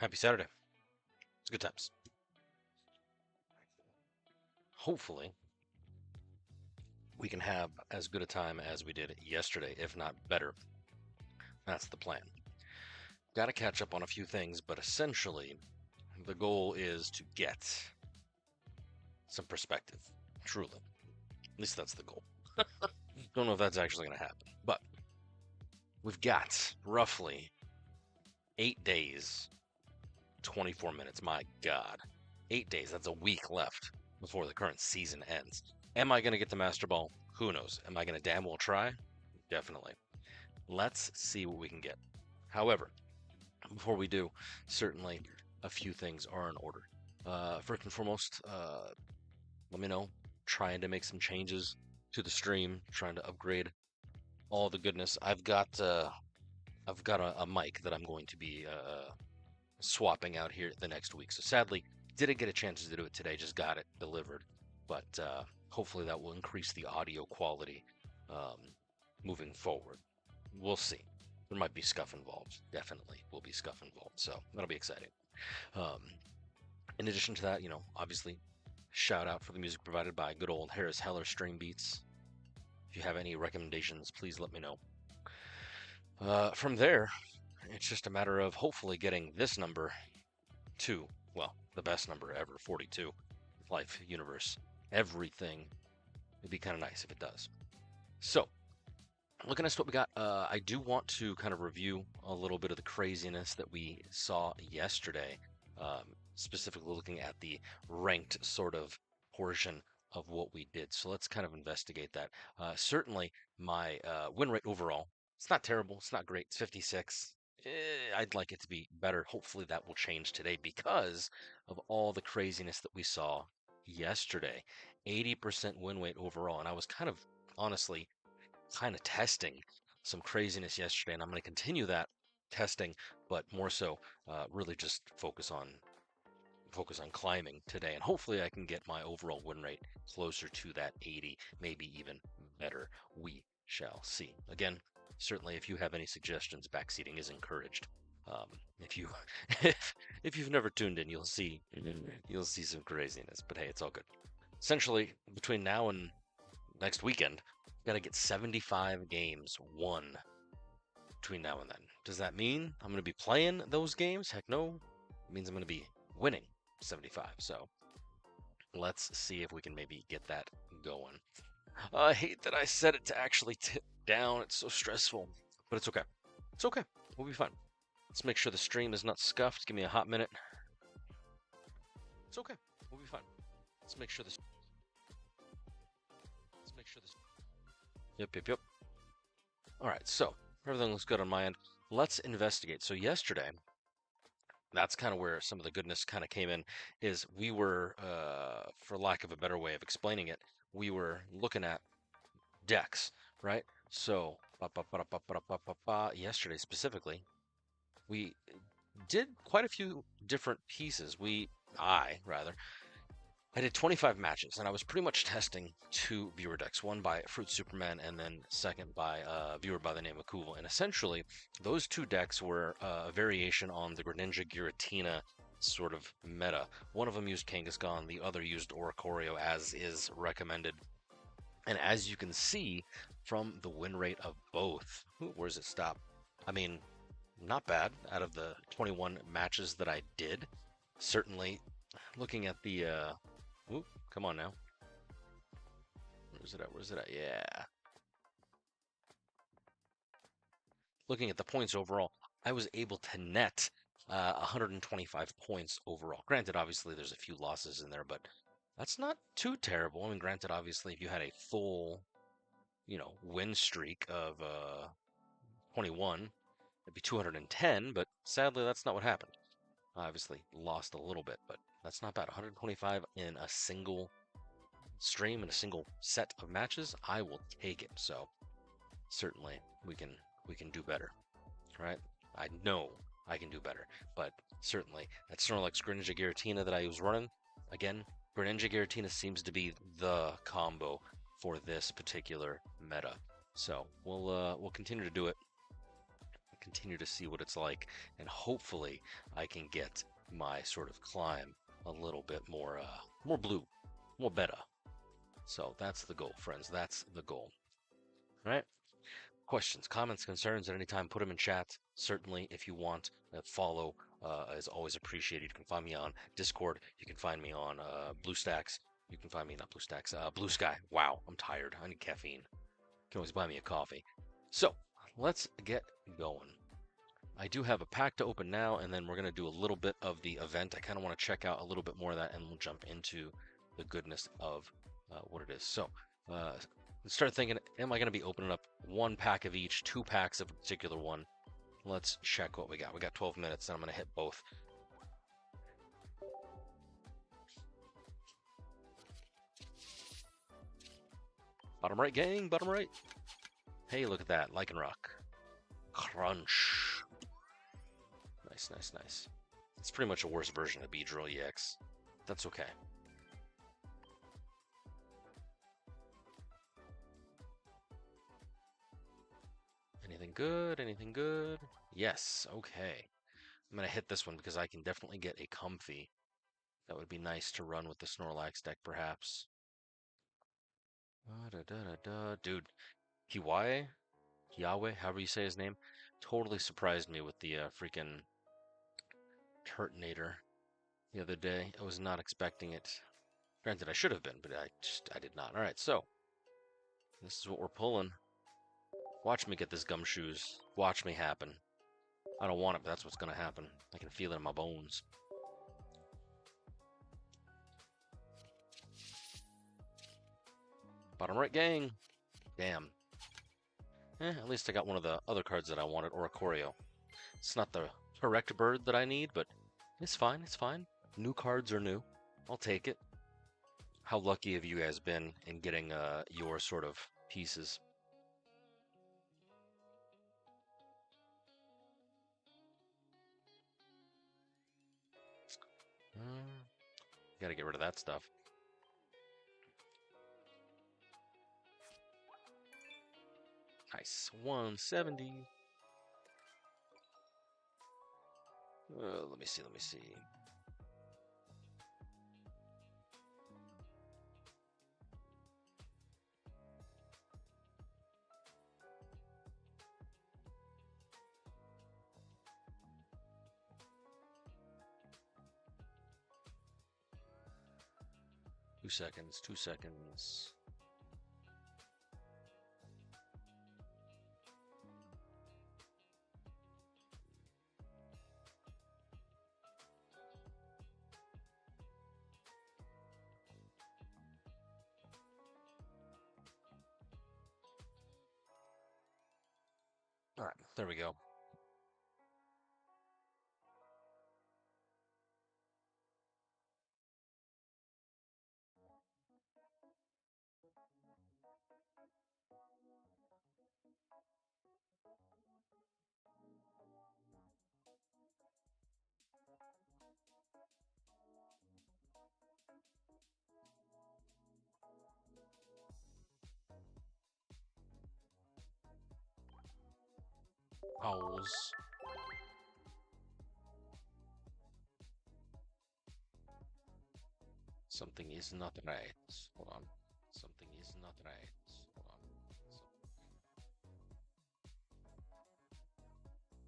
Happy Saturday. It's good times. Hopefully, we can have as good a time as we did yesterday, if not better. That's the plan. Got to catch up on a few things, but essentially, the goal is to get some perspective. Truly. At least that's the goal. Don't know if that's actually going to happen, but we've got roughly 8 days, 24 minutes. My God. 8 days. That's a week left before the current season ends. Am I going to get the Master Ball? Who knows? Am I going to damn well try? Definitely. Let's see what we can get. However, before we do, certainly a few things are in order. First and foremost, let me know. Trying to make some changes to the stream, trying to upgrade all the goodness. I've got a mic that I'm going to be swapping out here the next week. So sadly, didn't get a chance to do it today. Just got it delivered, but hopefully that will increase the audio quality moving forward. We'll see. There might be scuff involved. Definitely will be scuff involved. So that'll be exciting. In addition to that, obviously, shout out for the music provided by good old Harris Heller String Beats. If you have any recommendations, please let me know. From there, it's just a matter of hopefully getting this number to, well, the best number ever, 42. Life, universe, everything. It'd be kind of nice if it does. So, looking at what we got, I do want to kind of review a little bit of the craziness that we saw yesterday, specifically looking at the ranked sort of portion of what we did. So let's kind of investigate that. Certainly, my win rate overall, it's not terrible. It's not great. It's 56. I'd like it to be better. Hopefully that will change today because of all the craziness that we saw yesterday. 80% win rate overall. And I was kind of, honestly, kind of testing some craziness yesterday, and I'm going to continue that testing, but more so really just focus on climbing today, and hopefully I can get my overall win rate closer to that 80, maybe even better. We shall see. Again, certainly if you have any suggestions, backseating is encouraged. If you if you've never tuned in, you'll see some craziness, but hey, it's all good. Essentially, between now and next weekend, got to get 75 games won between now and then. Does that mean I'm going to be playing those games? Heck no. It means I'm going to be winning 75. So let's see if we can maybe get that going. I hate that I set it to actually tip down. It's so stressful, but it's okay. It's okay. We'll be fine. Let's make sure the stream is not scuffed. Give me a hot minute. It's okay. We'll be fine. Let's make sure this. Yep. All right, so everything looks good on my end. Let's investigate. So yesterday, that's kind of where some of the goodness kind of came in, is we were, for lack of a better way of explaining it, we were looking at decks, right? So yesterday specifically, we did quite a few different pieces. I did 25 matches, and I was pretty much testing two viewer decks, one by Fruit Superman and then second by a viewer by the name of Kuval. And essentially, those two decks were a variation on the Greninja Giratina sort of meta. One of them used Kangaskhan, the other used Oricorio, as is recommended. And as you can see from the win rate of both, where does it stop? I mean, not bad out of the 21 matches that I did. Certainly, looking at the... Ooh, come on now. Where's it at? Yeah. Looking at the points overall, I was able to net 125 points overall. Granted, obviously, there's a few losses in there, but that's not too terrible. I mean, granted, obviously, if you had a full, win streak of 21, it'd be 210, but sadly, that's not what happened. I obviously lost a little bit, but that's not bad. 125 in a single stream, in a single set of matches. I will take it. So certainly we can do better, right? I know I can do better, but certainly that Snorlax Greninja Giratina that I was running, again, Greninja Giratina seems to be the combo for this particular meta. So we'll continue to do it. continue to see what it's like, and hopefully I can get my sort of climb a little bit more blue, more better. So that's the goal, friends. That's the goal. All right? Questions, comments, concerns at any time, put them in chat. Certainly, if you want, follow is always appreciated. You can find me on Discord. You can find me on BlueStacks. You can find me, not BlueStacks, Blue Sky. Wow, I'm tired. I need caffeine. You can always buy me a coffee. So, let's get going. I do have a pack to open now, and then we're going to do a little bit of the event. I kind of want to check out a little bit more of that, and we'll jump into the goodness of what it is. So, start thinking, am I going to be opening up one pack of each, 2 packs of a particular one? Let's check what we got. We got 12 minutes, and I'm going to hit both. Bottom right, gang, bottom right. Hey, look at that, Lycanroc. Crunch. Nice, nice, nice. It's pretty much a worse version of Beedrill EX. That's okay. Anything good? Anything good? Yes, okay. I'm going to hit this one because I can definitely get a Comfy. That would be nice to run with the Snorlax deck, perhaps. Dude, Yahweh, however you say his name, totally surprised me with the freaking Turtonator the other day. I was not expecting it. Granted, I should have been, but I did not. All right, so this is what we're pulling. Watch me get this Gumshoes. Watch me happen. I don't want it, but that's what's going to happen. I can feel it in my bones. Bottom right, gang. Damn. At least I got one of the other cards that I wanted, Oricorio. It's not the correct bird that I need, but it's fine, it's fine. New cards are new. I'll take it. How lucky have you guys been in getting your sort of pieces? Gotta get rid of that stuff. Nice. 170. Let me see, let me see. Two seconds, 2 seconds. All right, there we go. Owls. Something is not right. Hold on. Something is not right. Hold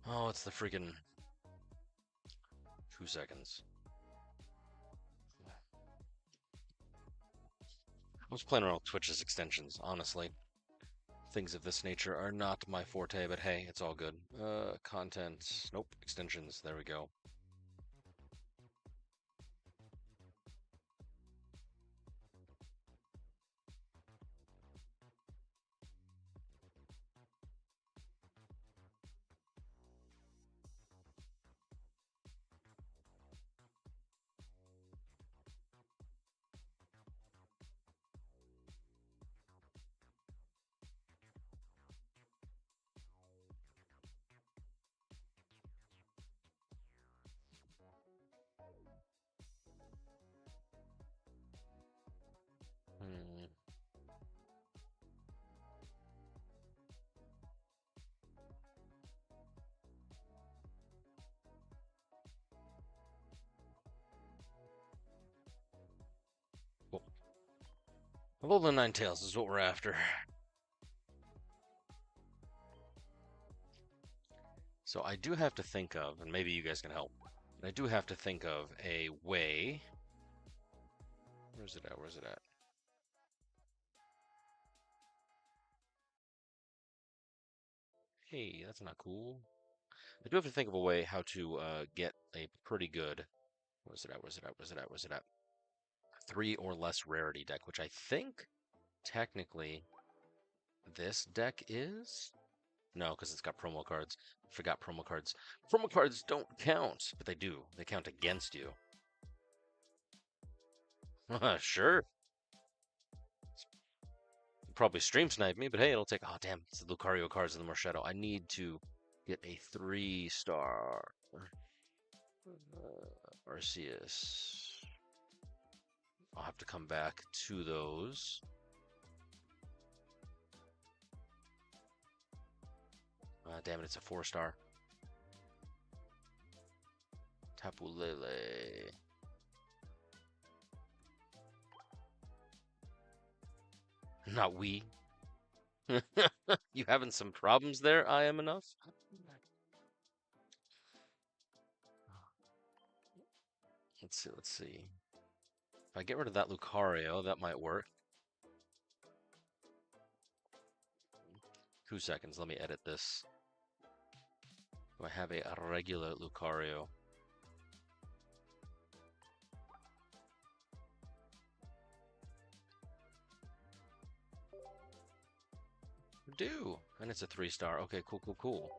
on. Oh, it's the freaking 2 seconds. I was playing around with Twitch's extensions, honestly. Things of this nature are not my forte, but hey, it's all good. Content. Nope. Extensions. There we go. Alolan Ninetales is what we're after. So I do have to think of, and maybe you guys can help, I do have to think of a way. Where's it at? Where's it at? Hey, that's not cool. I do have to think of a way how to get a pretty good. Where's it at? Where's it at? Where's it at? Where's it at? 3 or less rarity deck, which I think technically this deck is. No, because it's got promo cards. Forgot promo cards. Promo cards don't count, but they do. They count against you. Sure. Probably stream snipe me, but hey, it'll take. Oh, damn. It's the Lucario cards in the Marshadow. I need to get a 3-star Arceus. I'll have to come back to those. Damn it, it's a 4-star. Tapu Lele. Not we. You having some problems there, I am enough? Let's see, let's see. If I get rid of that Lucario, that might work. 2 seconds, let me edit this. Do I have a regular Lucario? Do, and it's a 3-star. Okay, cool, cool, cool.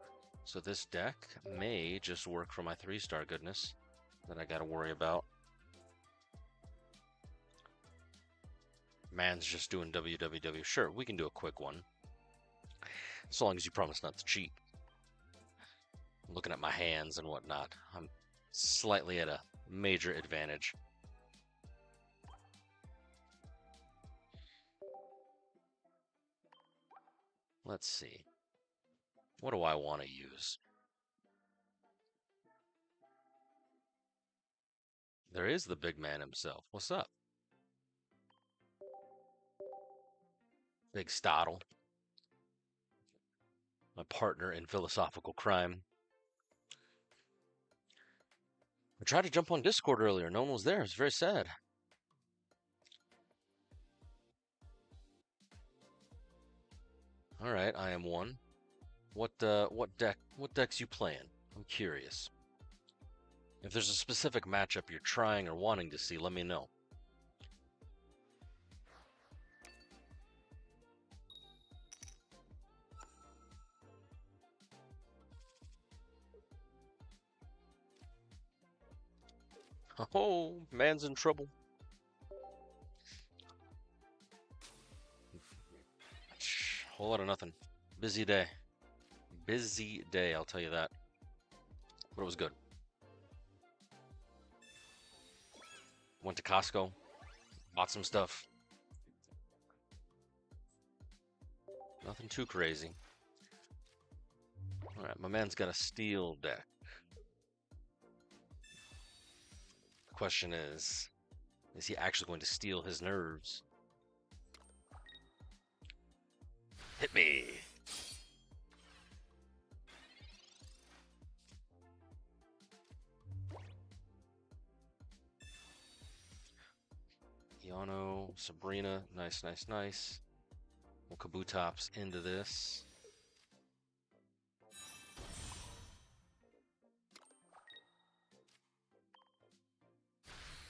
So this deck may just work for my 3-star goodness that I gotta worry about. Man's just doing WWW. Sure, we can do a quick one. As long as you promise not to cheat. I'm looking at my hands and whatnot. I'm slightly at a major advantage. Let's see. What do I want to use? There is the big man himself. What's up? Big Stoddle. My partner in philosophical crime. I tried to jump on Discord earlier. No one was there. It's very sad. All right, I am one. What decks you playing? I'm curious. If there's a specific matchup you're trying or wanting to see, let me know. Oh, man's in trouble. Whole lot of nothing. Busy day. Busy day, I'll tell you that. But it was good. Went to Costco. Bought some stuff. Nothing too crazy. Alright, my man's got a steel deck. The question is he actually going to steal his nerves? Hit me! Yano, Sabrina, nice, nice, nice. We'll Kabutops into this.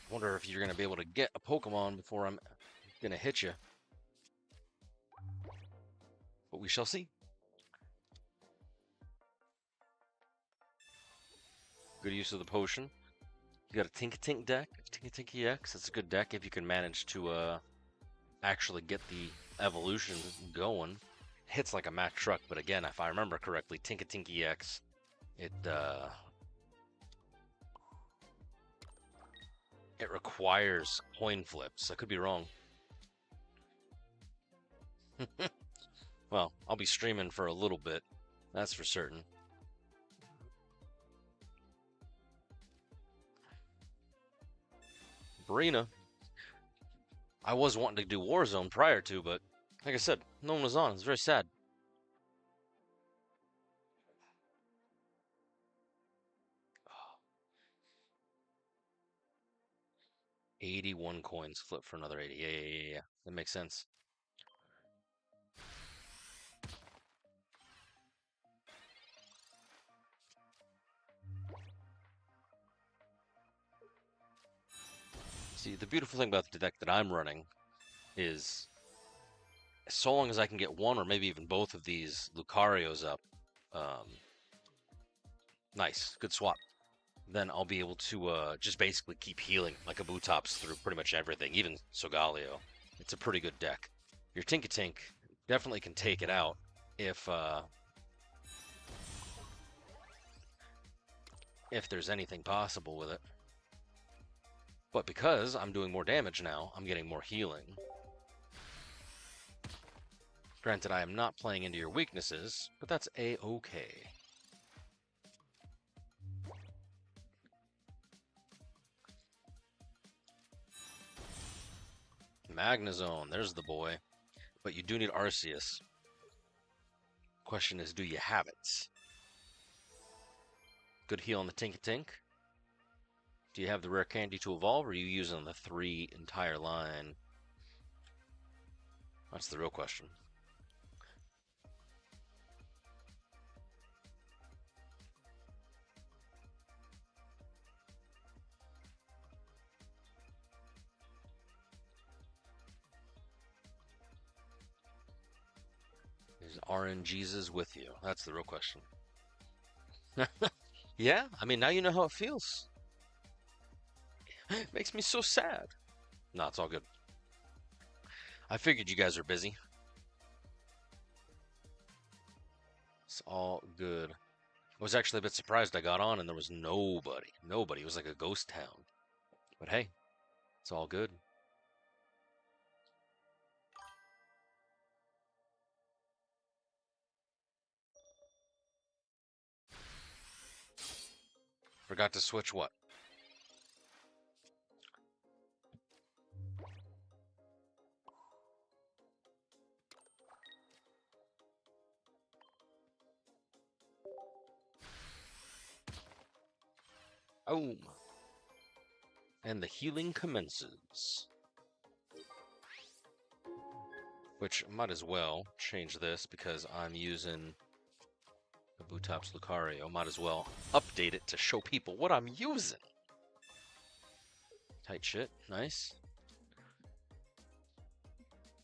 Wonder if you're going to be able to get a Pokemon before I'm going to hit you. But we shall see. Good use of the potion. You got a Tink deck, Tinky X. That's a good deck if you can manage to actually get the evolution going. Hits like a Mack truck, but again, if I remember correctly, Tinky X, it requires coin flips. I could be wrong. Well, I'll be streaming for a little bit, that's for certain. Brina. I was wanting to do Warzone prior to, but like I said, no one was on. It's very sad. 81 coins flip for another 80. Yeah. That makes sense. See, the beautiful thing about the deck that I'm running is so long as I can get one or maybe even both of these Lucarios up, nice, good swap. Then I'll be able to just basically keep healing like a Bootops through pretty much everything, even Sogaleo. It's a pretty good deck. Your Tinkatink definitely can take it out if there's anything possible with it. But because I'm doing more damage now, I'm getting more healing. Granted, I am not playing into your weaknesses, but that's a-okay. Magnezone, there's the boy. But you do need Arceus. Question is, do you have it? Good heal on the Tinkatink. Do you have the rare candy to evolve, or are you using the 3 entire line? That's the real question. Is RNGesus with you? That's the real question. Yeah, I mean, now you know how it feels. It makes me so sad. No, it's all good. I figured you guys are busy. It's all good. I was actually a bit surprised I got on and there was nobody. Nobody. It was like a ghost town. But hey, it's all good. Forgot to switch what? Oh. And the healing commences. Which might as well change this because I'm using the Bootops Lucario. Might as well update it to show people what I'm using. Tight shit. Nice.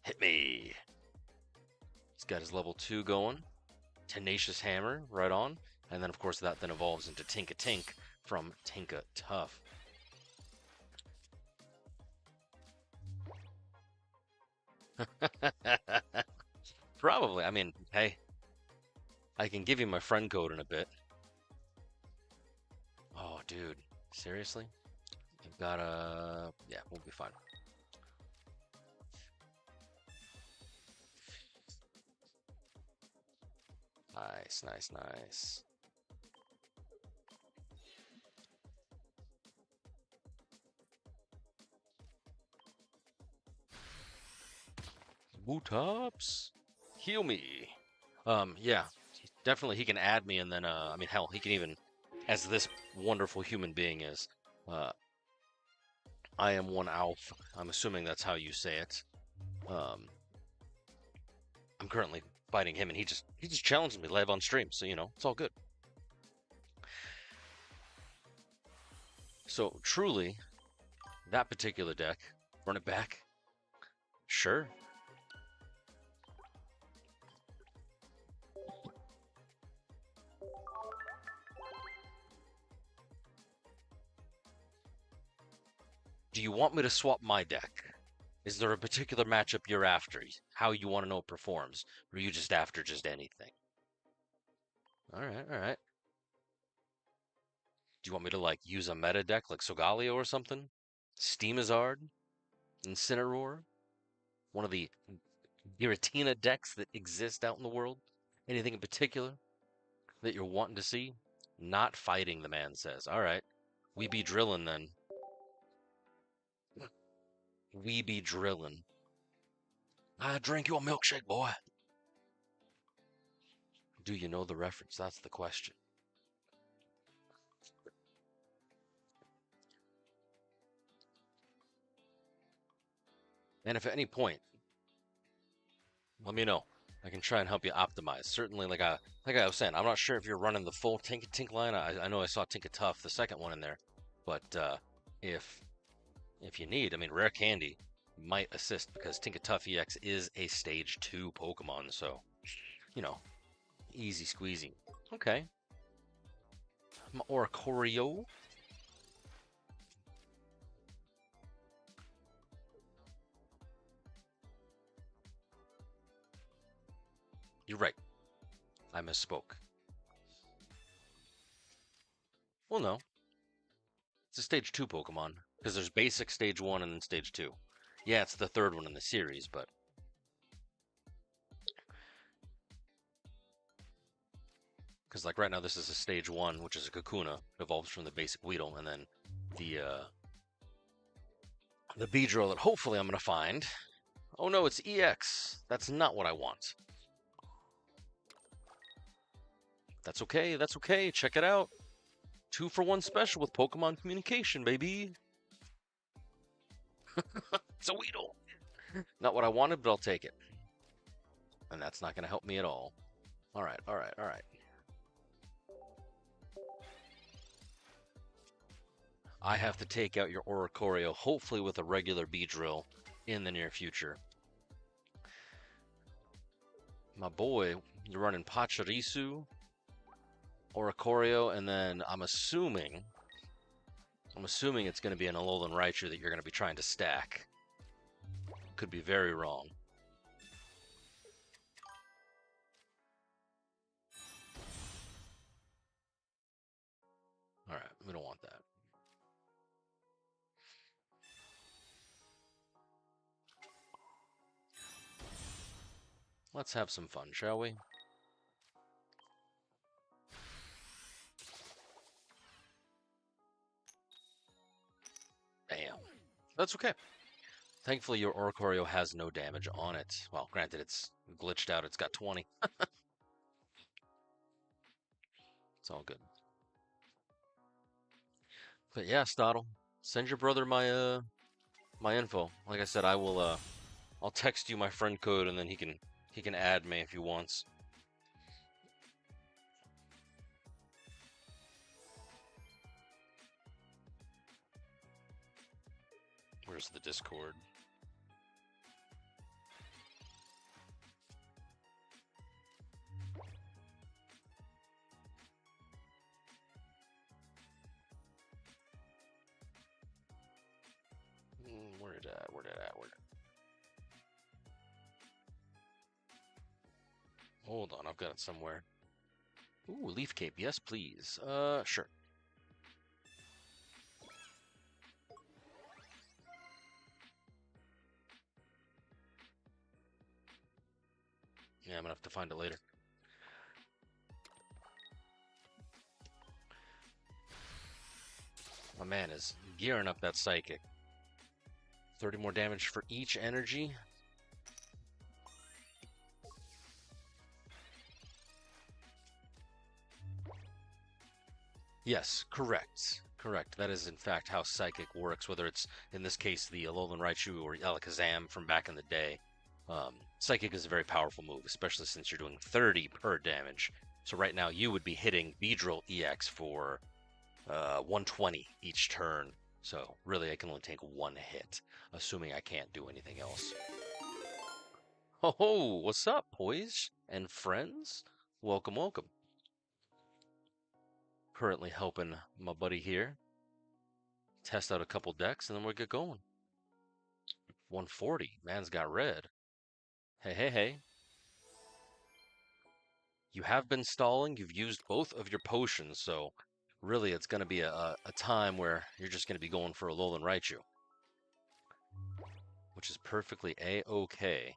Hit me. He's got his level 2 going. Tenacious Hammer, right on. And then, of course, that then evolves into Tinka-Tink from Tinka Tough. Probably. I mean, hey, I can give you my friend code in a bit. Oh, dude. Seriously? I've got a... Yeah, we'll be fine. Nice, nice, nice. Bootops, heal me. Yeah, definitely he can add me, and then I mean, hell, he can even, as this wonderful human being is, I am one Alf. I'm assuming that's how you say it. I'm currently fighting him, and he just challenged me live on stream, so you know it's all good. So truly, that particular deck, run it back. Sure. Do you want me to swap my deck? Is there a particular matchup you're after? How you want to know it performs? Or are you just after just anything? Alright, alright. Do you want me to, like, use a meta deck like Sogaleo or something? Steamizard? Incineroar? One of the Giratina decks that exist out in the world? Anything in particular that you're wanting to see? Not fighting, the man says. Alright. We be drilling then. We be drillin'. I drank your milkshake, boy. Do you know the reference? That's the question. And if at any point, let me know. I can try and help you optimize. Certainly, like I was saying, I'm not sure if you're running the full Tink line. I know I saw Tinka Tough, the second one in there, but if you need, I mean, Rare Candy might assist because Tinka Tough EX is a Stage 2 Pokemon, so you know, easy squeezy. Okay, Oricorio. You're right. I misspoke. Well, no. It's a Stage 2 Pokemon, because there's basic Stage 1 and then Stage 2. Yeah, it's the third one in the series, but... Because, like, right now this is a Stage 1, which is a Kakuna. It evolves from the basic Weedle, and then the Beedrill that hopefully I'm going to find... Oh no, it's EX! That's not what I want. That's okay, that's okay, check it out! 2-for-1 special with Pokemon Communication, baby! It's a Weedle! Not what I wanted, but I'll take it. And that's not going to help me at all. Alright, alright, alright. I have to take out your Oricorio, hopefully with a regular Beedrill in the near future. My boy, you're running Pachirisu, Oricorio, and then I'm assuming it's going to be an Alolan Raichu that you're going to be trying to stack. Could be very wrong. Alright, we don't want that. Let's have some fun, shall we? Damn. That's okay. Thankfully, your Oricorio has no damage on it. Well, granted, it's glitched out. It's got 20. It's all good. But yeah, Stoddle, send your brother my my info. Like I said, I will I'll text you my friend code, and then he can add me if he wants. Where's the Discord? Where did I? Hold on, I've got it somewhere. Ooh, Leaf Cape, yes please. Sure. Yeah, I'm gonna have to find it later. My man is gearing up that Psychic. 30 more damage for each energy. Yes, correct. Correct. That is, in fact, how Psychic works, whether it's, in this case, the Alolan Raichu or Alakazam from back in the day. Psychic is a very powerful move, especially since you're doing 30 per damage. So right now, you would be hitting Beedrill EX for 120 each turn. So really, I can only take one hit, assuming I can't do anything else. Oh, what's up, boys and friends? Welcome, welcome. Currently helping my buddy here test out a couple decks, and then we'll get going. 140. Man's got red. Hey, hey, hey. You have been stalling. You've used both of your potions, so really it's going to be a time where you're just going to be going for Alolan Raichu, which is perfectly a-okay.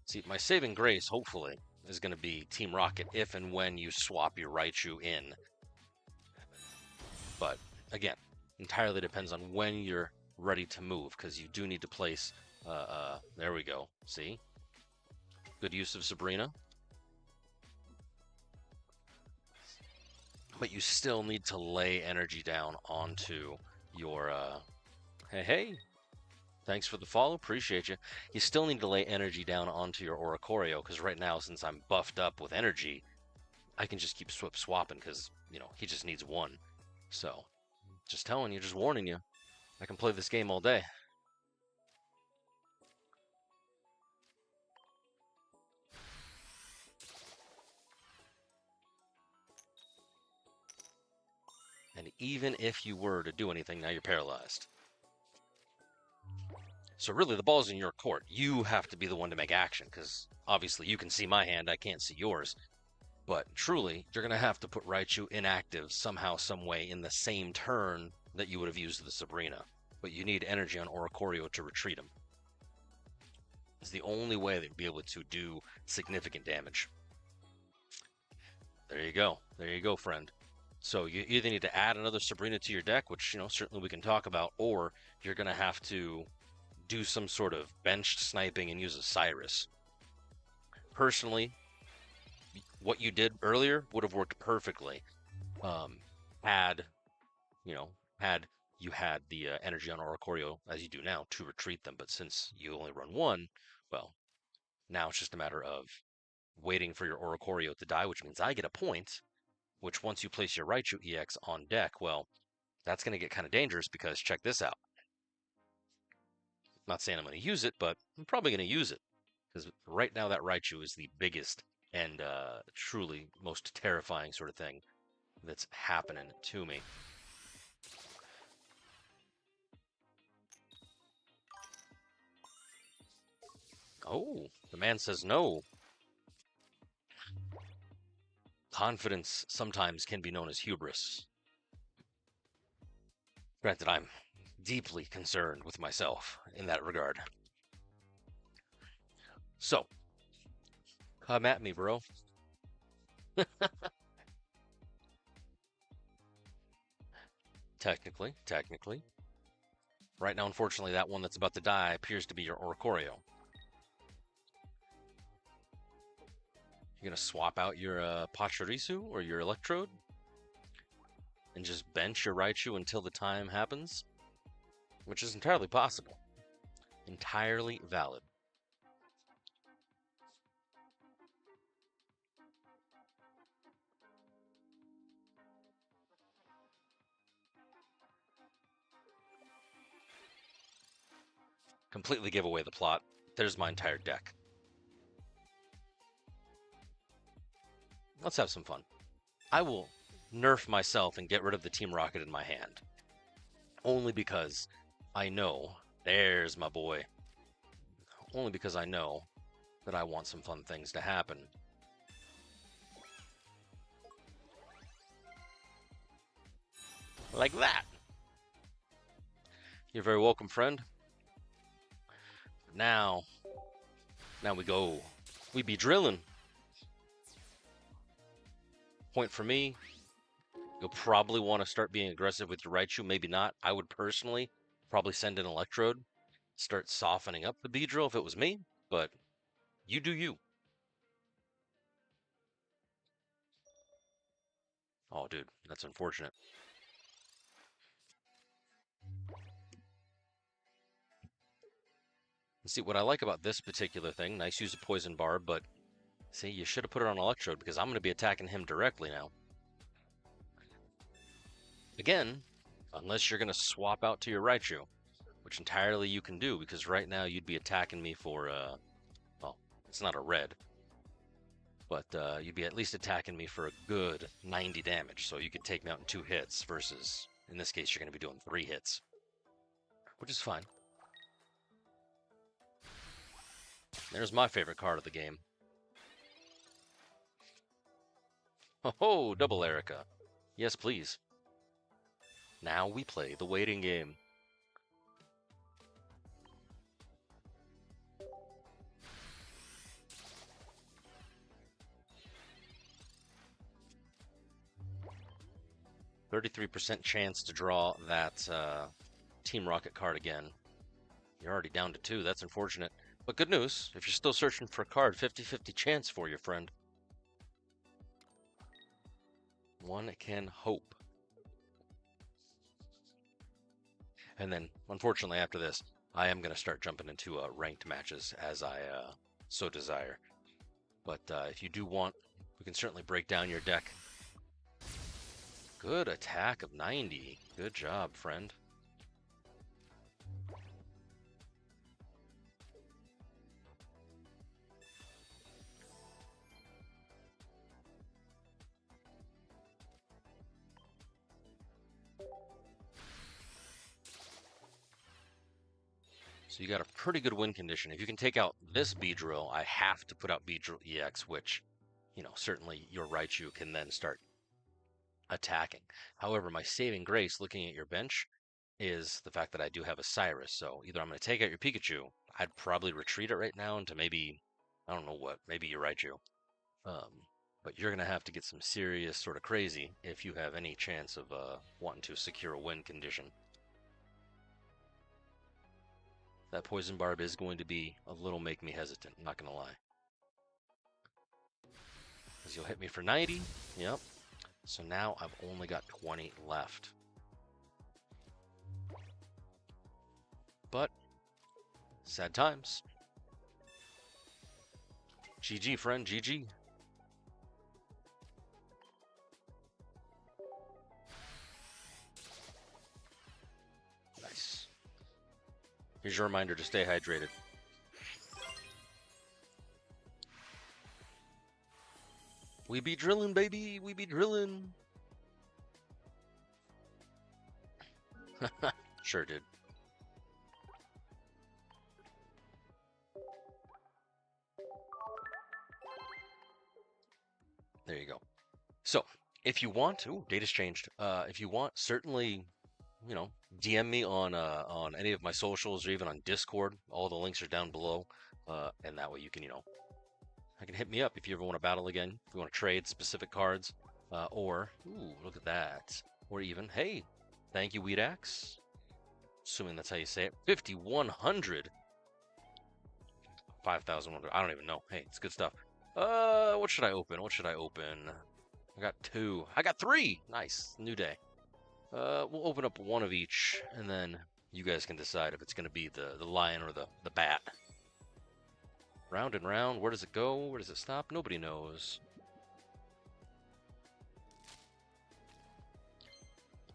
See, my saving grace, hopefully, is going to be Team Rocket if and when you swap your Raichu in. But again, entirely depends on when you're ready to move, because you do need to place, there we go, see? Good use of Sabrina. But you still need to lay energy down onto your, hey, thanks for the follow, appreciate you. You still need to lay energy down onto your Oricorio, because right now, since I'm buffed up with energy, I can just keep swapping, because, you know, he just needs one. So, just telling you, just warning you, I can play this game all day. And even if you were to do anything, now you're paralyzed. So really, the ball's in your court. You have to be the one to make action, because obviously you can see my hand, I can't see yours. But truly, you're going to have to put Raichu inactive somehow, some way, in the same turn that you would have used the Sabrina. But you need energy on Oricorio to retreat him. It's the only way that you'll be able to do significant damage. There you go. There you go, friend. So you either need to add another Sabrina to your deck, which, you know, certainly we can talk about, or you're going to have to do some sort of benched sniping and use a Cyrus. Personally, what you did earlier would have worked perfectly had you had the energy on Oricorio, as you do now, to retreat them. But since you only run one, well, now it's just a matter of waiting for your Oricorio to die, which means I get a point, which once you place your Raichu EX on deck, well, that's going to get kind of dangerous, because check this out. I'm not saying I'm going to use it, but I'm probably going to use it, because right now that Raichu is the biggest and truly most terrifying sort of thing that's happening to me. Oh, the man says no. Confidence sometimes can be known as hubris. Granted, I'm deeply concerned with myself in that regard. So, come at me, bro. Technically. Right now, unfortunately, that one that's about to die appears to be your Oricorio. You're going to swap out your Pachirisu or your Electrode and just bench your Raichu until the time happens, which is entirely possible. Entirely valid. Completely give away the plot. There's my entire deck. Let's have some fun. I will nerf myself and get rid of the Team Rocket in my hand. Only because I know, there's my boy. Only because I know that I want some fun things to happen. Like that. You're very welcome, friend. Now we go. We be drilling. Point for me. You'll probably want to start being aggressive with your Raichu. Maybe not. I would personally probably send an Electrode. Start softening up the Beedrill if it was me. But you do you. Oh, dude. That's unfortunate. See, what I like about this particular thing, nice use of Poison Barb, but see, you should have put it on Electrode, because I'm going to be attacking him directly now. Again, unless you're going to swap out to your Raichu, which entirely you can do, because right now you'd be attacking me for, well, it's not a red, but you'd be at least attacking me for a good 90 damage, so you could take me out in 2 hits, versus, in this case, you're going to be doing 3 hits, which is fine. There's my favorite card of the game. Oh, double Erica. Yes, please. Now we play the waiting game. 33% chance to draw that Team Rocket card again. You're already down to 2. That's unfortunate. But good news, if you're still searching for a card, 50-50 chance for you, friend. One can hope. And then, unfortunately, after this, I am going to start jumping into ranked matches as I so desire. But if you do want, we can certainly break down your deck. Good attack of 90. Good job, friend. So you got a pretty good win condition. If you can take out this Beedrill, I have to put out Beedrill EX, which, you know, certainly your Raichu can then start attacking. However, my saving grace looking at your bench is the fact that I do have a Cyrus. So either I'm going to take out your Pikachu, I'd probably retreat it right now into maybe, I don't know what, maybe your Raichu. But you're going to have to get some serious sort of crazy if you have any chance of wanting to secure a win condition. That Poison Barb is going to be a little make me hesitant, I'm not going to lie. Because you'll hit me for 90. Yep. So now I've only got 20 left. But, sad times. GG, friend, GG. Nice. Here's your reminder to stay hydrated. We be drilling, baby. We be drilling. Sure did. There you go. So, if you want, ooh, data's changed. If you want, certainly, you know, DM me on any of my socials or even on Discord. All the links are down below, and that way you can, you know, I can hit me up if you ever want to battle again. If you want to trade specific cards, or ooh, look at that. Or even, hey, thank you, Weedax. Assuming that's how you say it. 5,100. 5,100. I don't even know. Hey, it's good stuff. What should I open? What should I open? I got 2. I got 3. Nice. New day. We'll open up one of each, and then you guys can decide if it's going to be the lion or the bat. Round and round. Where does it go? Where does it stop? Nobody knows.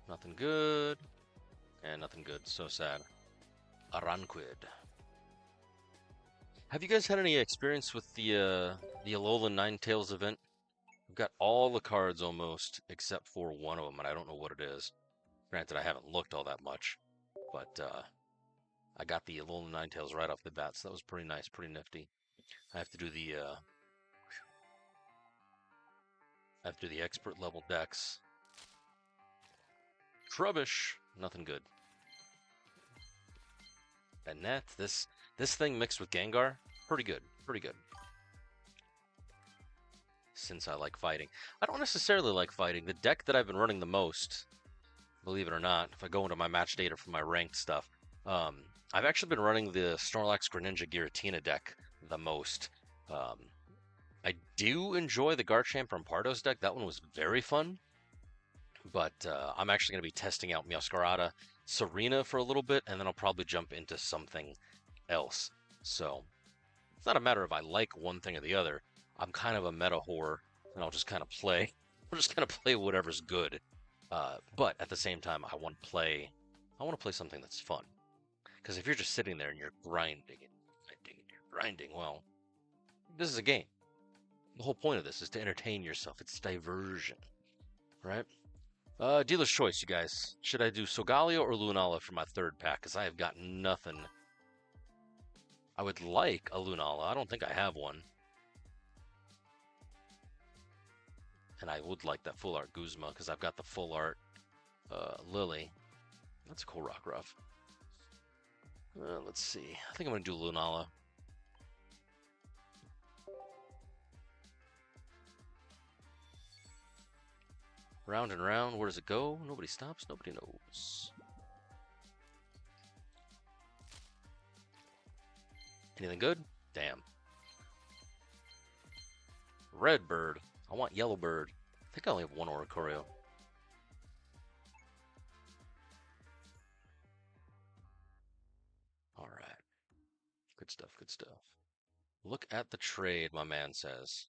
Nothing good. And nothing good. So sad. Aranquid. Have you guys had any experience with the Alolan Ninetales event? I've got all the cards almost, except for one of them, and I don't know what it is. Granted, I haven't looked all that much, but I got the Alolan Ninetales right off the bat, so that was pretty nice, pretty nifty. I have to do the expert level decks. Trubbish, nothing good. And that this thing mixed with Gengar, pretty good, pretty good. Since I like fighting, I don't necessarily like fighting. The deck that I've been running the most, believe it or not, if I go into my match data for my ranked stuff, I've actually been running the Snorlax Greninja Giratina deck the most. I do enjoy the Garchomp from Pardos deck. That one was very fun. But I'm actually going to be testing out Meowscarada Serena for a little bit, and then I'll probably jump into something else. So it's not a matter of I like one thing or the other. I'm kind of a meta whore, and I'll just kind of play. I'll just kind of play whatever's good. But at the same time, I want to play something that's fun. Because if you're just sitting there and you're grinding, well, this is a game. The whole point of this is to entertain yourself. It's diversion, right? Dealer's choice, you guys. Should I do Solgaleo or Lunala for my third pack? Because I have got nothing. I would like a Lunala. I don't think I have one. And I would like that full art Guzma because I've got the full art Lily. That's a cool Rockruff. Let's see. I think I'm going to do Lunala. Round and round. Where does it go? Nobody stops. Nobody knows. Anything good? Damn. Red bird. I want yellow bird. I think I only have one Oricorio. Alright. Good stuff, good stuff. Look at the trade, my man says.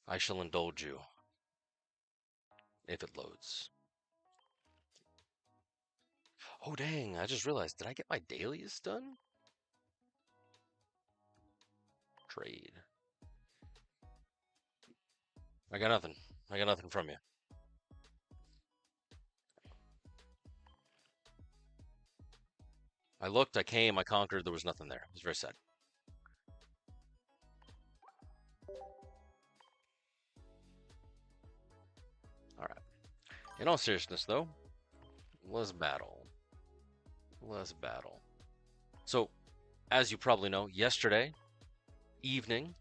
I shall indulge you. If it loads. Oh, dang. I just realized. Did I get my dailies done? Trade. I got nothing. I got nothing from you. I looked, I came, I conquered, there was nothing there. It was very sad. Alright. In all seriousness, though, let's battle. Let's battle. So, as you probably know, yesterday evening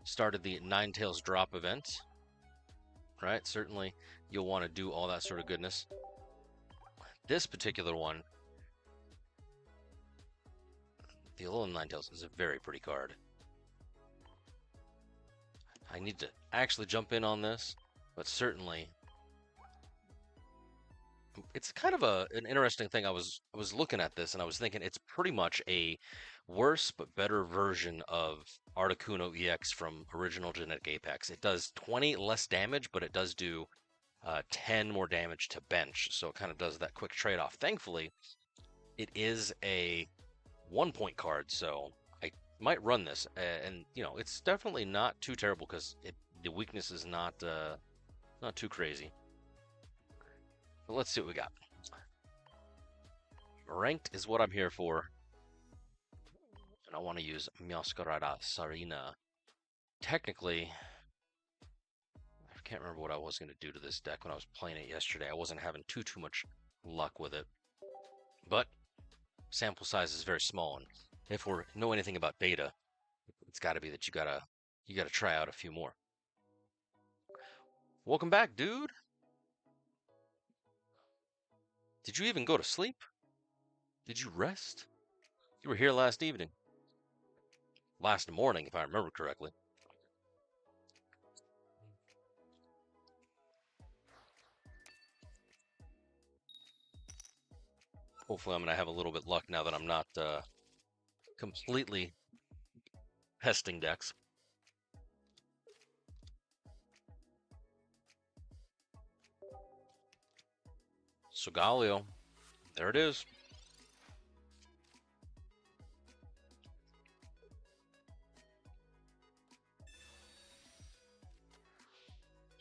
started the Ninetales drop event. Right? Certainly, you'll want to do all that sort of goodness. This particular one, the Alolan Ninetales, is a very pretty card. I need to actually jump in on this, but certainly it's kind of an interesting thing. I was looking at this and I was thinking it's pretty much a worse but better version of Articuno EX from original Genetic Apex. It does 20 less damage, but it does do 10 more damage to bench, so it kind of does that quick trade-off. Thankfully, it is a 1-point card, so I might run this, and you know, it's definitely not too terrible because the weakness is not too crazy. But let's see what we got. Ranked is what I'm here for, and I want to use Masquerada Sarina. Technically, I can't remember what I was going to do to this deck when I was playing it yesterday. I wasn't having too much luck with it, but sample size is very small, and if we know anything about beta, it's got to be that you gotta try out a few more. Welcome back, dude. Did you even go to sleep? Did you rest? You were here last evening. Last morning, if I remember correctly. Hopefully I'm going to have a little bit luck now that I'm not completely pesting decks. Solgaleo. There it is.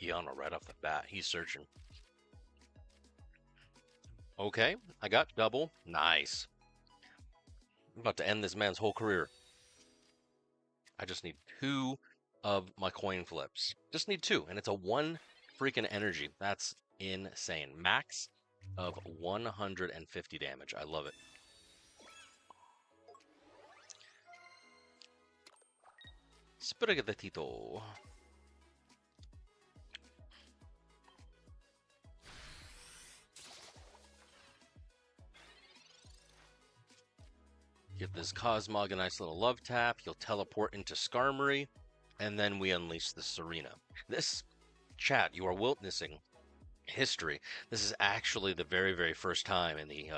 Iana right off the bat. He's searching. Okay, I got double. Nice. I'm about to end this man's whole career. I just need 2 of my coin flips. Just need 2, and it's a 1 freaking energy. That's insane. Max of 150 damage. I love it. Sprigatito. Give this Cosmog a nice little love tap. He'll teleport into Skarmory, and then we unleash the Serena. This, chat, you are witnessing history. This is actually the very, very first time in the,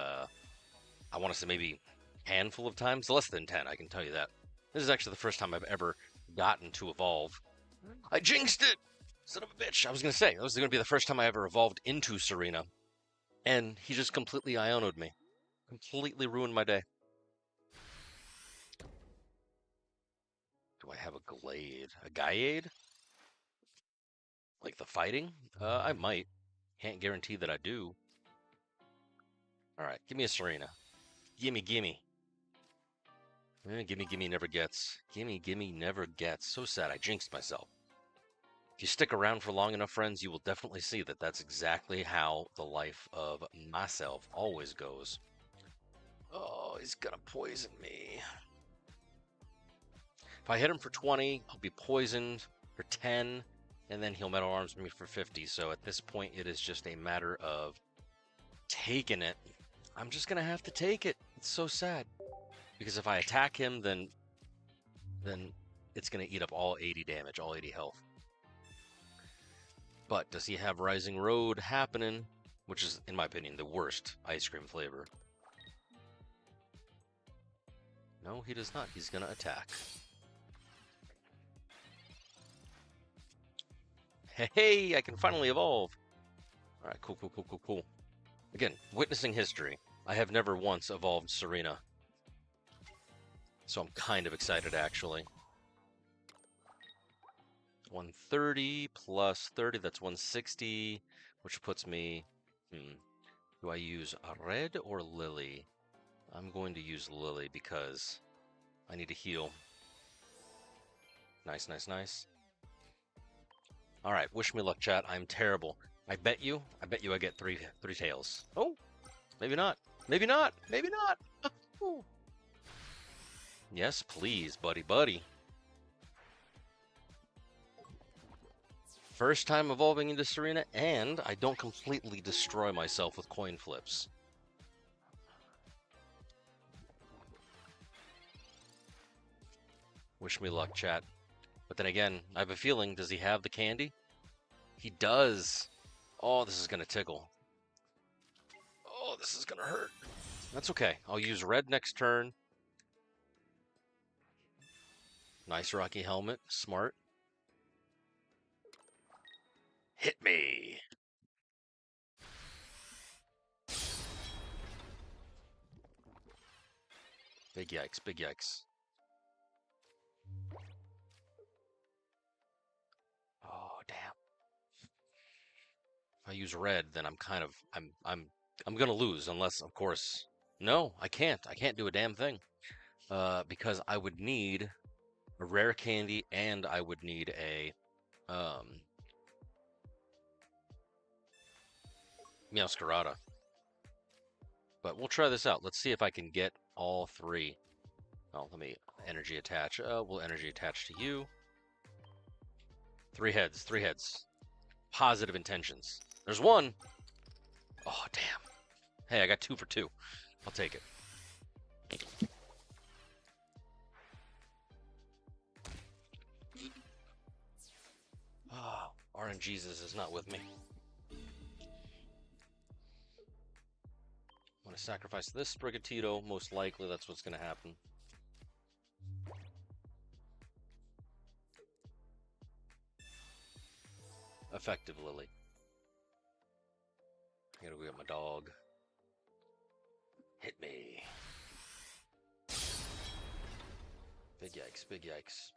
I want to say maybe handful of times, less than 10, I can tell you that. This is actually the first time I've ever gotten to evolve. I jinxed it! Son of a bitch. I was going to say, this was going to be the first time I ever evolved into Serena. And he just completely Iono'd me. Completely ruined my day. Do I have a Glade? A Gaiade? Like the fighting? I might. Can't guarantee that I do. Alright, give me a Serena. Gimme, gimme. Gimme, never gets. Gimme, never gets. So sad, I jinxed myself. If you stick around for long enough, friends, you will definitely see that that's exactly how the life of myself always goes. Oh, he's gonna poison me. If I hit him for 20, I'll be poisoned for 10, and then he'll Metal Arms me for 50. So at this point, it is just a matter of taking it. I'm just gonna have to take it. It's so sad because if I attack him, then it's gonna eat up all 80 damage, all 80 health. But does he have Rising Road happening? Which is, in my opinion, the worst ice cream flavor. No, he does not. He's gonna attack. Hey, I can finally evolve. All right, cool. Again, witnessing history. I have never once evolved Serena. So I'm kind of excited, actually. 130 plus 30, that's 160, which puts me... Do I use a red or Lily? I'm going to use Lily because I need to heal. Nice. All right, wish me luck, chat. I'm terrible. I bet you I get three tails. Oh, maybe not. Yes, please, buddy. First time evolving into Serena, and I don't completely destroy myself with coin flips. Wish me luck, chat. But then again, I have a feeling, does he have the candy? He does. Oh, this is going to tickle. Oh, this is going to hurt. That's okay. I'll use red next turn. Nice Rocky Helmet. Smart. Hit me. Big yikes. Oh, damn. If I use red, then I'm gonna lose unless, of course. No, I can't. I can't do a damn thing. Because I would need a rare candy and I would need a Meowscarada. But we'll try this out. Let's see if I can get all three. Oh, let me energy attach. We'll energy attach to you. Three heads. Positive intentions. There's one. Oh, damn. Hey, I got 2 for 2. I'll take it. Oh, RNGesus is not with me. I'm going to sacrifice this Sprigatito. Most likely that's what's going to happen. Effective Lily. I gotta go get my dog. Hit me. Big yikes.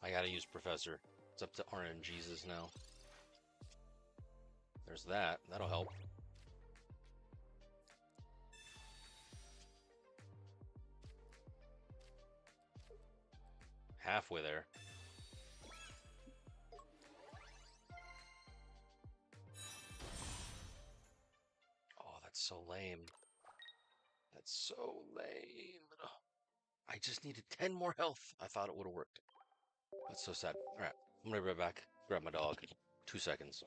I gotta use Professor. It's up to RNGesus now. There's that. That'll help. Halfway there. Oh, that's so lame. I just needed 10 more health. I thought it would have worked. That's so sad. All right, I'm gonna be right back. Grab my dog. 2 seconds.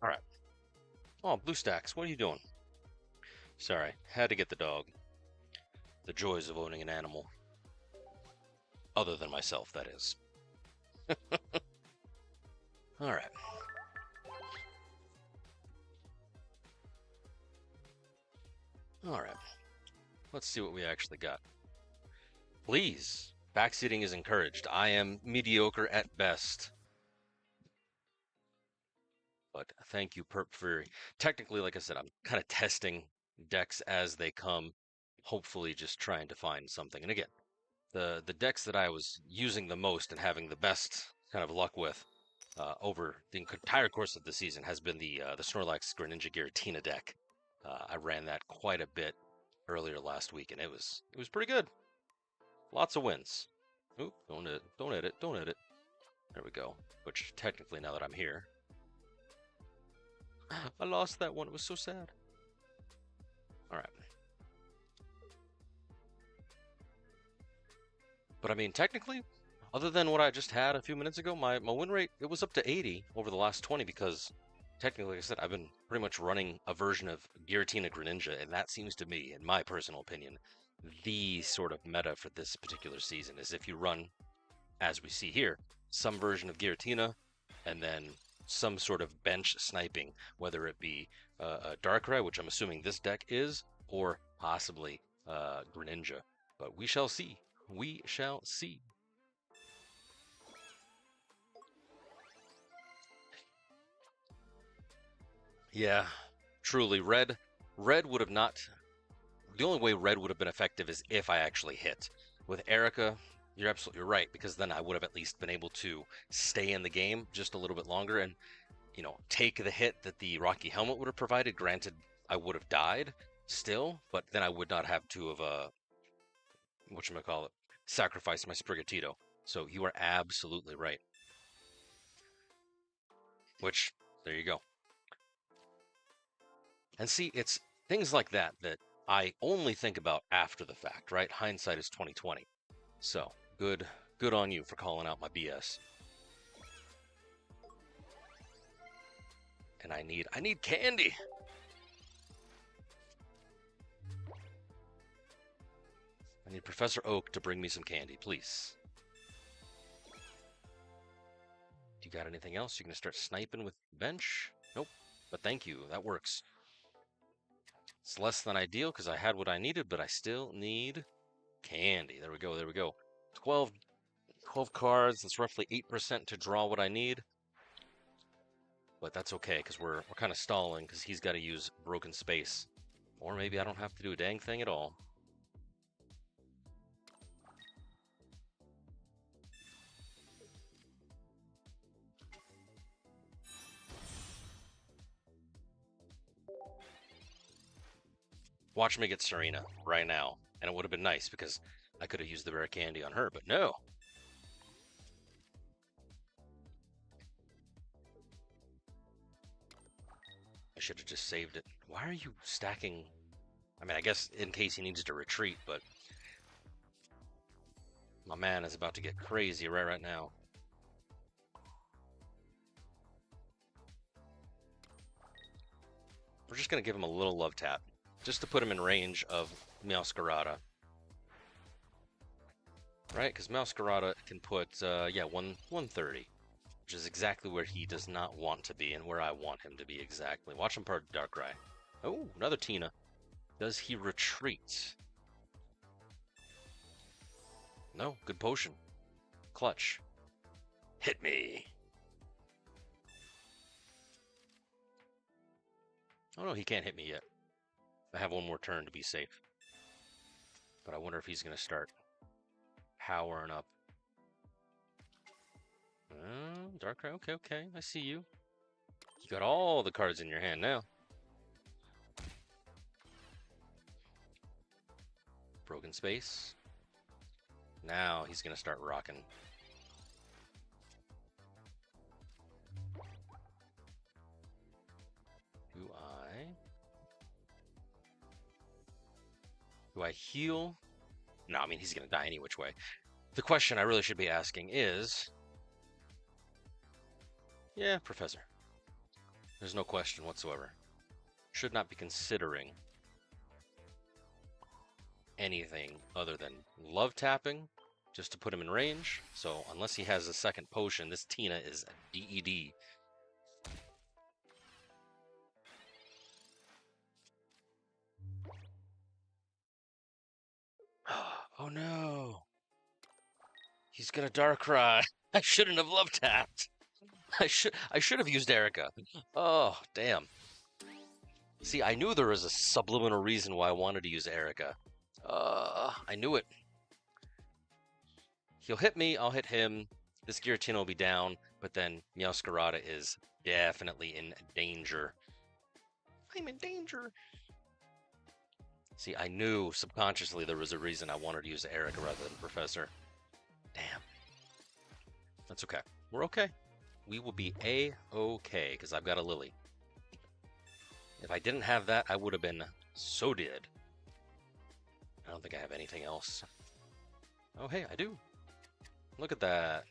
All right. Oh, Blue Stacks, what are you doing? Sorry, had to get the dog. The joys of owning an animal. Other than myself, that is. All right. All right. Let's see what we actually got. Please, backseating is encouraged. I am mediocre at best. But thank you, Perp Fury. Technically, like I said, I'm kind of testing decks as they come, hopefully just trying to find something. And again, the decks that I was using the most and having the best kind of luck with over the entire course of the season has been the Snorlax Greninja Giratina deck. I ran that quite a bit earlier last week, and it was pretty good. Lots of wins. Oop, don't edit. There we go. Which technically, now that I'm here, I lost that one. It was so sad. All right. But I mean, technically, other than what I just had a few minutes ago, my win rate, it was up to 80 over the last 20 because technically, like I said, I've been pretty much running a version of Giratina Greninja, and that seems to me, in my personal opinion, the sort of meta for this particular season is if you run, as we see here, some version of Giratina, and then some sort of bench sniping, whether it be a Darkrai, which I'm assuming this deck is, or possibly Greninja. But we shall see. We shall see. Yeah, truly, red would have not. The only way red would have been effective is if I actually hit. With Erica, you're absolutely right, because then I would have at least been able to stay in the game just a little bit longer and, you know, take the hit that the Rocky Helmet would have provided. Granted, I would have died still, but then I would not have to have, whatchamacallit, sacrificed my Sprigatito. So you are absolutely right. Which, there you go. And see, it's things like that that I only think about after the fact, right? Hindsight is 2020. So, good on you for calling out my BS. And I need candy. I need Professor Oak to bring me some candy, please. Do you got anything else? You gonna start sniping with bench? Nope. But thank you. That works. It's less than ideal because I had what I needed, but I still need candy. There we go. 12 cards. That's roughly 8% to draw what I need. But that's okay because we're kind of stalling because he's got to use broken space. Or maybe I don't have to do a dang thing at all. Watch me get Serena right now. And it would have been nice because I could have used the rare candy on her, but no. I should have just saved it. Why are you stacking? I mean, I guess in case he needs to retreat, but my man is about to get crazy right now. We're just going to give him a little love tap, just to put him in range of Meowscarada. Right? Because Meowscarada can put, 130, which is exactly where he does not want to be and where I want him to be exactly. Watch him part Darkrai. Oh, another Tina. Does he retreat? No, good potion. Clutch. Hit me. Oh no, he can't hit me yet. I have one more turn to be safe. But I wonder if he's going to start powering up. Darkrai, okay, I see you. You got all the cards in your hand now. Broken space. Now he's going to start rocking. Do I heal? No, I mean, he's going to die any which way. The question I really should be asking is... Yeah, Professor. There's no question whatsoever. Should not be considering anything other than love tapping just to put him in range. So unless he has a second potion, this Tina is DED. Oh no. He's gonna Darkrai. I shouldn't have love tapped. I should have used Erica. Oh, damn. See, I knew there was a subliminal reason why I wanted to use Erica. I knew it. He'll hit me, I'll hit him. This Giratina will be down, but then Meowscarada is definitely in danger. I'm in danger. See, I knew subconsciously there was a reason I wanted to use Erica rather than Professor. Damn. That's okay. We're okay. We will be A-okay, because I've got a Lily. If I didn't have that, I would have been so dead. I don't think I have anything else. Oh, hey, I do. Look at that.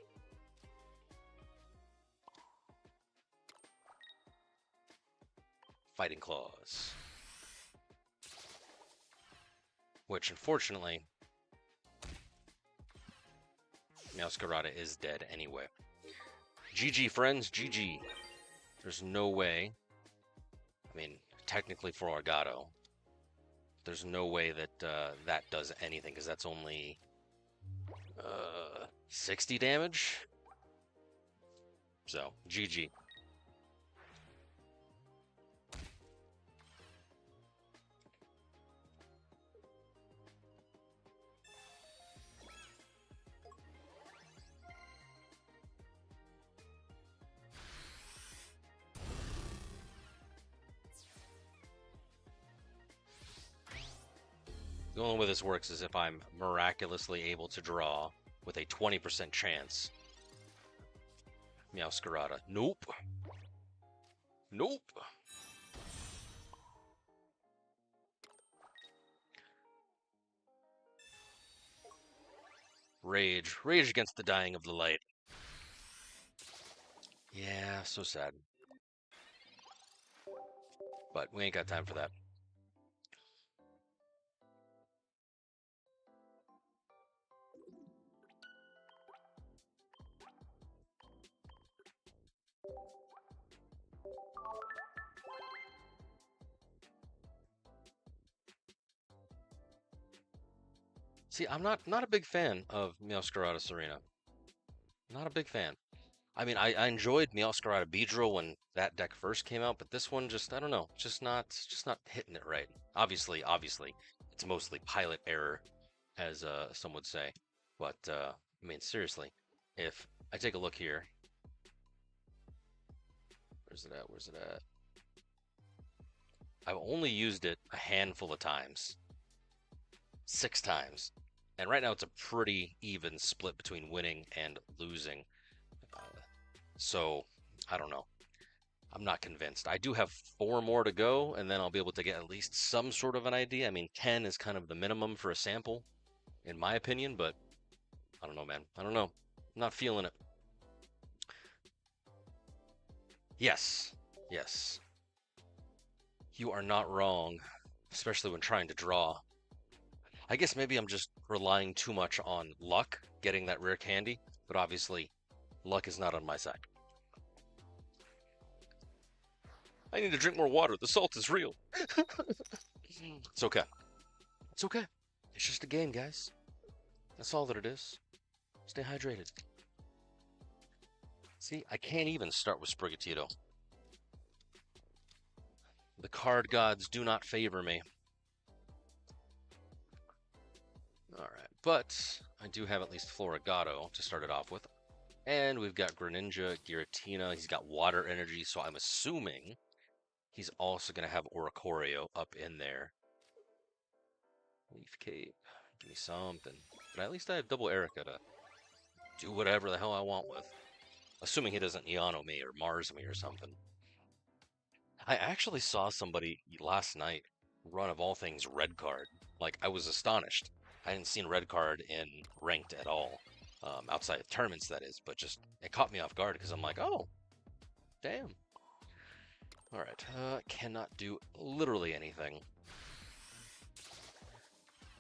Fighting Claws. Which, unfortunately, Meowscarada is dead anyway. GG, friends, GG. There's no way. I mean, technically for Argato, there's no way that that does anything, because that's only 60 damage. So, GG. The only way this works is if I'm miraculously able to draw with a 20% chance. Meowscarada. Nope. Nope. Rage. Rage against the dying of the light. Yeah, so sad. But we ain't got time for that. See, I'm not a big fan of Meowscarada Serena. Not a big fan. I mean, I enjoyed Meowscarada Beedrill when that deck first came out, but this one just, I don't know, just not hitting it right. Obviously, it's mostly pilot error, as some would say. But I mean, seriously, if I take a look here, where's it at? Where's it at? I've only used it a handful of times, 6 times, and right now it's a pretty even split between winning and losing. So I don't know. I'm not convinced. I do have 4 more to go, and then I'll be able to get at least some sort of an idea. I mean, 10 is kind of the minimum for a sample, in my opinion, but I don't know, man. I don't know. I'm not feeling it. Yes. Yes. You are not wrong, especially when trying to draw. I guess maybe I'm just relying too much on luck getting that rare candy, but obviously luck is not on my side. I need to drink more water. The salt is real. It's okay. It's okay. It's just a game, guys. That's all that it is. Stay hydrated. See, I can't even start with Sprigatito. The card gods do not favor me. Alright, but I do have at least Florigato to start it off with. And we've got Greninja, Giratina. He's got water energy, so I'm assuming he's also going to have Oricorio up in there. Leaf Cape. Give me something. But at least I have double Erica to do whatever the hell I want with. Assuming he doesn't Eono me or Mars me or something. I actually saw somebody last night run, of all things, red card. Like, I was astonished. I hadn't seen red card in ranked at all. Outside of tournaments, that is. But just, it caught me off guard because I'm like, oh, damn. Alright, cannot do literally anything.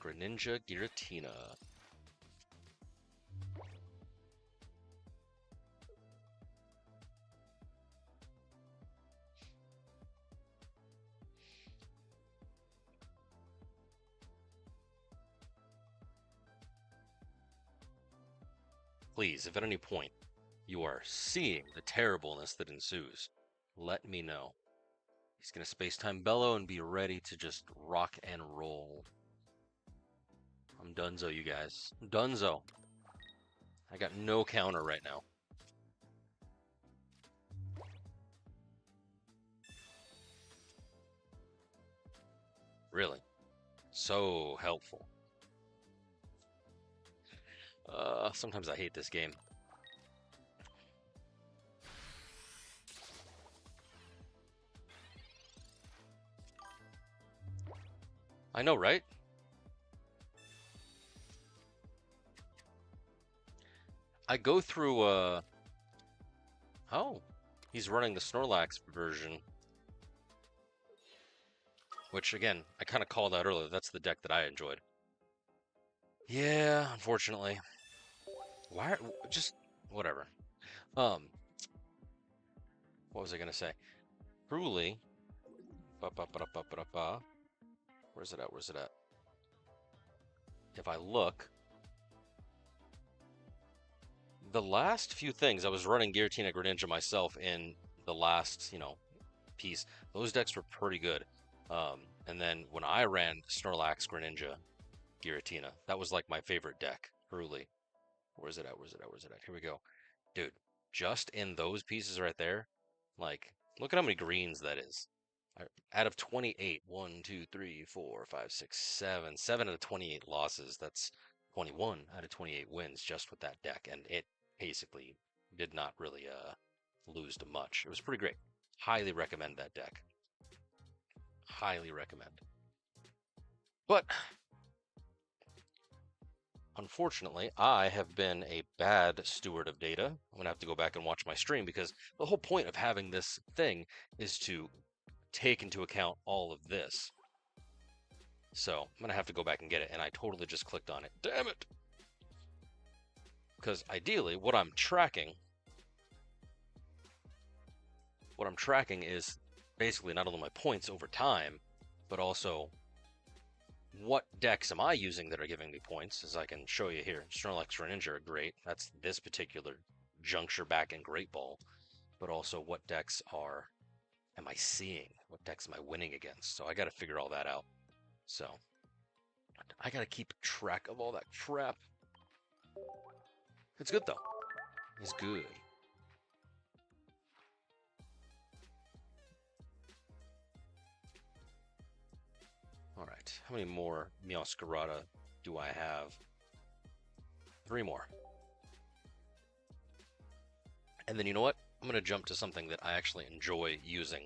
Greninja Giratina. Please, if at any point you are seeing the terribleness that ensues, let me know. He's going to space-time bellow and be ready to just rock and roll. I'm donezo, you guys. I'm donezo. I got no counter right now. Really. So helpful. Sometimes I hate this game. I know, right? I go through, oh, he's running the Snorlax version. Which, again, I kind of called out earlier. That's the deck that I enjoyed. Yeah, unfortunately. Why? Just whatever. What was I gonna say? Truly. Where's it at? Where's it at? If I look, the last few things I was running Giratina Greninja myself in the last, piece. Those decks were pretty good. And then when I ran Snorlax Greninja Giratina, that was like my favorite deck. Truly. Where's it at? Where's it at? Where's it at? Here we go. Dude, just in those pieces right there, like, look at how many greens that is. Out of 28, 1, 2, 3, 4, 5, 6, 7, 7 out of 28 losses, that's 21 out of 28 wins just with that deck, and it basically did not really lose to much. It was pretty great. Highly recommend that deck. Highly recommend. But unfortunately, I have been a bad steward of data. I'm going to have to go back and watch my stream because the whole point of having this thing is to take into account all of this. So I'm going to have to go back and get it, and I totally just clicked on it. Damn it! Because ideally, what I'm tracking is basically not only my points over time, but also what decks am I using that are giving me points, as I can show you here. Snorlax Greninja are great. That's this particular juncture back in Great Ball. But also what decks am I seeing? What decks am I winning against? So I got to figure all that out. So I got to keep track of all that crap. It's good though. It's good. All right, how many more Meowscarada do I have? 3 more. And then you know what? I'm going to jump to something that I actually enjoy using,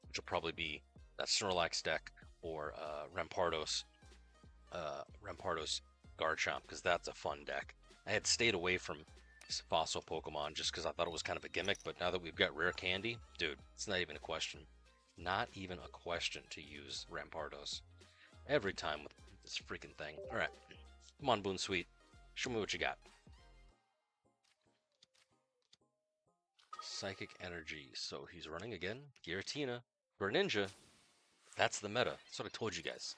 which will probably be that Snorlax deck or Rampardos Garchomp, because that's a fun deck. I had stayed away from fossil Pokemon just because I thought it was kind of a gimmick, but now that we've got Rare Candy, dude, it's not even a question. Not even a question to use Rampardos. Every time with this freaking thing. Alright, come on, Boon Sweet. Show me what you got. Psychic Energy. So he's running again. Giratina. Greninja. That's the meta. That's what I told you guys.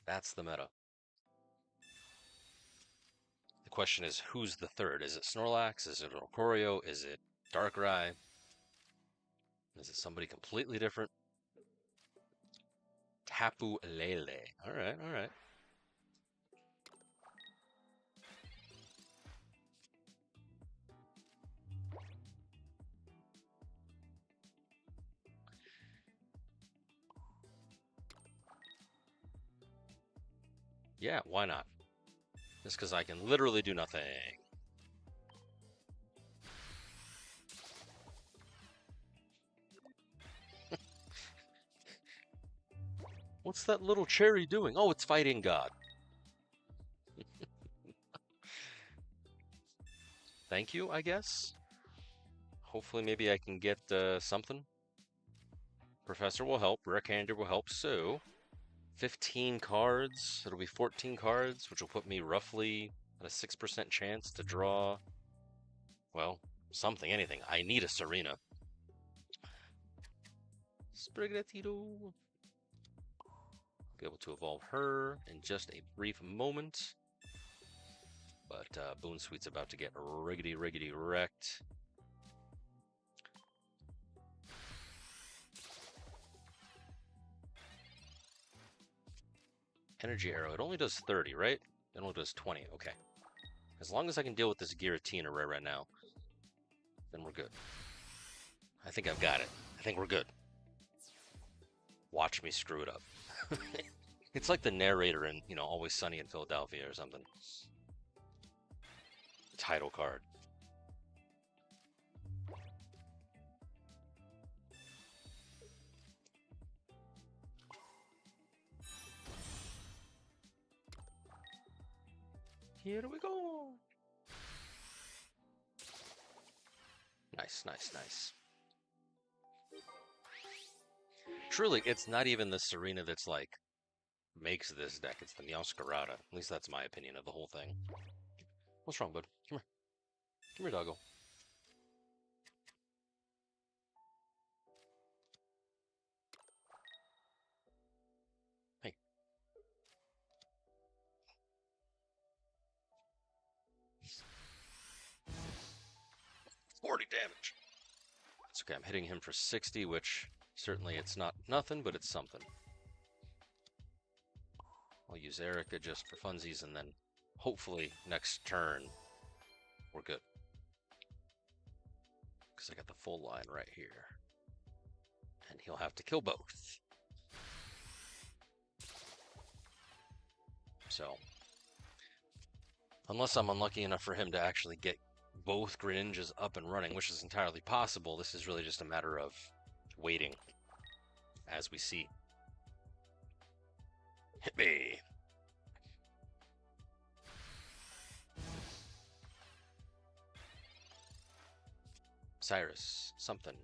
That's the meta. The question is, who's the third? Is it Snorlax? Is it Oricorio? Is it Darkrai? Is it somebody completely different? Tapu Lele. Alright, alright. Yeah, why not? Just because I can literally do nothing. What's that little cherry doing? Oh, it's fighting God. Thank you, I guess. Hopefully maybe I can get something. Professor will help. Rare Candy will help. So, 15 cards. It'll be 14 cards, which will put me roughly at a 6% chance to draw, well, something, anything. I need a Serena. Sprigatito. Be able to evolve her in just a brief moment. But Boon Sweet's about to get riggedy wrecked. Energy Arrow, it only does 30, right? It only does 20, okay. As long as I can deal with this Giratina right now, then we're good. I think I've got it. I think we're good. Watch me screw it up. It's like the narrator in, Always Sunny in Philadelphia or something. Title card. Here we go. Nice. Truly, it's not even the Serena that's like makes this deck. It's the Meowscarada. At least that's my opinion of the whole thing. What's wrong, bud? Come here. Come here, doggo. Hey. 40 damage. It's okay. I'm hitting him for 60, which certainly it's not nothing, but it's something. I'll use Erica just for funsies, and then hopefully next turn we're good. Because I got the full line right here. And he'll have to kill both. So, unless I'm unlucky enough for him to actually get both Greninjas up and running, which is entirely possible, this is really just a matter of waiting, as we see. Hit me! Cyrus, something.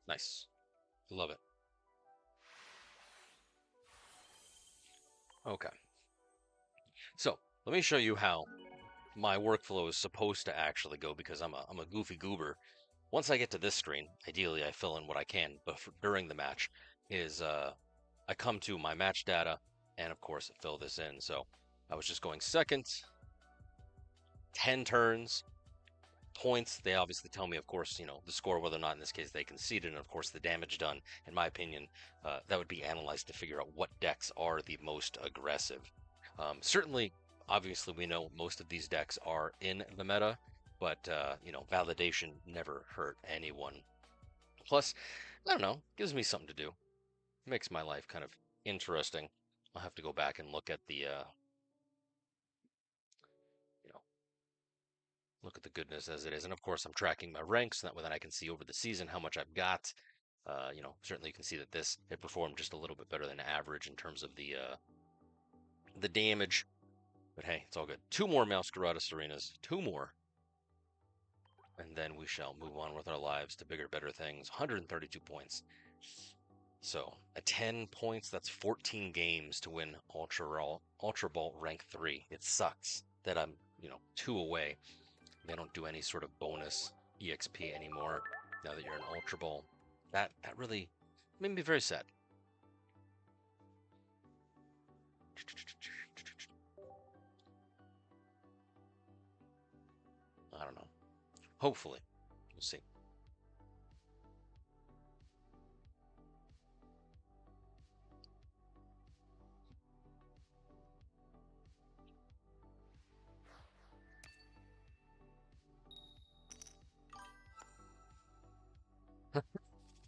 Nice. Love it. Okay. So, let me show you how my workflow is supposed to actually go, because I'm a goofy goober. Once I get to this screen, ideally I fill in what I can, but during the match is I come to my match data and of course fill this in. So I was just going second, 10 turns, points. They obviously tell me, of course, the score, whether or not in this case they conceded, and of course the damage done. In my opinion, that would be analyzed to figure out what decks are the most aggressive. Certainly, obviously, we know most of these decks are in the meta, but validation never hurt anyone. Plus, I don't know, gives me something to do. Makes my life kind of interesting. I'll have to go back and look at the look at the goodness as it is. And of course, I'm tracking my ranks, so that way then I can see over the season how much I've got. Certainly you can see that it performed just a little bit better than average in terms of the damage. But hey, it's all good. 2 more Meowscarada Serenas. 2 more. And then we shall move on with our lives to bigger, better things. 132 points. So, at 10 points, that's 14 games to win Ultra Ball rank 3. It sucks that I'm, 2 away. They don't do any sort of bonus EXP anymore now that you're an Ultra Ball. That really made me very sad. I don't know. Hopefully. We'll see.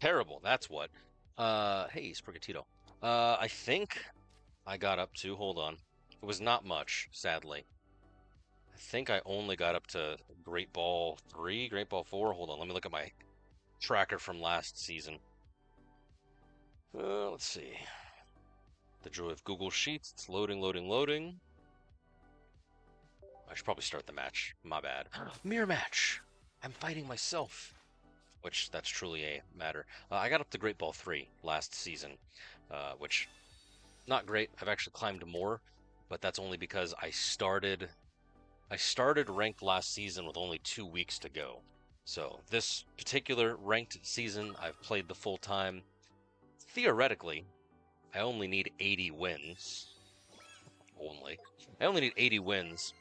Terrible, that's what. Hey, Sprigatito. I think I got up to, hold on. It was not much, sadly. I think I only got up to Great Ball 3, Great Ball 4. Hold on, let me look at my tracker from last season. Let's see. The joy of Google Sheets. It's loading. I should probably start the match. My bad. Mirror match! I'm fighting myself. Which, that's truly a matter. I got up to Great Ball 3 last season, which, not great. I've actually climbed more, but that's only because I started ranked last season with only 2 weeks to go. So this particular ranked season, I've played the full time. Theoretically, I only need 80 wins. I only need 80 wins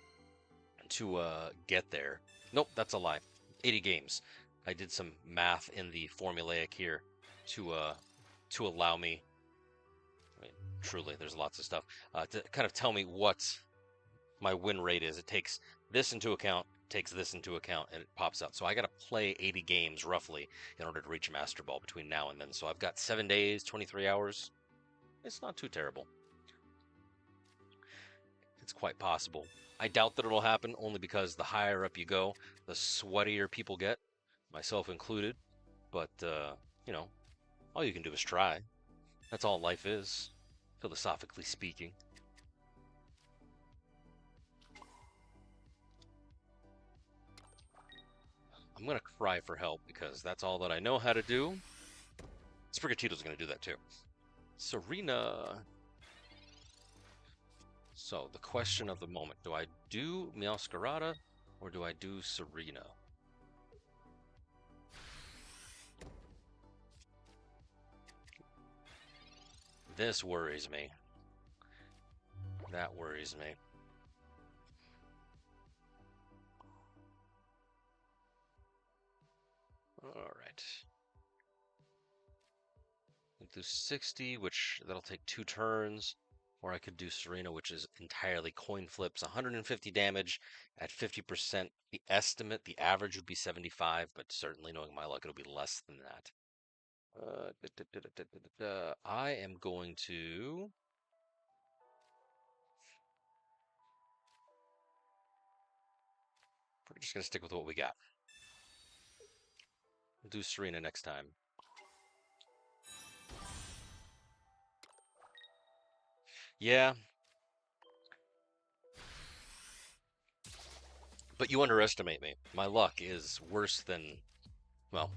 to get there. Nope, that's a lie. 80 games. I did some math in the formulaic here to allow me. I mean, truly, there's lots of stuff to kind of tell me what my win rate is. It takes this into account, takes this into account, and it pops out. So I got to play 80 games roughly in order to reach Master Ball between now and then. So I've got 7 days, 23 hours. It's not too terrible. It's quite possible. I doubt that it'll happen only because the higher up you go, the sweatier people get, myself included. But, you know, all you can do is try. That's all life is, philosophically speaking. I'm going to cry for help because that's all that I know how to do. Sprigatito's going to do that too. Serena. So, the question of the moment. Do I do Meowscarada or do I do Serena? This worries me. That worries me. Alright. Do 60, which that'll take 2 turns. Or I could do Serena, which is entirely coin flips. 150 damage at 50%. The estimate, the average would be 75, but certainly knowing my luck, it'll be less than that. I am going to... We're just going to stick with what we got. We'll do Serena next time. Yeah. But you underestimate me. My luck is worse than, well,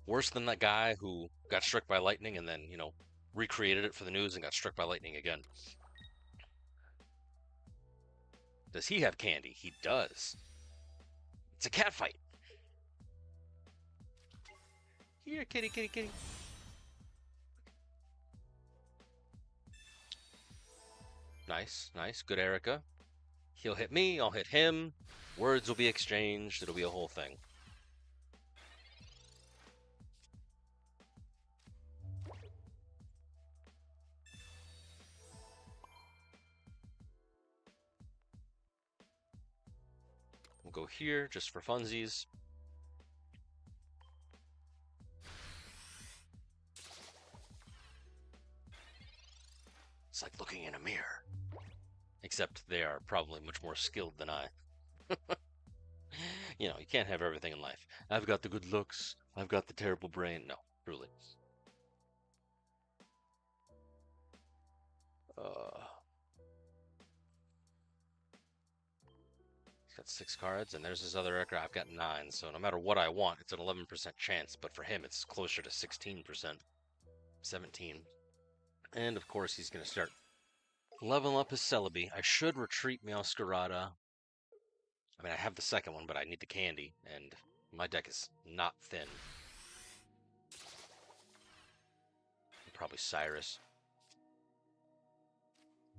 worse than that guy who got struck by lightning and then, you know, recreated it for the news and got struck by lightning again. Does he have candy? He does. It's a cat fight. Here, kitty, kitty, kitty. Nice, nice. Good Erica. He'll hit me, I'll hit him. Words will be exchanged. It'll be a whole thing. We'll go here just for funsies. It's like looking in a mirror. Except they are probably much more skilled than I. You know, you can't have everything in life. I've got the good looks. I've got the terrible brain. No, truly. He's got 6 cards, and there's his other Erica. I've got 9, so no matter what I want, it's an 11% chance. But for him, it's closer to 16%. 17. And, of course, he's going to start leveling up his Celebi. I should retreat Meowscarada. I mean, I have the second one, but I need the candy, and my deck is not thin. Probably Cyrus.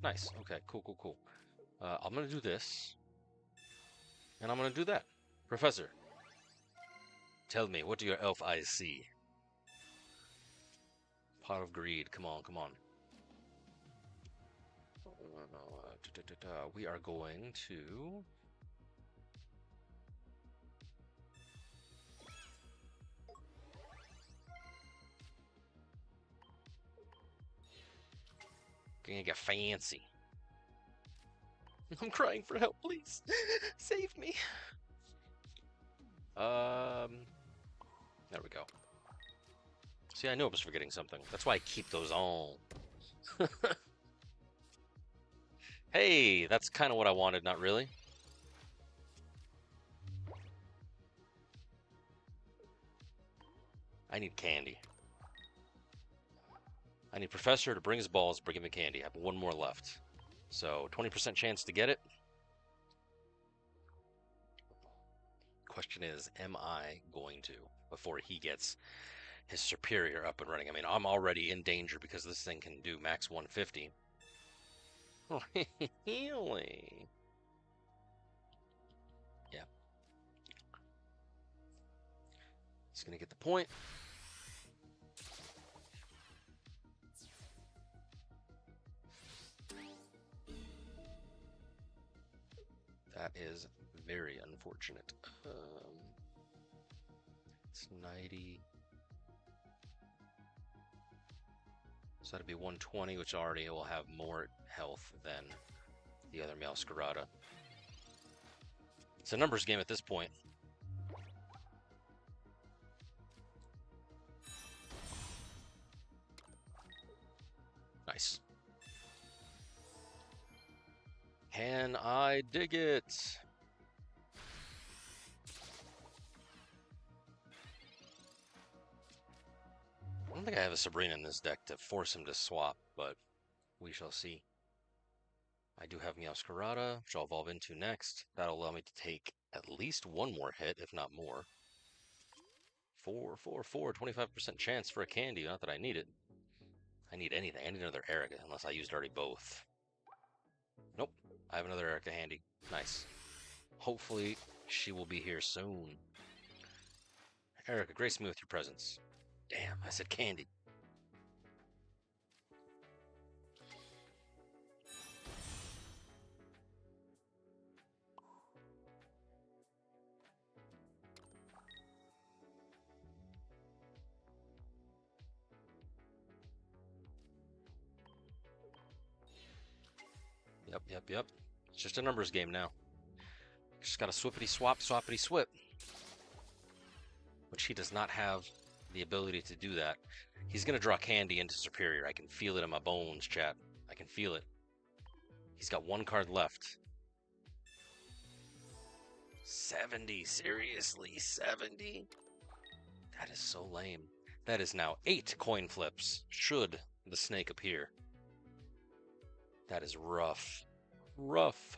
Nice. Okay, cool, cool, cool. I'm going to do this, and I'm going to do that. Professor, tell me, what do your elf eyes see? Pot of Greed. Come on, come on. We are going to... Gonna get fancy. I'm crying for help, please. Save me. There we go. See, I knew I was forgetting something. That's why I keep those on. Hey, that's kind of what I wanted, not really. I need candy. I need Professor to bring his balls, bring him a candy. I have one more left. So 20% chance to get it. Question is, am I going to before he gets his superior up and running? I mean, I'm already in danger because this thing can do max 150. Really? Yeah. He's going to get the point. That is very unfortunate. It's 90. So that'd be 120, which already will have more health than the other Meowscarada. It's a numbers game at this point. Nice. Can I dig it? I don't think I have a Sabrina in this deck to force him to swap, but we shall see. I do have Meowscarada, which I'll evolve into next. That'll allow me to take at least one more hit, if not more. 4, 4, 4, 25% chance for a candy. Not that I need it. I need anything. I need another Erica, unless I used already both. Nope. I have another Erica handy. Nice. Hopefully, she will be here soon. Erica, grace me with your presence. Damn, I said candy. Yep. It's just a numbers game now. Just got a swippity swap, swappity swip. Which he does not have the ability to do that. He's going to draw candy into Superior. I can feel it in my bones, chat. I can feel it. He's got one card left. 70. Seriously, 70? That is so lame. That is now 8 coin flips, should the snake appear. That is rough. Rough.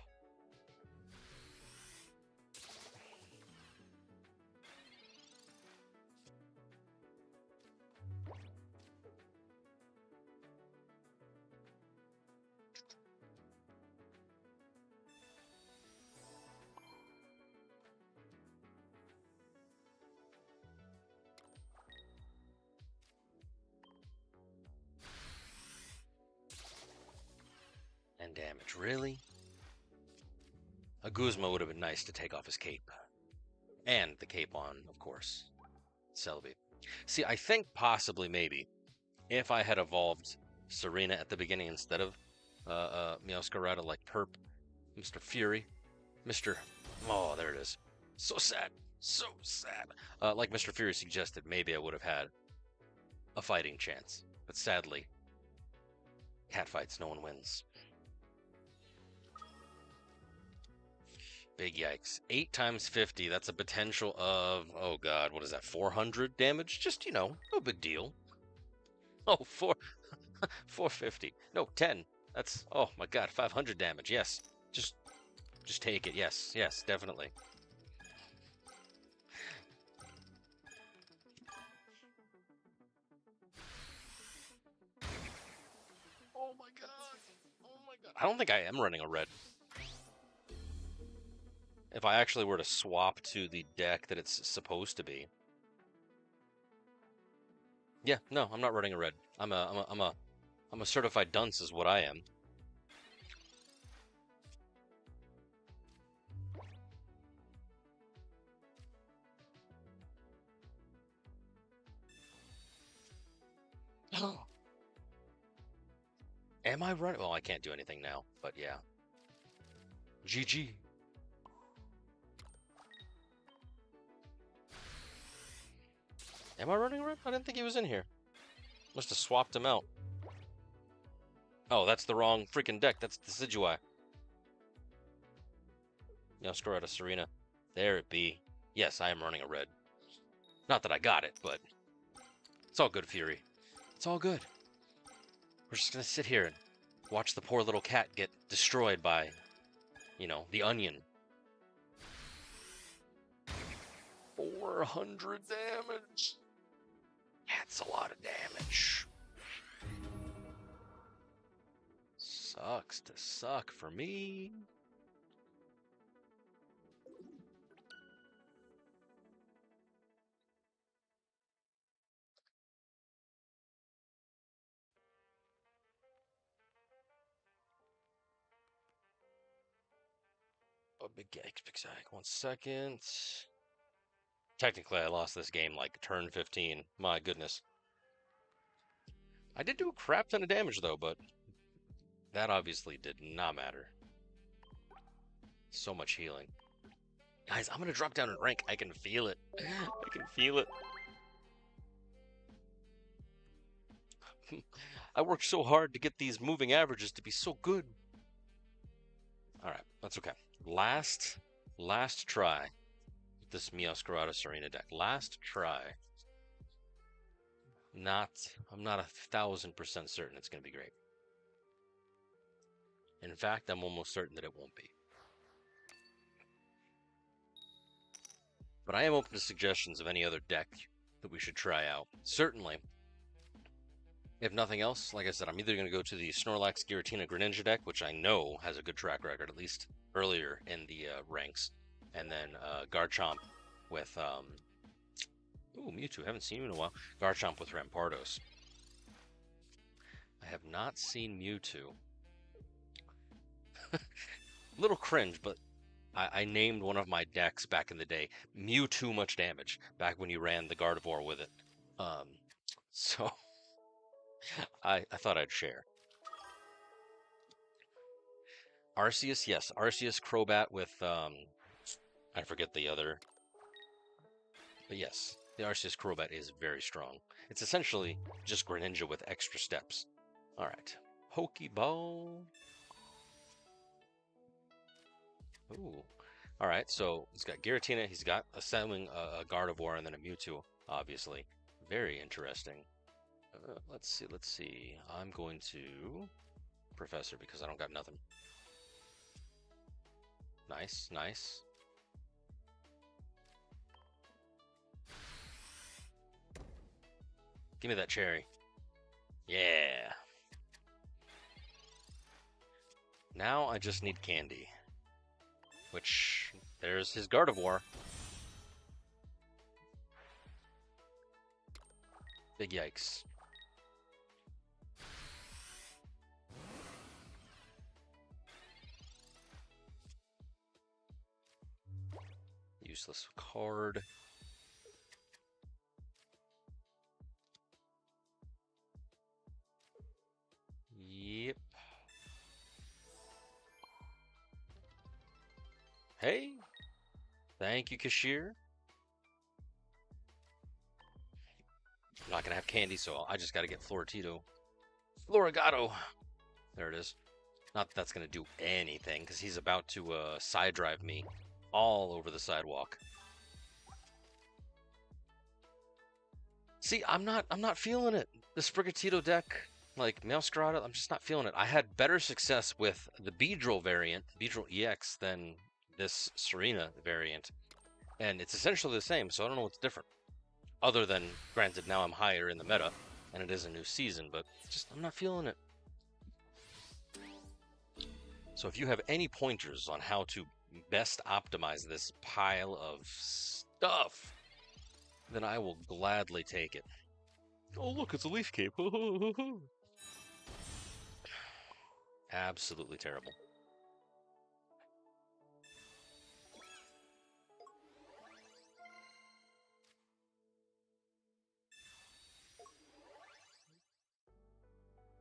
And damage, really? A Guzma would have been nice to take off his cape. And the cape on, of course. Celebi. See, I think possibly, maybe, if I had evolved Serena at the beginning instead of Meowscarada like Perp, Mr. Fury, Oh, there it is. So sad. So sad. Like Mr. Fury suggested, maybe I would have had a fighting chance. But sadly, cat fights, no one wins. Big yikes. 8 times 50, that's a potential of, oh god, what is that, 400 damage? Just, no big deal. Oh, 450. No, 10. That's, oh my god, 500 damage, yes. Just take it, yes, definitely. Oh my god. I don't think I am running a red. If I actually were to swap to the deck that it's supposed to be. Yeah, no, I'm not running a red. I'm a certified dunce is what I am. Am I running? Well, I can't do anything now, but yeah. GG. Am I running red? I didn't think he was in here. Must have swapped him out. Oh, that's the wrong freaking deck. That's the Decidueye. No, screw out of Serena. There it be. Yes, I am running a red. Not that I got it, but It's all good, Fury. It's all good. We're just gonna sit here and watch the poor little cat get destroyed by, you know, the onion. 400 damage. That's a lot of damage. Sucks to suck for me. Oh, big yikes, big yikes. 1 second. Technically, I lost this game like turn 15. My goodness. I did do a crap ton of damage though, but that obviously did not matter. So much healing. Guys, I'm gonna drop down in rank. I can feel it. I can feel it. I worked so hard to get these moving averages to be so good. Alright, that's okay. Last try with this Meowscarada Arena deck. Last try. I'm not 1,000% certain it's gonna be great. In fact, I'm almost certain that it won't be. But I am open to suggestions of any other deck that we should try out. Certainly, if nothing else, like I said, I'm either going to go to the Snorlax Giratina Greninja deck, which I know has a good track record, at least earlier in the ranks, and then Garchomp with, ooh, Mewtwo, haven't seen you in a while. Garchomp with Rampardos. I have not seen Mewtwo. Little cringe, but I named one of my decks back in the day Mewtwo Much Damage, back when you ran the Gardevoir with it. So I thought I'd share. Arceus, yes. Arceus Crobat with, I forget the other. But yes, the Arceus Crobat is very strong. It's essentially just Greninja with extra steps. Alright. Pokeball. Ooh. Alright, so he's got Giratina, he's got a Gardevoir, and then a Mewtwo, obviously. Very interesting. Let's see. I'm going to Professor because I don't got nothing. Nice. Give me that cherry. Yeah. Now I just need candy. Which, there's his Gardevoir. Big yikes. Useless card. Yep. Hey. Thank you, cashier. I'm not gonna have candy, so I just gotta get Floragato. There it is. Not that that's gonna do anything, because he's about to side drive me all over the sidewalk. See, I'm not feeling it. The Sprigatito deck, like Meowscarada, I'm just not feeling it. I had better success with the Beedrill variant, Beedrill EX, than this Serena variant. And it's essentially the same, so I don't know what's different. Other than, granted, now I'm higher in the meta, and it is a new season, but just, I'm not feeling it. So if you have any pointers on how to best optimize this pile of stuff, then I will gladly take it. Oh, look, it's a Leaf Cape. Absolutely terrible.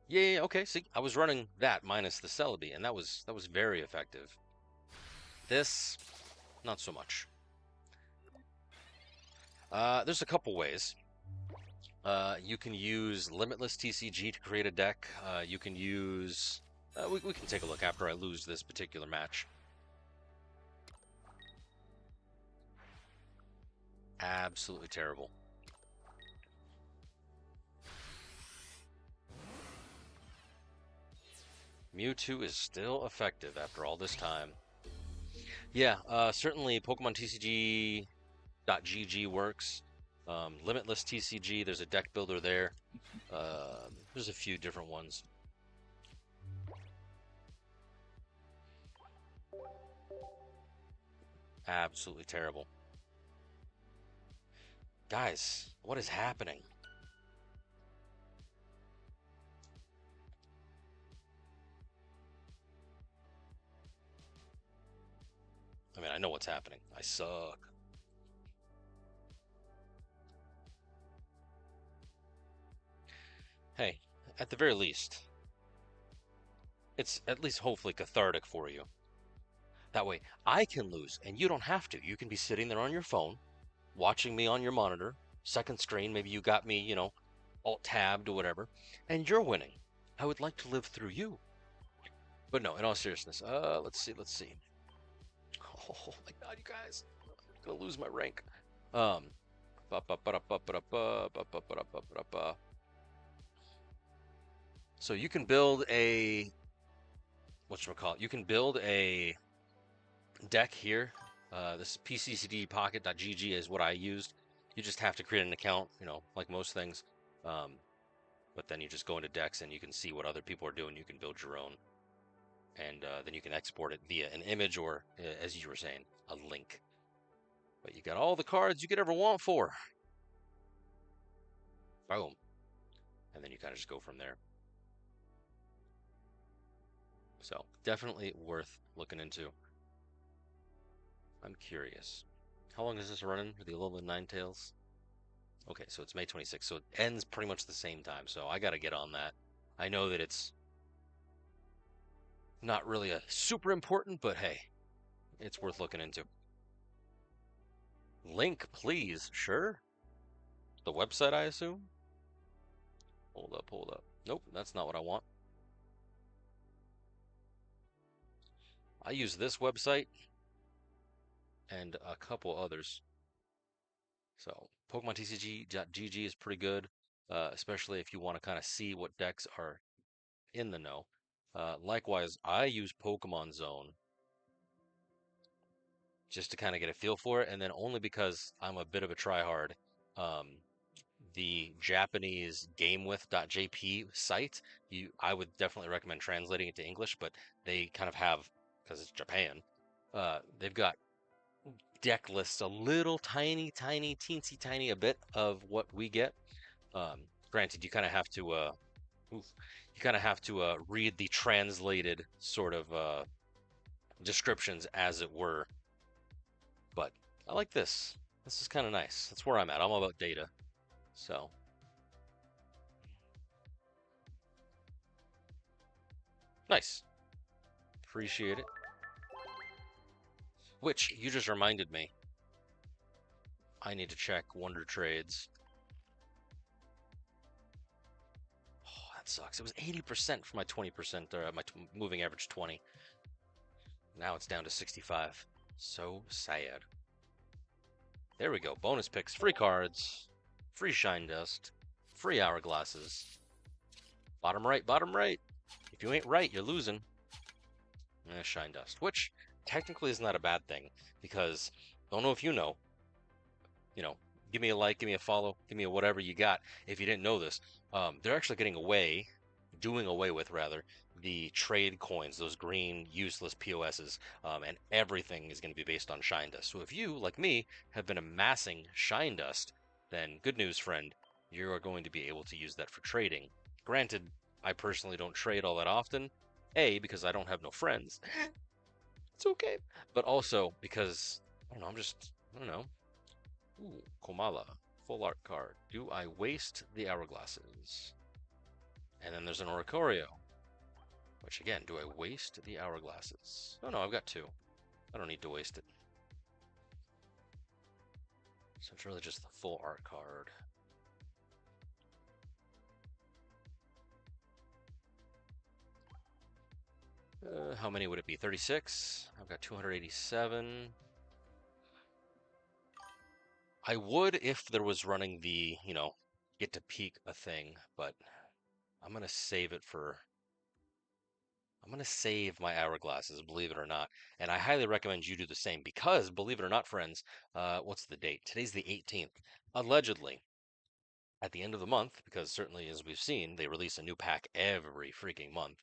Yeah, okay, see, I was running that minus the Celebi, and that was very effective. This, not so much. There's a couple ways. You can use Limitless TCG to create a deck. You can use... we can take a look after I lose this particular match. Absolutely terrible. Mewtwo is still effective after all this time. Yeah, certainly Pokemon TCG.gg works. Limitless TCG, there's a deck builder there. There's a few different ones. Absolutely terrible. Guys, what is happening? I mean, I know what's happening. I suck. Hey, at the very least, it's at least hopefully cathartic for you. That way, I can lose, and you don't have to. You can be sitting there on your phone, watching me on your monitor, second screen. Maybe you got me, alt tabbed or whatever, and you're winning. I would like to live through you. But no, in all seriousness, let's see. Oh my God, you guys, I'm gonna lose my rank. Um, so you can build a whatchamacallit. You can build a deck here. This pccdpocket.gg is what I used. You just have to create an account, like most things. But then you just go into decks and you can see what other people are doing. You can build your own. And then you can export it via an image or, as you were saying, a link. But you got all the cards you could ever want for. Boom. And then you kind of just go from there. So definitely worth looking into. I'm curious. How long is this running for the Alolan Ninetales? Okay, so it's May 26th, so it ends pretty much the same time. So I got to get on that. I know that it's not really a super important, but hey, it's worth looking into. Link, please. Sure. The website, I assume? Hold up. Nope, that's not what I want. I use this website and a couple others. So PokemonTCG.gg is pretty good, especially if you want to kind of see what decks are in the know. Likewise, I use Pokemon Zone just to kind of get a feel for it, and then only because I'm a bit of a tryhard. Um, the Japanese GameWith.jp site, I would definitely recommend translating it to English, but they kind of have, because it's Japan, they've got deck lists a little tiny, teensy tiny a bit of what we get. Granted, you kind of have to read the translated sort of descriptions, as it were. But I like this. This is kind of nice. That's where I'm at. I'm all about data. So nice. Appreciate it. Which you just reminded me. I need to check Wonder Trades. Oh, that sucks. It was 80% for my 20%, or my moving average 20. Now it's down to 65. So sad. There we go. Bonus picks, free cards, free shine dust, free hourglasses. Bottom right, bottom right. If you ain't right, you're losing. Shine dust, which technically is not a bad thing, because don't know if you know, give me a like, give me a follow, give me a whatever you got. If you didn't know this, they're actually doing away with rather, the trade coins, those green useless POSs, and everything is going to be based on shine dust. So if you, like me, have been amassing shine dust, then good news, friend, you are going to be able to use that for trading. Granted, I personally don't trade all that often. A, because I don't have no friends. It's okay. But also because, I don't know, I don't know. Ooh, Komala, full art card. Do I waste the hourglasses? And then there's an Oricorio. Which again, do I waste the hourglasses? Oh no, I've got two. I don't need to waste it. So it's really just the full art card. How many would it be? 36? I've got 287. I would if there was running the, get to peak a thing, but I'm going to save it for I'm going to save my hourglasses, believe it or not. And I highly recommend you do the same because, believe it or not, friends, what's the date? Today's the 18th. Allegedly, at the end of the month, because certainly as we've seen, they release a new pack every freaking month.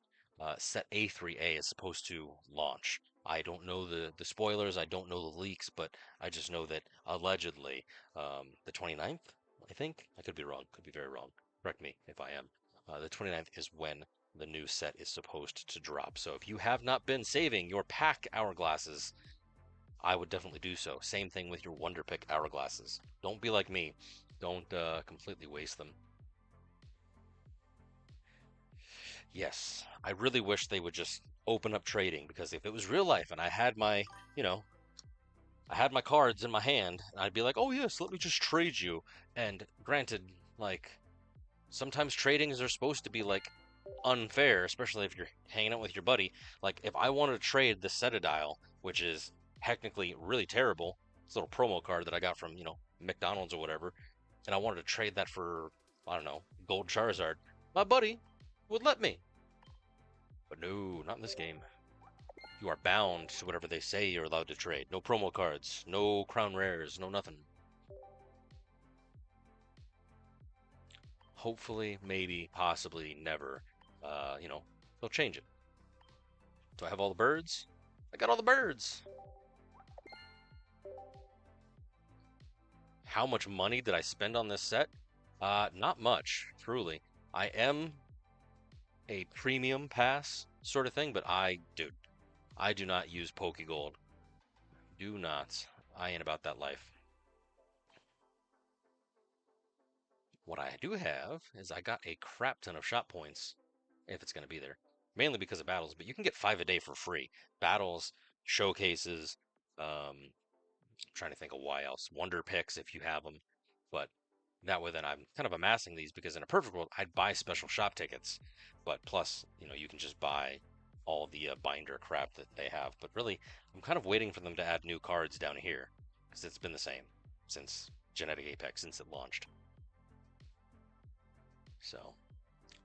Set A3A is supposed to launch. I don't know the spoilers, I don't know the leaks, but I just know that allegedly the 29th, I think, I could be wrong, could be very wrong. Correct me if I am. The 29th is when the new set is supposed to drop. So if you have not been saving your pack hourglasses, I would definitely do so. Same thing with your Wonder Pick hourglasses. Don't be like me. Don't completely waste them. Yes, I really wish they would just open up trading because if it was real life and I had my, I had my cards in my hand, I'd be like, oh yes, let me just trade you. And granted, like sometimes tradings are supposed to be like unfair, especially if you're hanging out with your buddy. Like if I wanted to trade the Cetadile, which is technically really terrible, this little promo card that I got from, McDonald's or whatever, and I wanted to trade that for, I don't know, gold Charizard, my buddy would let me. But no, not in this game. You are bound to whatever they say you're allowed to trade. No promo cards, no crown rares, no nothing. Hopefully, maybe, possibly, never, they'll change it. Do I have all the birds? I got all the birds. How much money did I spend on this set? Not much, truly. I am a premium pass sort of thing, but dude, I do not use Pokegold. Do not. I ain't about that life. What I do have is I got a crap ton of shop points, if it's going to be there. Mainly because of battles, but you can get 5 a day for free. Battles, showcases, I'm trying to think of why else. Wonder picks if you have them. But that way then I'm kind of amassing these because in a perfect world, I'd buy special shop tickets. But plus, you can just buy all the binder crap that they have. But really, I'm kind of waiting for them to add new cards down here because it's been the same since Genetic Apex, since it launched. So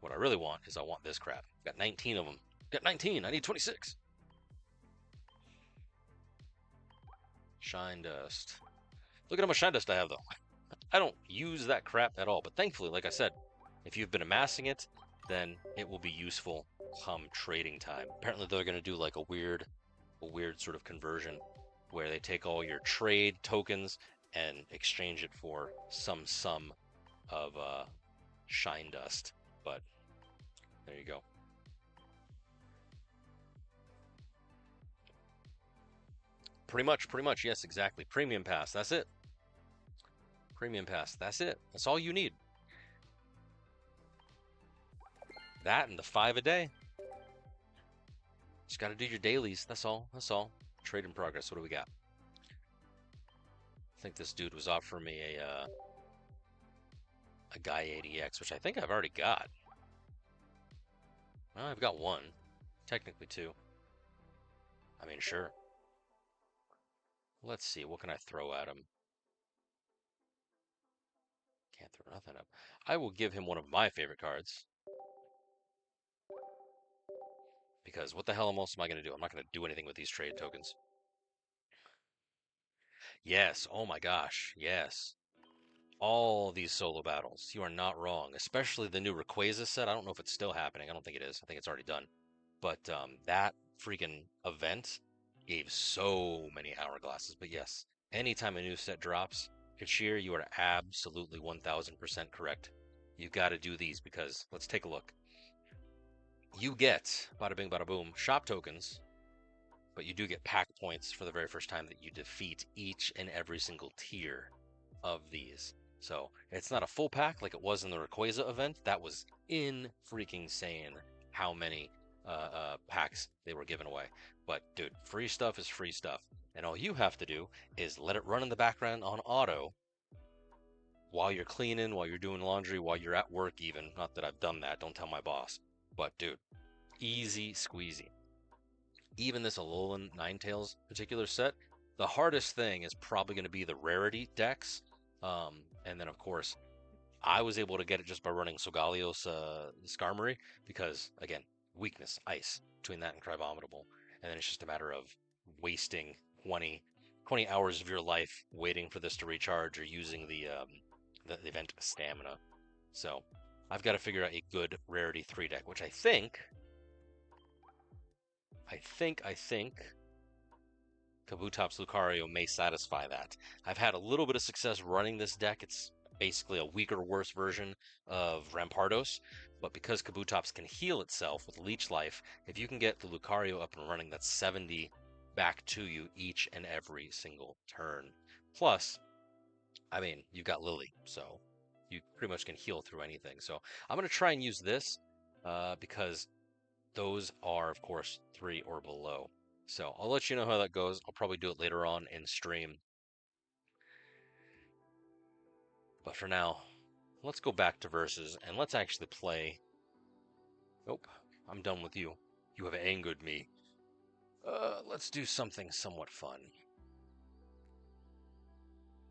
what I really want is I want this crap. Got 19 of them. Got 19. I need 26. Shine Dust. Look at how much Shine Dust I have, though. I don't use that crap at all. But thankfully, like I said, if you've been amassing it, then it will be useful come trading time. Apparently, they're going to do like a weird sort of conversion where they take all your trade tokens and exchange it for some sum of Shine Dust. But there you go. Pretty much, yes, exactly. Premium pass, that's it. Premium pass, that's it. That's all you need. That and the 5 a day. Just got to do your dailies. That's all. That's all. Trade in progress. What do we got? I think this dude was offering me a Guy 80X, which I think I've already got. Well, I've got one. Technically two. I mean, sure. Let's see. What can I throw at him? Can't throw nothing up. I will give him one of my favorite cards. Because what the hell else am I going to do? I'm not going to do anything with these trade tokens. Yes. Oh my gosh. Yes. All these solo battles. You are not wrong. Especially the new Rayquaza set. I don't know if it's still happening. I don't think it is. I think it's already done. But that freaking event gave so many hourglasses. But yes, anytime a new set drops, Kachir, you are absolutely 1000% correct. You've got to do these because let's take a look. You get, bada bing, bada boom, shop tokens, but you do get pack points for the very first time that you defeat each and every single tier of these. So it's not a full pack like it was in the Rayquaza event. That was in freaking sane how many packs they were giving away. But dude, free stuff is free stuff. And all you have to do is let it run in the background on auto while you're cleaning, while you're doing laundry, while you're at work even. Not that I've done that, don't tell my boss. But dude, easy squeezy. Even this Alolan Ninetales particular set, the hardest thing is probably going to be the rarity decks. And then, of course, I was able to get it just by running Solgalios Skarmory because, again, weakness, ice, between that and Cryvomitable. And then it's just a matter of wasting 20 hours of your life waiting for this to recharge or using the event stamina. So I've got to figure out a good rarity 3 deck, which I think Kabutops Lucario may satisfy that. I've had a little bit of success running this deck. It's basically a weaker, worse version of Rampardos, but because Kabutops can heal itself with Leech Life, if you can get the Lucario up and running, that's 70 back to you each and every single turn. Plus, I mean, you've got Lily, so you pretty much can heal through anything. So I'm going to try and use this because those are, of course, 3 or below. So I'll let you know how that goes. I'll probably do it later on in stream. But for now, let's go back to Versus and let's actually play. Nope, I'm done with you. You have angered me. Let's do something somewhat fun.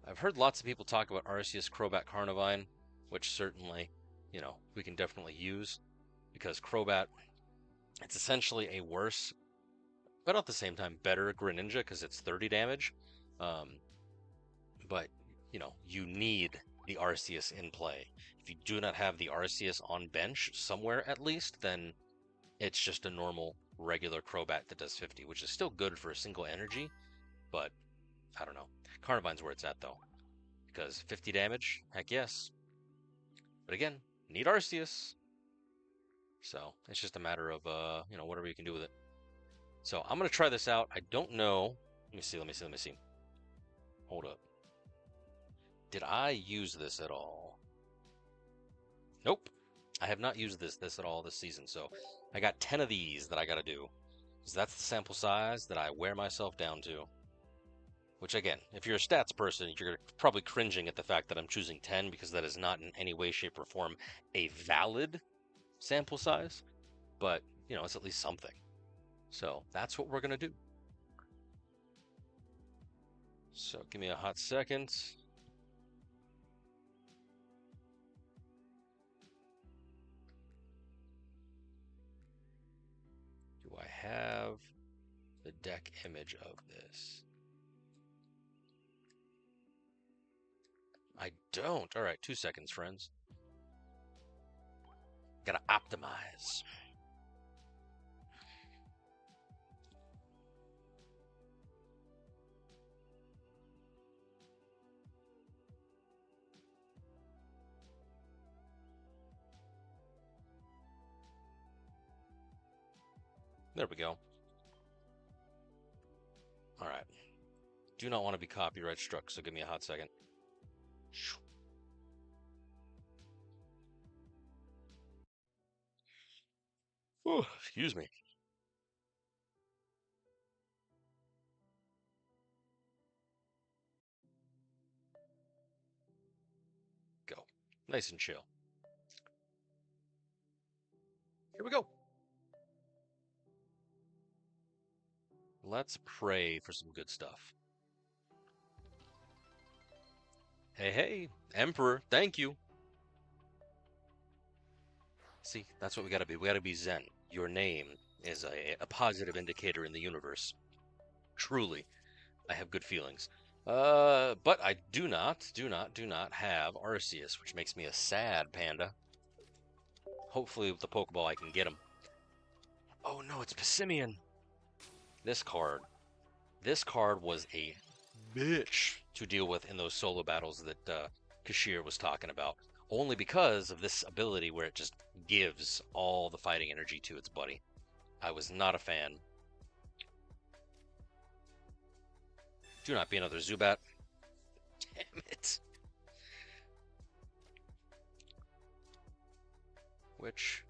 I've heard lots of people talk about Arceus Crobat Carnivine, which certainly, we can definitely use because Crobat, it's essentially a worse, but at the same time better Greninja because it's 30 damage. But, you need the Arceus in play. If you do not have the Arceus on bench somewhere at least, then it's just a normal, regular Crobat that does 50, which is still good for a single energy, but I don't know. Carnivine's where it's at, though, because 50 damage, heck yes. But again, need Arceus. So it's just a matter of, whatever you can do with it. So I'm going to try this out. I don't know. Let me see. Hold up. Did I use this at all? Nope. I have not used this at all this season, so I got 10 of these that I got to do. So that's the sample size that I wear myself down to. Which, again, if you're a stats person, you're probably cringing at the fact that I'm choosing 10 because that is not in any way, shape, or form a valid sample size. But, it's at least something. So that's what we're going to do. So give me a hot second. Do I have the deck image of this? I don't. All right, 2 seconds, friends. Gotta optimize. There we go. All right. Do not want to be copyright struck, so give me a hot second. Ooh, excuse me. Go. Nice and chill. Here we go. Let's pray for some good stuff. Hey, Emperor, thank you. See, that's what we gotta be. We gotta be Zen. Your name is a positive indicator in the universe. Truly, I have good feelings. But I do not have Arceus, which makes me a sad panda. Hopefully with the Pokeball I can get him. Oh no, it's Passimian. This card was a bitch to deal with in those solo battles that Kashir was talking about. Only because of this ability where it just gives all the fighting energy to its buddy. I was not a fan. Do not be another Zubat. Damn it. Which...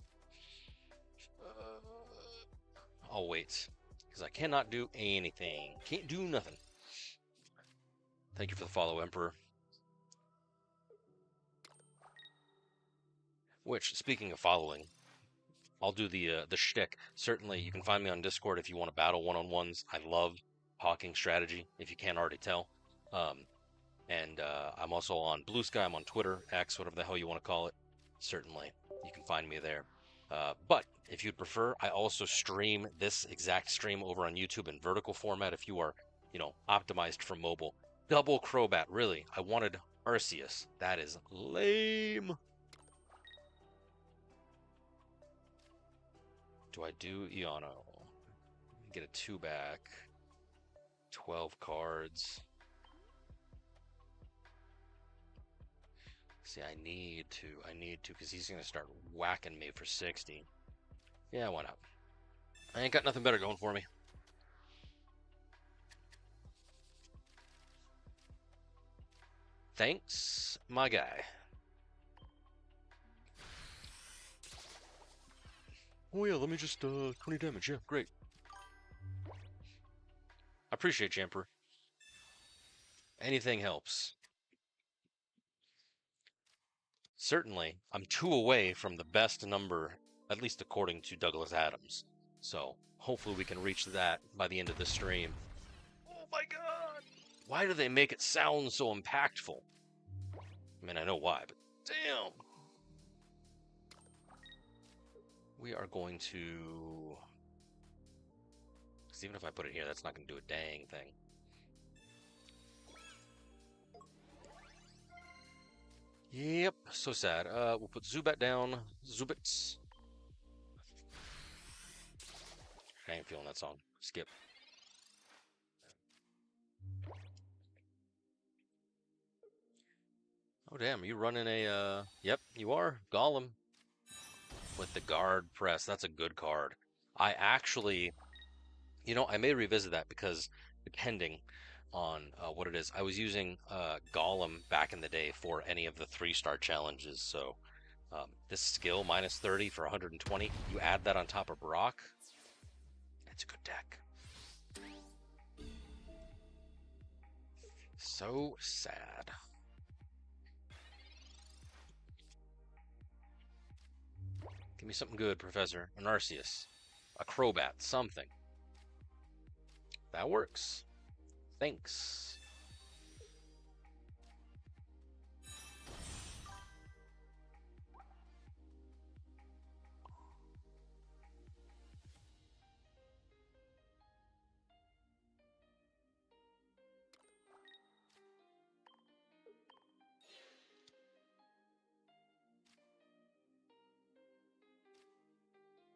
I'll wait. Because I cannot do anything. Can't do nothing. Thank you for the follow, Emperor. Which, speaking of following, I'll do the shtick. Certainly, you can find me on Discord if you want to battle one-on-ones. I love talking strategy, if you can't already tell. And I'm also on Blue Sky. I'm on Twitter, X, whatever the hell you want to call it. Certainly, you can find me there. But if you'd prefer, I also stream this exact stream over on YouTube in vertical format if you are, optimized for mobile. Double Crobat, really. I wanted Arceus. That is lame. Do I do Eono? Get a 2-back. 12 cards. See, I need to, because he's going to start whacking me for 60. Yeah, why not? I ain't got nothing better going for me. Thanks, my guy. Oh yeah, let me just, 20 damage, yeah, great. I appreciate you, Emperor. Anything helps. Certainly, I'm 2 away from the best number, at least according to Douglas Adams. So, hopefully we can reach that by the end of the stream. Oh my god! Why do they make it sound so impactful? I mean, I know why, but damn! We are going to... Because even if I put it here, that's not going to do a dang thing. Yep, so sad. We'll put Zubat down. Zubats. I ain't feeling that song. Skip. Oh, damn, are you running a, Yep, you are. Golem. With the guard press. That's a good card. I actually... I may revisit that because depending on what it is, I was using Golem back in the day for any of the 3-star challenges, so this skill, minus 30 for 120, you add that on top of Brock, it's a good deck. So sad. Give me something good, Professor. An Arceus. A Crobat. Something. That works. Thanks.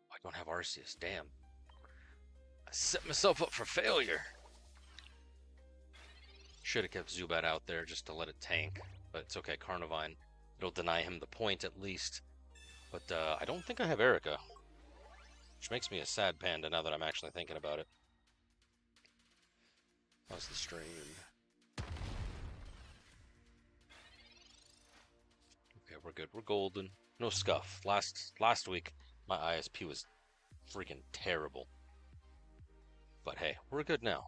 I don't have Arceus. Damn. I set myself up for failure. Should have kept Zubat out there just to let it tank. But it's okay. Carnivine. It'll deny him the point at least. But I don't think I have Erica. Which makes me a sad panda now that I'm actually thinking about it. How's the stream? Okay, we're good. We're golden. No scuff. Last week, my ISP was freaking terrible. But hey, we're good now.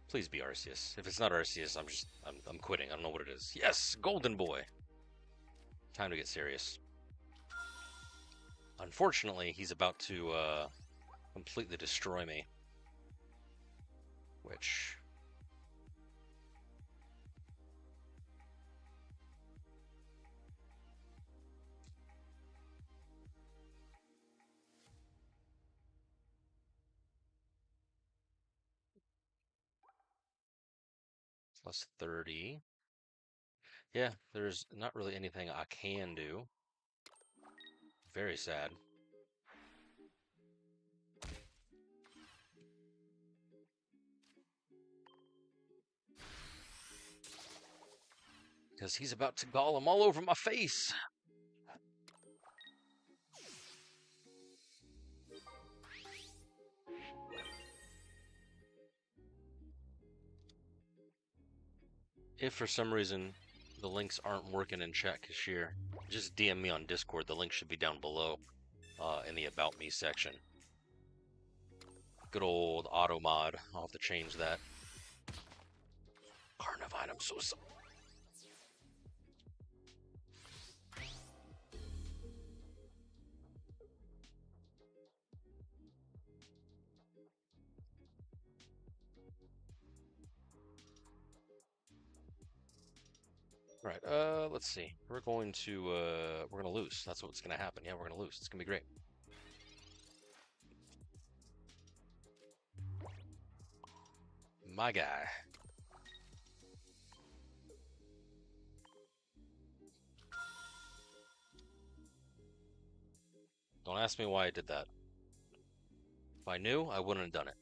Please be Arceus. If it's not Arceus, I'm quitting. I don't know what it is. Yes, golden boy. Time to get serious. Unfortunately, he's about to completely destroy me. Which... plus 30. Yeah, there's not really anything I can do. Very sad. Because he's about to Golem all over my face. If for some reason the links aren't working in chat cashier, just DM me on Discord. The link should be down below in the About Me section. Good old auto mod. I'll have to change that. Carnivine, I'm so sorry. All right, let's see. We're gonna lose. That's what's gonna happen. Yeah, we're gonna lose. It's gonna be great. My guy. Don't ask me why I did that. If I knew, I wouldn't have done it.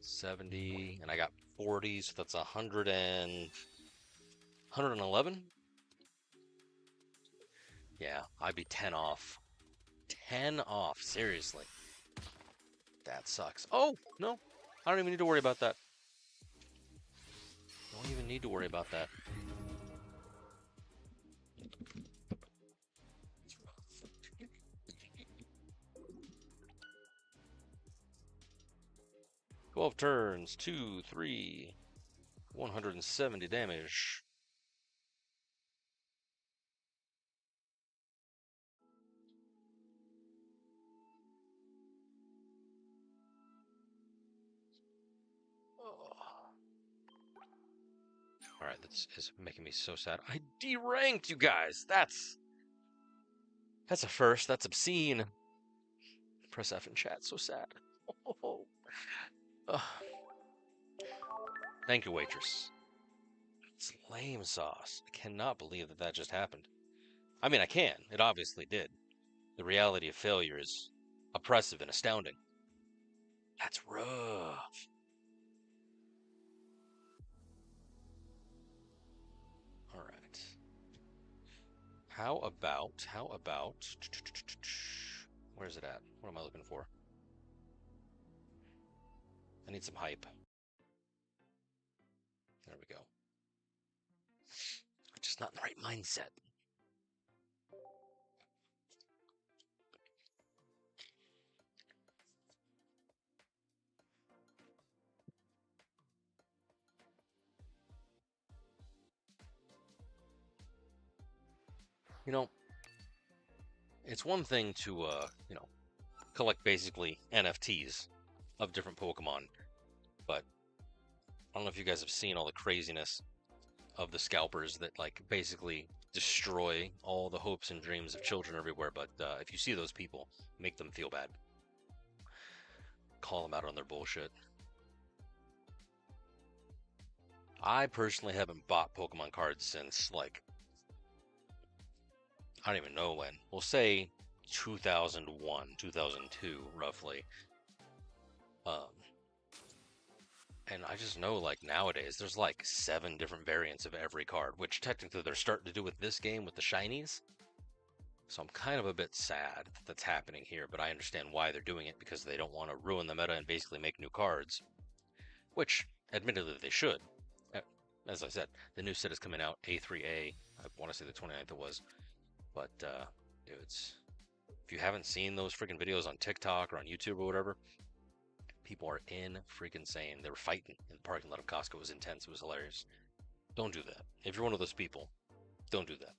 $70, and I got 40, so that's 111? Yeah, I'd be 10 off. 10 off, seriously. That sucks. Oh, no. I don't even need to worry about that. Don't even need to worry about that. "12 turns, 2, 3, 170 damage." Alright, this is making me so sad. I deranked, you guys! That's a first. That's obscene. Press F in chat. So sad. Oh. Thank you, waitress. It's lame sauce. I cannot believe that just happened. I mean, I can. It obviously did. The reality of failure is oppressive and astounding. That's rough. All right. How about, where's it at? What am I looking for? I need some hype. There we go. I'm just not in the right mindset. You know, it's one thing to, collect basically NFTs of different Pokemon, but I don't know if you guys have seen all the craziness of the scalpers that, like, basically destroy all the hopes and dreams of children everywhere, but if you see those people, make them feel bad. Call them out on their bullshit. I personally haven't bought Pokemon cards since, like, I don't even know when. We'll say 2001, 2002, roughly. And I just know, like, nowadays, there's like 7 different variants of every card, which technically they're starting to do with this game with the shinies. So I'm kind of a bit sad that that's happening here, but I understand why they're doing it, because they don't want to ruin the meta and basically make new cards. Which, admittedly, they should. As I said, the new set is coming out, A3A. I want to say the 29th it was. But, dudes, if you haven't seen those freaking videos on TikTok or on YouTube or whatever, people are in freaking sane. They were fighting in the parking lot of Costco. It was intense. It was hilarious. Don't do that. If you're one of those people, don't do that.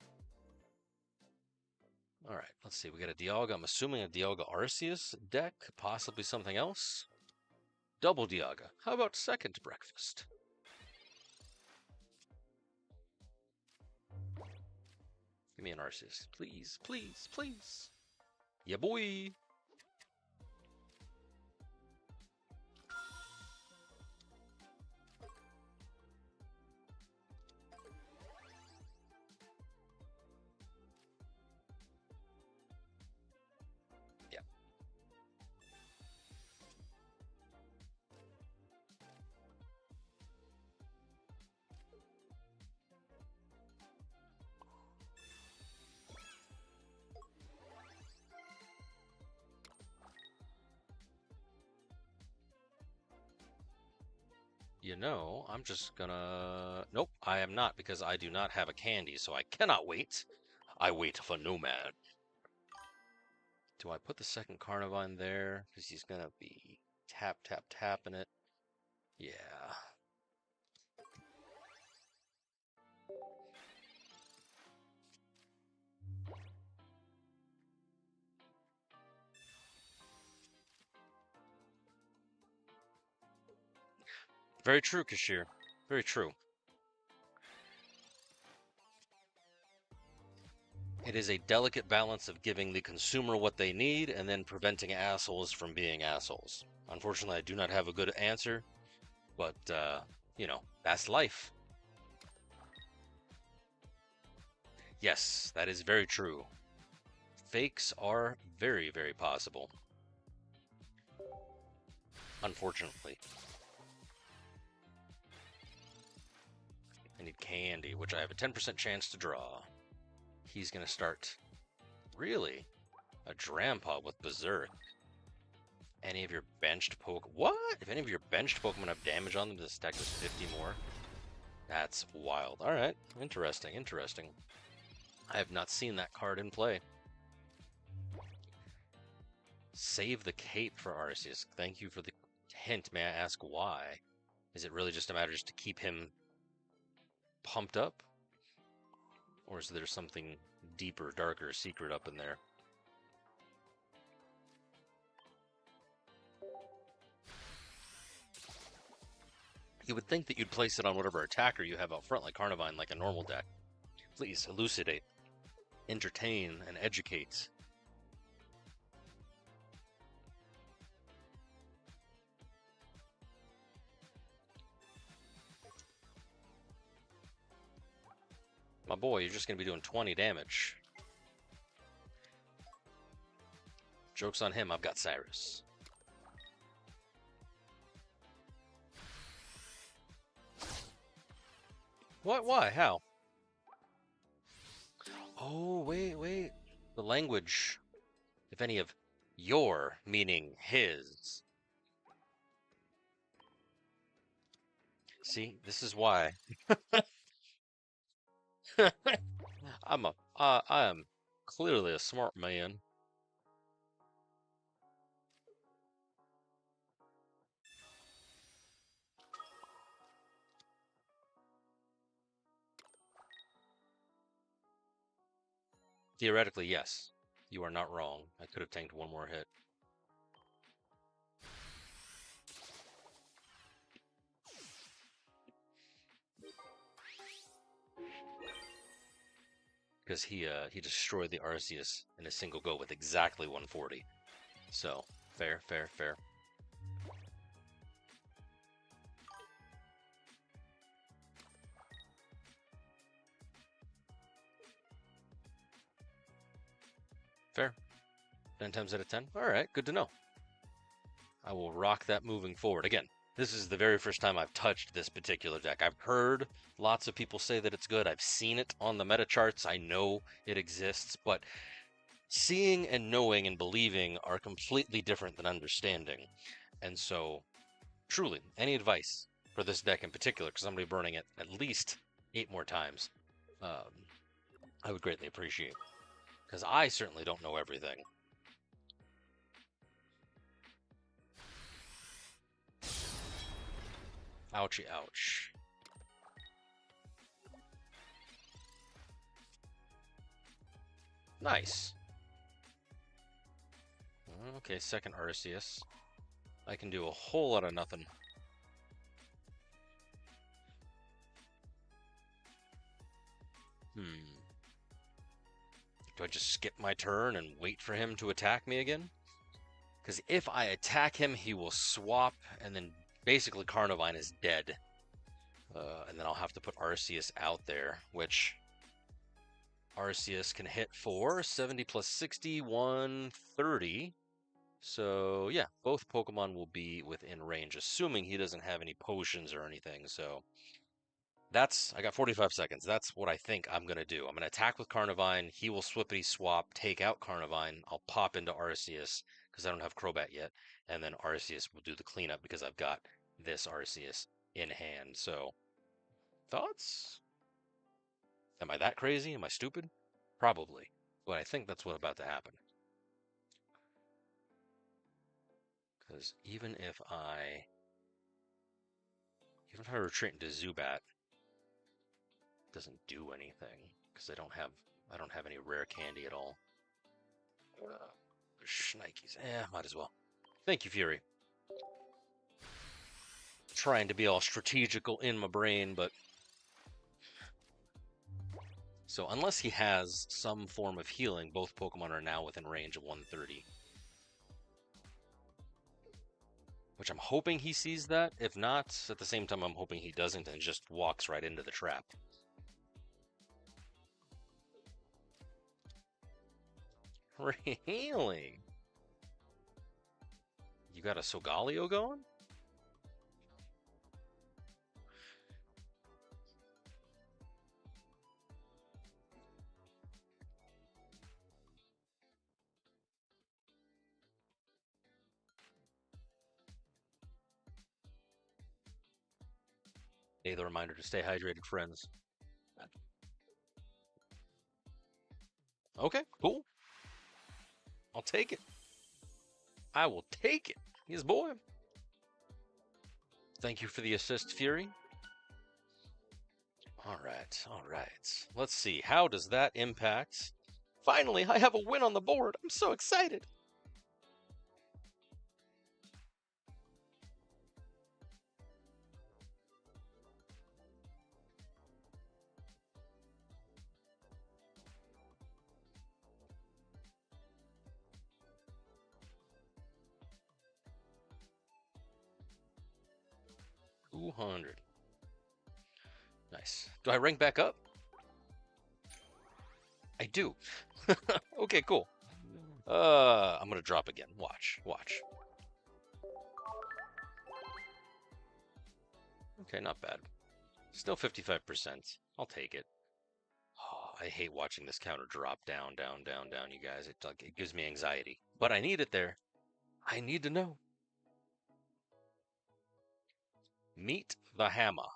All right, let's see. We got a Dialga. I'm assuming a Dialga Arceus deck, possibly something else. Double Dialga. How about second breakfast? Give me an Arceus. Please, please, please. Yeah, boy. Yeah. You know, I'm just gonna... Nope, I am not, because I do not have a candy, so I cannot wait. I wait for no man. Do I put the second Carnivine there? Because he's gonna be tap, tap, tapping it. Yeah. Very true, Kashir. Very true. It is a delicate balance of giving the consumer what they need and then preventing assholes from being assholes. Unfortunately, I do not have a good answer, but, you know, that's life. Yes, that is very true. Fakes are very, very possible. Unfortunately. I need candy, which I have a 10% chance to draw. He's going to start. Really? A Drampod with Berserk. Any of your benched Pokemon. What? If any of your benched Pokemon have damage on them, this deck does 50 more? That's wild. Alright. Interesting, interesting. I have not seen that card in play. Save the cape for Arceus. Thank you for the hint. May I ask why? Is it really just a matter just to keep him pumped up? Or is there something deeper, darker, secret up in there? You would think that you'd place it on whatever attacker you have out front, like Carnivine, like a normal deck. Please elucidate, entertain, and educate. My boy, you're just going to be doing 20 damage. Joke's on him, I've got Cyrus. What? Why? How? Oh, wait. The language. If any of your, meaning his. See, this is why. I am clearly a smart man. Theoretically, yes. You are not wrong. I could have tanked one more hit. Because he destroyed the Arceus in a single go with exactly 140. So, fair. Fair. 10 times out of 10. Alright, good to know. I will rock that moving forward. Again, this is the very first time I've touched this particular deck. I've heard lots of people say that it's good. I've seen it on the meta charts. I know it exists, but seeing and knowing and believing are completely different than understanding. And so, truly, any advice for this deck in particular, because I'm going to be burning it at least 8 more times, I would greatly appreciate. Because I certainly don't know everything. Ouchie, ouch. Nice. Okay, second Arceus. I can do a whole lot of nothing. Do I just skip my turn and wait for him to attack me again? Because if I attack him, he will swap, and then basically Carnivine is dead. And then I'll have to put Arceus out there, which Arceus can hit for 70 plus 60, 130. So yeah, both Pokemon will be within range, assuming he doesn't have any potions or anything. So I got 45 seconds. That's what I think I'm going to do. I'm going to attack with Carnivine. He will swippity swap, take out Carnivine. I'll pop into Arceus because I don't have Crobat yet. And then Arceus will do the cleanup because I've got this Arceus in hand. So, thoughts? Am I that crazy? Am I stupid? Probably. But I think that's what's about to happen. Because even if I retreat into Zubat, it doesn't do anything because I don't have any rare candy at all. Shnikes. Might as well. Thank you, Fury. Trying to be all strategical in my brain, but So unless he has some form of healing, both Pokemon are now within range of 130. Which I'm hoping he sees that. If not, at the same time, I'm hoping he doesn't and just walks right into the trap. Really? You got a Solgaleo going? Hey, the reminder to stay hydrated, friends. Okay, cool. I'll take it. I will take it. His boy. Thank you for the assist, Fury. All right. Let's see. How does that impact? Finally, I have a win on the board. I'm so excited. $200. Nice. Do I rank back up? I do. Okay, cool. I'm gonna drop again. Watch. Okay, not bad. Still 55%. I'll take it. Oh, I hate watching this counter drop down, you guys. It gives me anxiety. But I need it there. I need to know. Meet the hammer.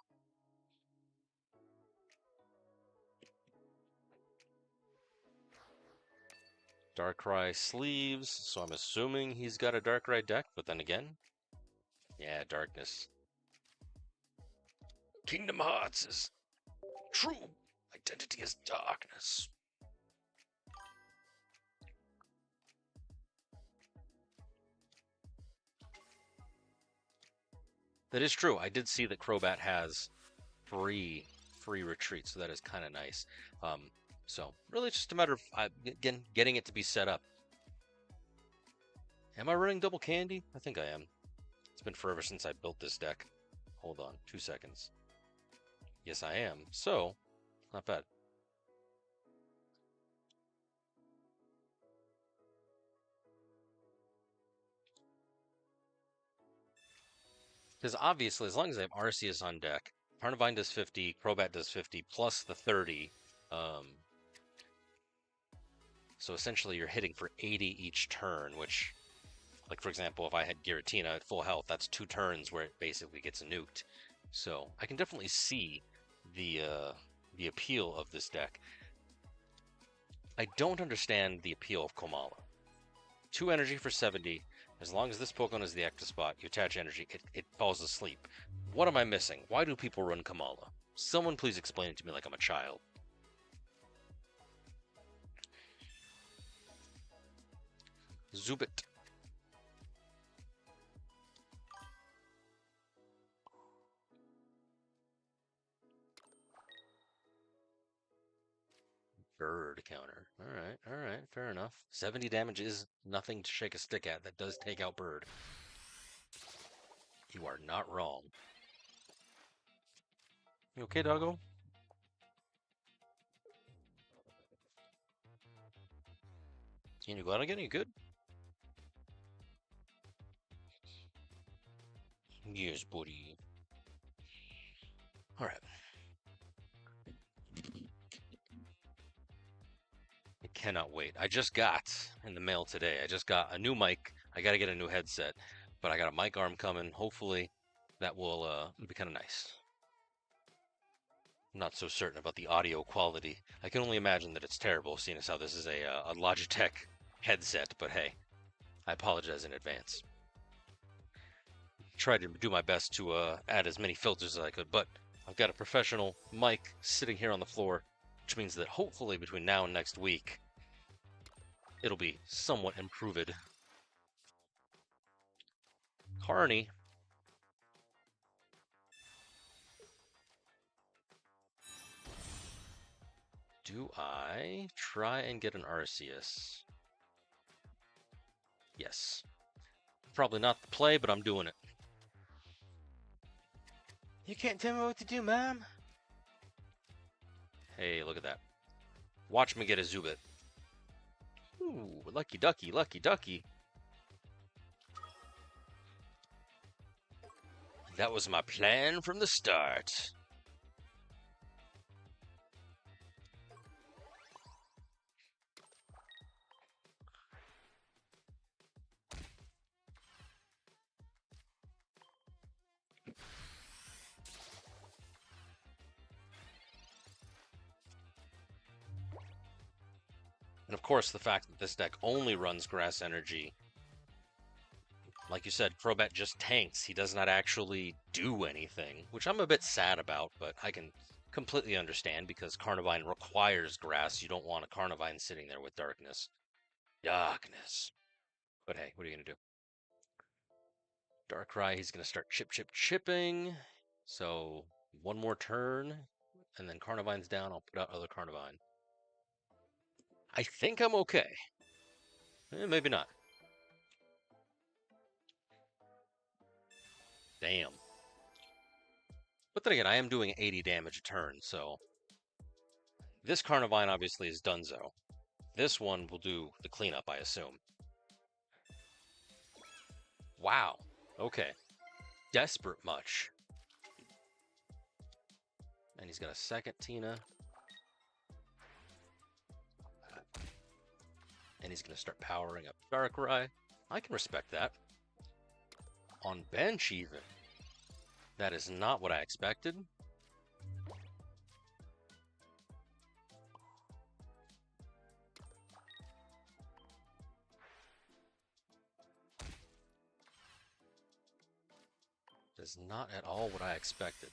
Darkrai sleeves, so I'm assuming he's got a Darkrai deck, but then again, yeah, darkness. Kingdom Hearts is true. Identity is darkness. That is true. I did see that Crobat has free retreat, so that is kind of nice. So really it's just a matter of, again, getting it to be set up. Am I running double candy? I think I am. It's been forever since I built this deck. Hold on, 2 seconds. Yes, I am. So, not bad. Because obviously, as long as I have Arceus on deck, Carnivine does 50, Crobat does 50, plus the 30. So essentially, you're hitting for 80 each turn, which, like for example, if I had Giratina at full health, that's 2 turns where it basically gets nuked. So I can definitely see the appeal of this deck. I don't understand the appeal of Komala. 2 energy for 70. As long as this Pokemon is the active spot, you attach energy, it falls asleep. What am I missing? Why do people run Kamala? Someone please explain it to me like I'm a child. Zubit. Bird counter. Alright, fair enough. 70 damage is nothing to shake a stick at. That does take out Bird. You are not wrong. You okay, doggo? Can you go out again? Are you good? Yes, buddy. Alright. I cannot wait. I just got in the mail today. I just got a new mic. I gotta get a new headset. But I got a mic arm coming. Hopefully that will be kind of nice. I'm not so certain about the audio quality. I can only imagine that it's terrible, seeing as how this is a Logitech headset, but hey, I apologize in advance. Tried to do my best to add as many filters as I could, but I've got a professional mic sitting here on the floor, which means that hopefully between now and next week, it'll be somewhat improved. Carney. Do I try and get an Arceus? Yes. Probably not the play, but I'm doing it. You can't tell me what to do, Mom. Hey, look at that. Watch me get a Zubat. Ooh, lucky ducky, lucky ducky. That was my plan from the start. And of course, the fact that this deck only runs Grass Energy. Like you said, Crobat just tanks. He does not actually do anything, which I'm a bit sad about, but I can completely understand because Carnivine requires grass. You don't want a Carnivine sitting there with darkness. Darkness. But hey, what are you going to do? Darkrai, he's going to start chipping. So one more turn, and then Carnivine's down. I'll put out other Carnivine. I think I'm okay. Maybe not. Damn. But then again, I am doing 80 damage a turn, so this Carnivine obviously is donezo. This one will do the cleanup, I assume. Wow. Okay. Desperate much. And he's got a second Tina. And he's going to start powering up Darkrai. I can respect that. On bench, even. That is not what I expected. That is not at all what I expected.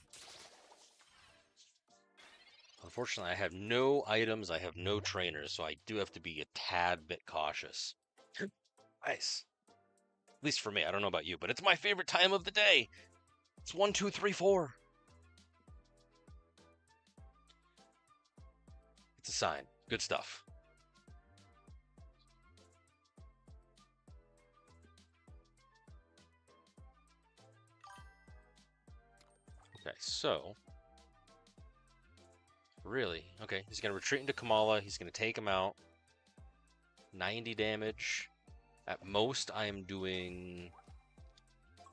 Unfortunately, I have no items, I have no trainers, so I do have to be a tad bit cautious. Nice. At least for me, I don't know about you, but it's my favorite time of the day. It's 1, 2, 3, 4. It's a sign. Good stuff. Okay, so really, okay, he's going to retreat into Kamala. He's going to take him out. 90 damage. At most, I am doing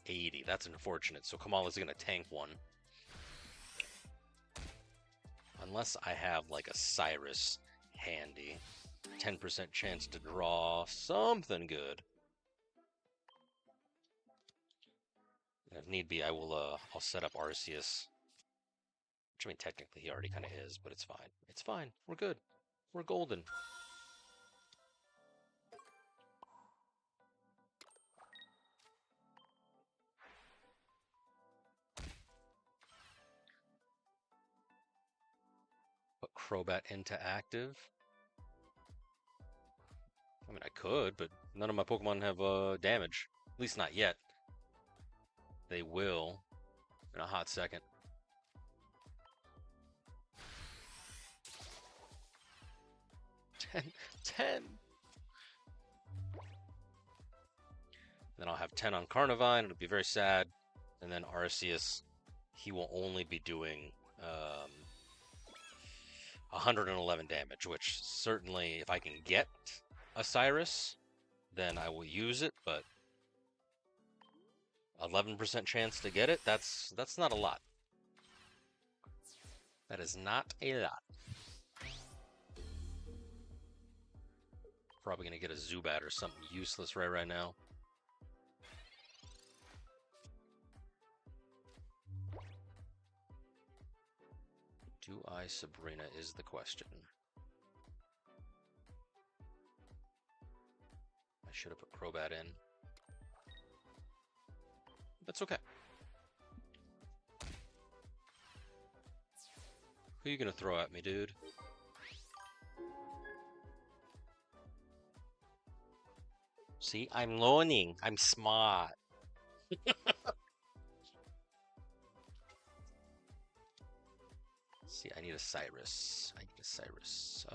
80. That's unfortunate. So Kamala's going to tank one. Unless I have like a Cyrus handy. 10% chance to draw something good. If need be, I'll set up Arceus. Which, I mean, technically he already kind of is, but it's fine. It's fine. We're good. We're golden. Put Crobat into active. I mean, I could, but none of my Pokemon have damage. At least not yet. They will in a hot second. 10. Then I'll have 10 on Carnivine. It'll be very sad. And then Arceus, he will only be doing 111 damage, which certainly, if I can get a Cyrus, then I will use it, but 11% chance to get it, that's not a lot. That is not a lot. Probably going to get a Zubat or something useless right now. Do I Sabrina is the question. I should have put Crobat in. That's okay. Who are you going to throw at me, dude? See, I'm learning. I'm smart. See, I need a Cyrus. I need a Cyrus.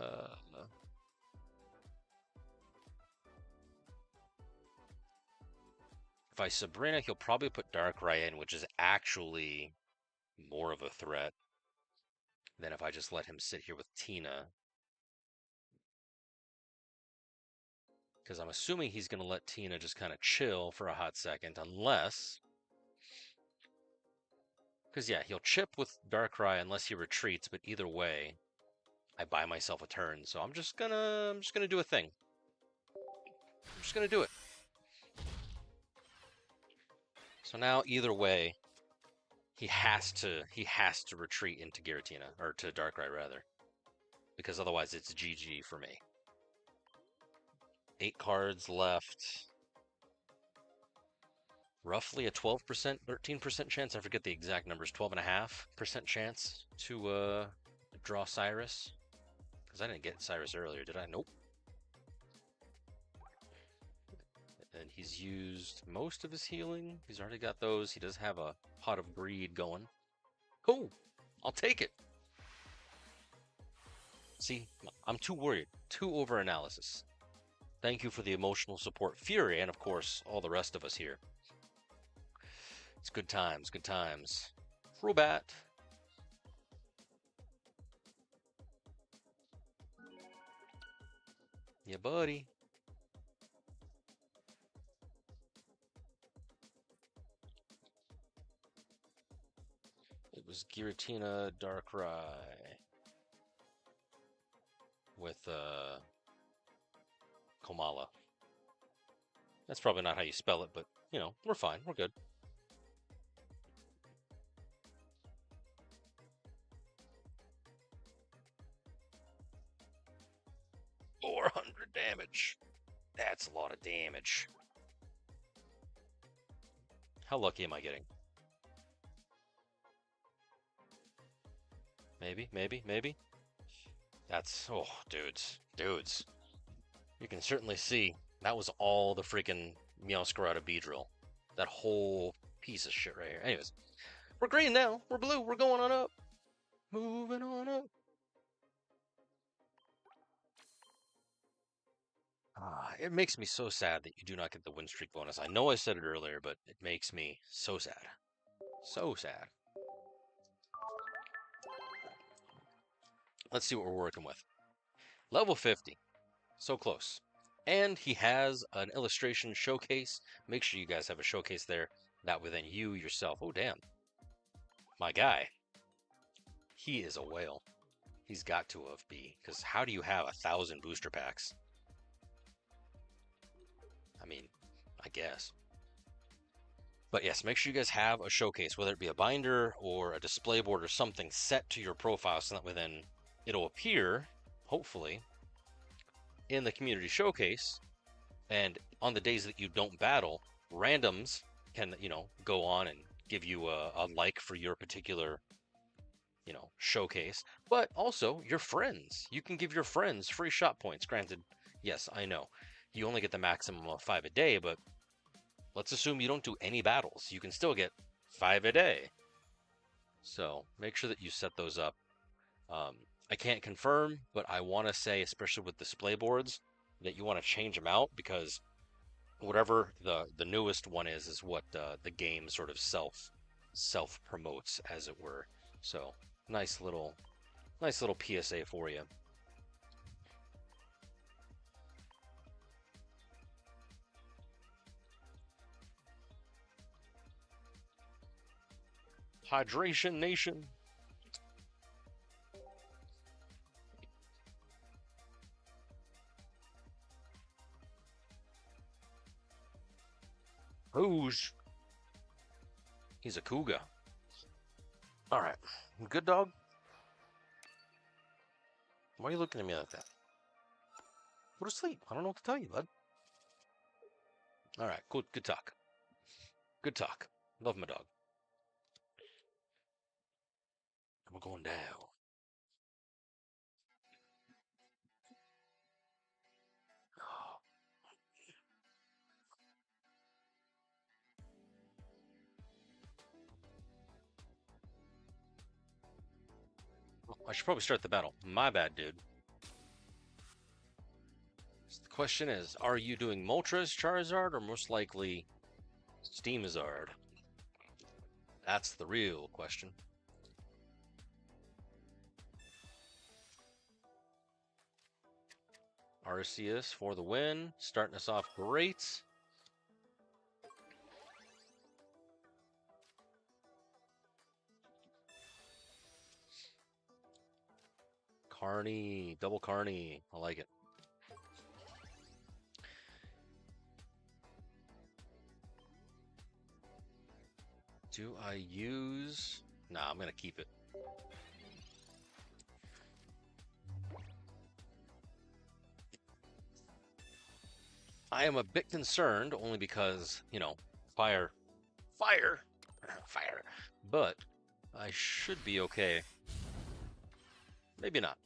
If I Sabrina, he'll probably put Darkrai in, which is actually more of a threat than if I just let him sit here with Tina. Because I'm assuming he's going to let Tina just kind of chill for a hot second, unless... Because, yeah, he'll chip with Darkrai unless he retreats, but either way, I buy myself a turn. So I'm just gonna do a thing. I'm just gonna do it. So now, either way, he has to retreat into Giratina, or to Darkrai rather, because otherwise it's GG for me. 8 cards left. Roughly a 12%, 13% chance. I forget the exact numbers. 12.5% chance to draw Cyrus. Because I didn't get Cyrus earlier, did I? Nope. And he's used most of his healing. He's already got those. He does have a Pot of Greed going. Cool. I'll take it. See, I'm too worried. Too over-analysis. Thank you for the emotional support, Fury, and of course, all the rest of us here. It's good times, good times. Crobat. Yeah, buddy. It was Giratina Darkrai with Komala. That's probably not how you spell it, but, you know, we're fine. We're good. 400 damage. That's a lot of damage. How lucky am I getting? Maybe. That's, oh, dudes. You can certainly see that was all the freaking Meowscarada Beedrill. That whole piece of shit right here. Anyways, we're green now. We're blue. We're going on up. Moving on up. It makes me so sad that you do not get the win streak bonus. I know I said it earlier, but it makes me so sad. So sad. Let's see what we're working with. Level 50. So close. And he has an illustration showcase. Make sure you guys have a showcase there. That way then you yourself. Oh, damn. My guy. He is a whale. He's got to have be. Because how do you have 1,000 booster packs? I mean, I guess. But yes, make sure you guys have a showcase, whether it be a binder or a display board or something set to your profile, so that way then it'll appear, hopefully, in the community showcase. And on the days that you don't battle, randoms can, you know, go on and give you a like for your particular, you know, showcase. But also your friends. You can give your friends free shot points. Granted, yes, I know you only get the maximum of 5 a day, but let's assume you don't do any battles. You can still get 5 a day. So make sure that you set those up. I can't confirm, but I want to say, especially with display boards, that you want to change them out, because whatever the newest one is what the game sort of self promotes, as it were. So nice little PSA for you. Hydration Nation. Who's? He's a cougar. All right, good dog. Why are you looking at me like that? Go to sleep. I don't know what to tell you, bud. All right, good talk. Good talk. Love my dog. We're going down. I should probably start the battle. My bad, dude. So the question is, are you doing Moltres Charizard or most likely Steamizard? That's the real question. Arceus for the win, starting us off great. Carney, double Carney, I like it. Do I use... Nah, I'm gonna keep it. I am a bit concerned, only because, you know, fire. Fire! Fire! But I should be okay. Maybe not,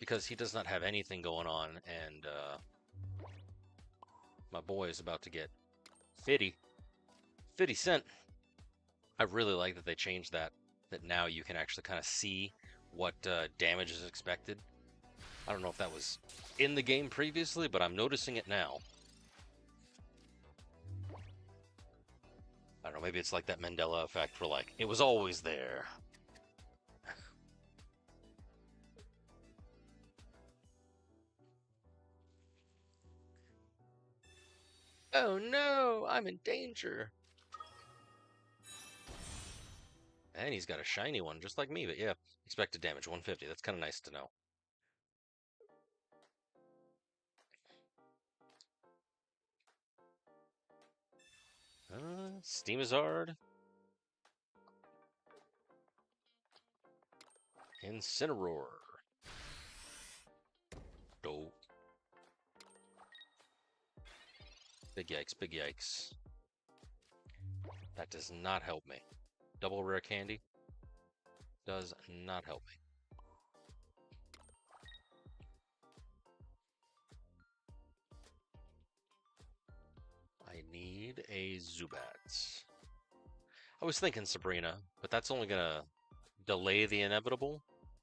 because he does not have anything going on, and my boy is about to get 50 cent. I really like that they changed that now you can actually kind of see what damage is expected. I don't know if that was in the game previously, but I'm noticing it now. I don't know, maybe it's like that Mandela effect where, like, it was always there. Oh no, I'm in danger. And he's got a shiny one, just like me, but yeah. Expected damage, 150. That's kind of nice to know. Steamizard. Incineroar. Dope. Big yikes, big yikes. That does not help me. Double rare candy does not help me. I need a Zubat. I was thinking Sabrina, but that's only gonna delay the inevitable.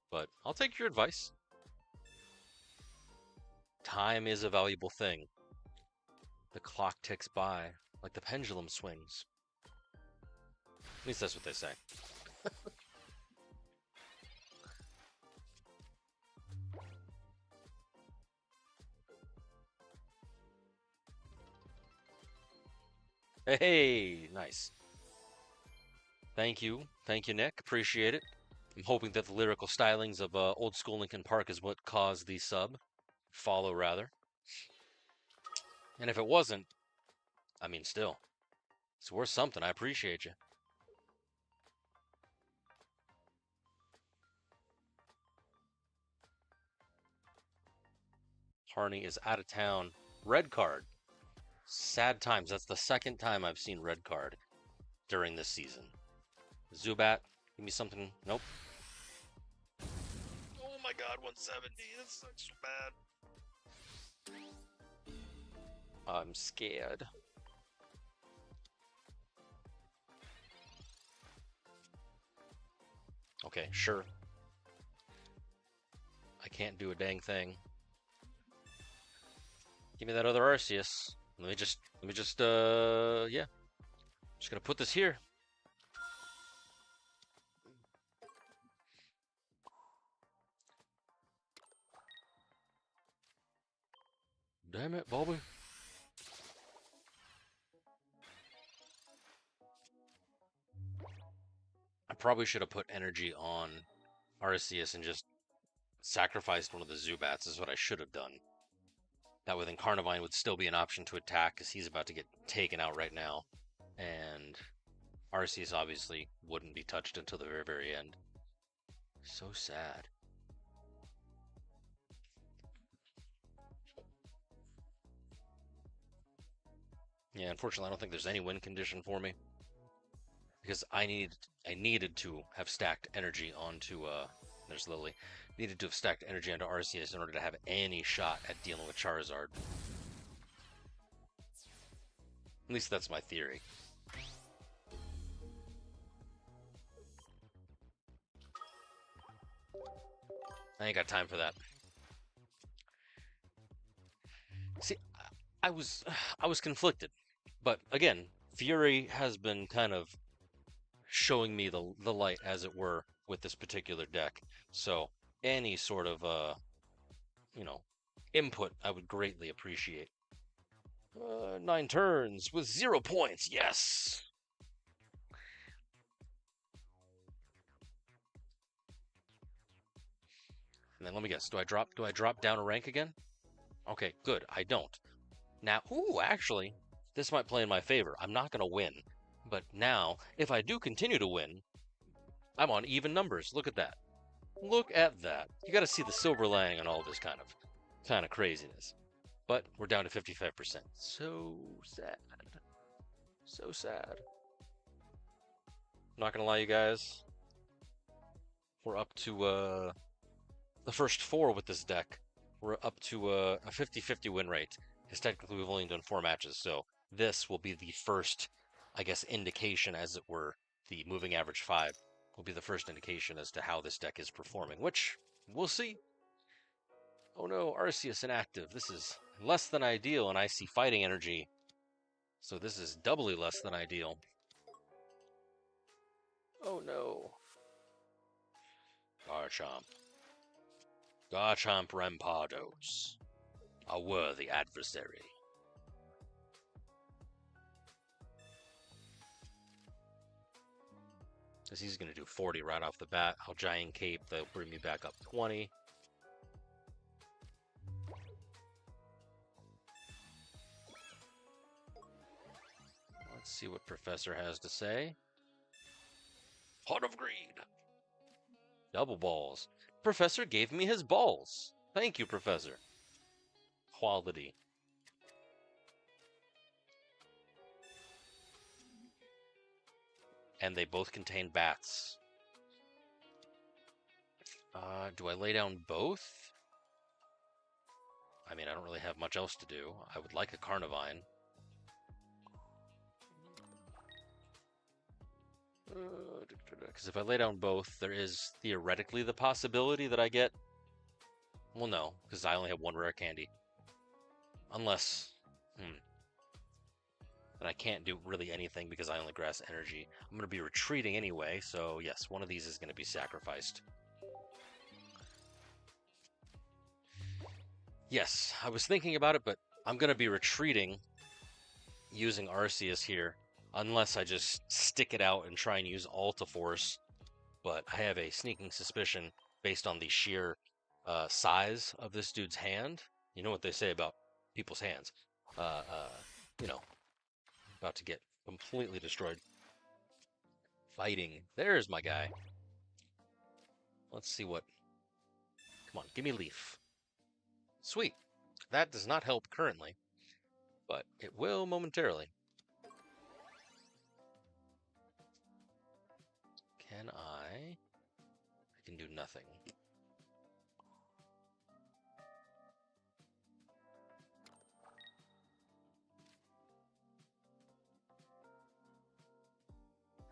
But I'll take your advice. Time is a valuable thing. The clock ticks by like the pendulum swings. At least that's what they say. Hey, nice. Thank you, Nick. Appreciate it. I'm hoping that the lyrical stylings of old school Linkin Park is what caused the sub. Follow, rather. And if it wasn't, I mean, still, it's worth something. I appreciate you. Harney is out of town. Red card. Sad times. That's the second time I've seen red card during this season. Zubat, give me something. Nope. Oh my god, 170. That sucks so bad. I'm scared. Okay, sure. I can't do a dang thing. Give me that other Arceus. Let me just, yeah. Just gonna put this here. Damn it, Bobby. I probably should have put energy on Arceus and just sacrificed one of the Zubats is what I should have done. That way then Carnivine would still be an option to attack because he's about to get taken out right now. And Arceus obviously wouldn't be touched until the very, very end. So sad. Yeah, unfortunately I don't think there's any win condition for me. Because I needed to have stacked energy onto there's Lily. Needed to have stacked energy onto Arceus in order to have any shot at dealing with Charizard. At least that's my theory. I ain't got time for that. See, I was I was conflicted, but again, Fury has been kind of showing me the light, as it were, with this particular deck. So any sort of you know, input I would greatly appreciate. 9 turns with 0 points. Yes. And then let me guess. Do I drop down a rank again? Okay, good. I don't. Now, ooh, actually, this might play in my favor. I'm not going to win. But now, if I do continue to win, I'm on even numbers. Look at that. Look at that. You got to see the silver lining on all this kind of craziness. But we're down to 55%. So sad. So sad. Not going to lie, you guys. We're up to the first 4 with this deck. We're up to a 50-50 win rate. Because technically we've only done 4 matches, so this will be the first, I guess, indication, as it were. The moving average 5 will be the first indication as to how this deck is performing, which we'll see. Oh no, Arceus inactive. This is less than ideal, and I see fighting energy, so this is doubly less than ideal. Oh no. Garchomp. Garchomp Rampardos. A worthy adversary. Because he's going to do 40 right off the bat. I'll Giant Cape. That'll bring me back up 20. Let's see what Professor has to say. Heart of Greed. Double balls. Professor gave me his balls. Thank you, Professor. Quality. And they both contain bats. Do I lay down both? I mean, I don't really have much else to do. I would like a Carnivine. Because if I lay down both, there is theoretically the possibility that I get... Well, no, because I only have 1 rare candy. Unless... And I can't do really anything because I only grass energy. I'm going to be retreating anyway, so yes, one of these is going to be sacrificed. Yes, I was thinking about it, but I'm going to be retreating using Arceus here, unless I just stick it out and try and use Alta Force. But I have a sneaking suspicion, based on the sheer size of this dude's hand. You know what they say about people's hands. You know, about to get completely destroyed. Fighting. There's my guy. Let's see what... Come on, give me Leaf. Sweet. That does not help currently, but it will momentarily. Can I can do nothing.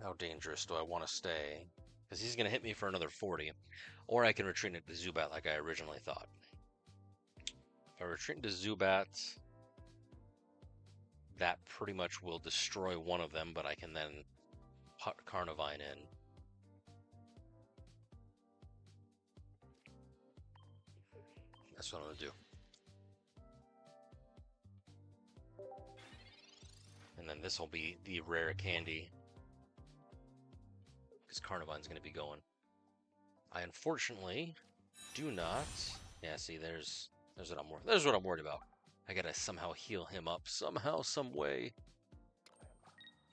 How dangerous do I want to stay? Because he's going to hit me for another 40. Or I can retreat into Zubat like I originally thought. If I retreat into Zubat, that pretty much will destroy one of them, but I can then put Carnivine in. That's what I'm going to do. And then this will be the rare candy, because Carnivine's going to be going. I unfortunately do not... Yeah, see, there's what I'm worried about. I gotta somehow heal him up, somehow, some way.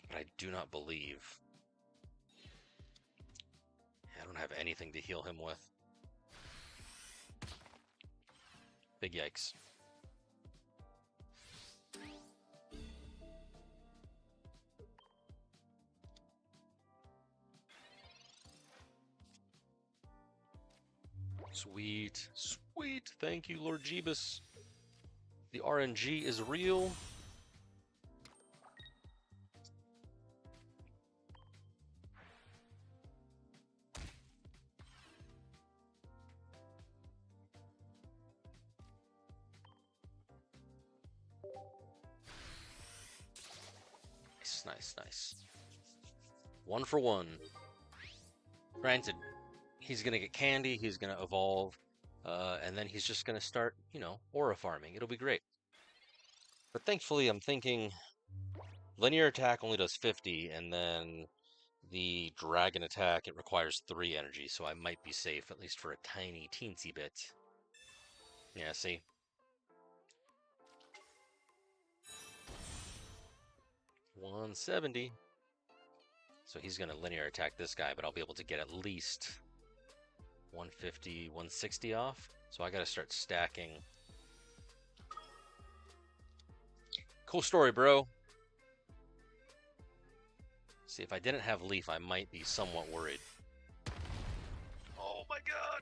But I do not believe... I don't have anything to heal him with. Big yikes. Sweet, sweet. Thank you, Lord Jeebus. The RNG is real. Nice, nice, nice. 1 for 1. Granted, he's going to get candy, he's going to evolve, and then he's just going to start, you know, aura farming. It'll be great. But thankfully, I'm thinking linear attack only does 50, and then the dragon attack, it requires 3 energy, so I might be safe, at least for a tiny, teensy bit. Yeah, see? $170. So he's going to linear attack this guy, but I'll be able to get at least 150, 160 off. So I got to start stacking. Cool story, bro. See, if I didn't have Leaf, I might be somewhat worried. Oh my god!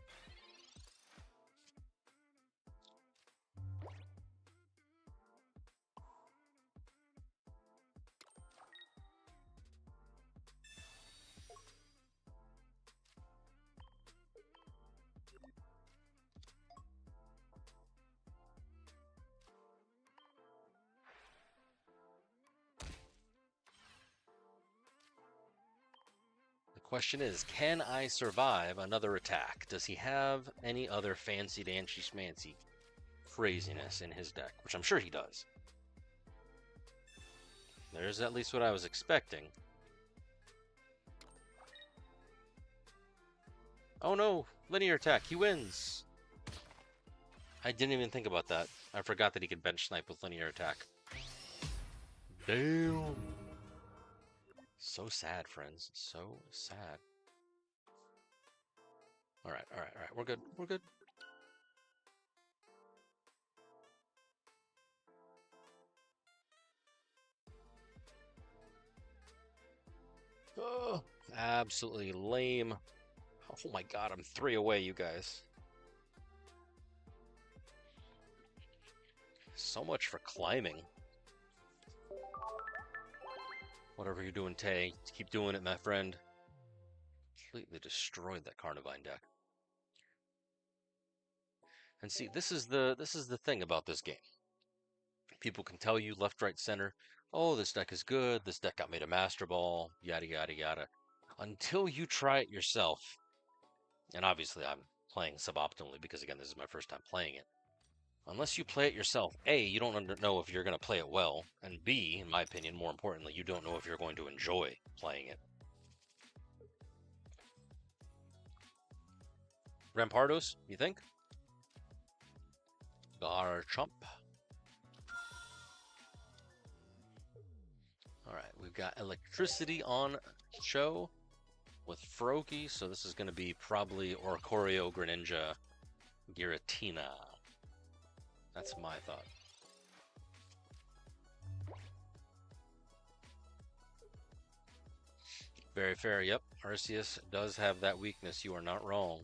Question is, can I survive another attack? Does he have any other fancy dancy schmancy craziness in his deck? Which I'm sure he does. There's at least what I was expecting. Oh no! Linear attack, he wins! I didn't even think about that. I forgot that he could bench snipe with linear attack. Damn! So sad, friends. So sad. Alright, alright, alright. We're good. We're good. Oh, absolutely lame. Oh my god, I'm 3 away, you guys. So much for climbing. Whatever you're doing, Tay, keep doing it, my friend. Completely destroyed that Carnivine deck. And see, this is the thing about this game. People can tell you left, right, center, oh, this deck is good, this deck got made a Master Ball, yada, yada, yada. Until you try it yourself, and obviously I'm playing suboptimally because, again, this is my first time playing it. Unless you play it yourself, A, you don't know if you're going to play it well, and B, in my opinion, more importantly, you don't know if you're going to enjoy playing it. Rampardos, you think? Garchomp. Alright, we've got Electricity on show with Froakie, so this is going to be probably Oricorio, Greninja, Giratina. That's my thought. Very fair, yep. Arceus does have that weakness, you are not wrong.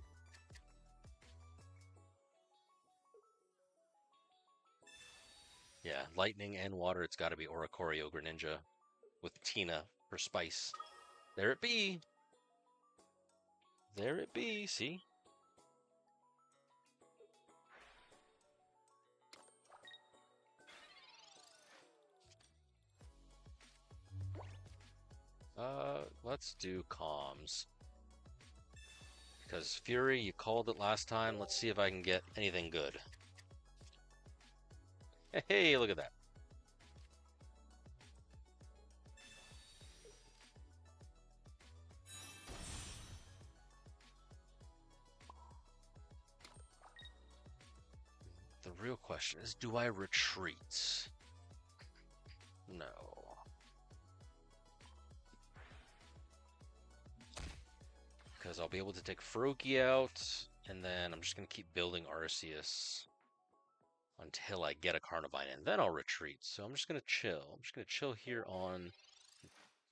Yeah, lightning and water, it's got to be Oricorio, Greninja with Tina for spice. There it be! There it be, see? Let's do comms. Because Fury, you called it last time. Let's see if I can get anything good. Hey, look at that. The real question is, do I retreat? No. Because I'll be able to take Froakie out, and then I'm just going to keep building Arceus until I get a Carnivine, and then I'll retreat. So I'm just going to chill. I'm just going to chill here on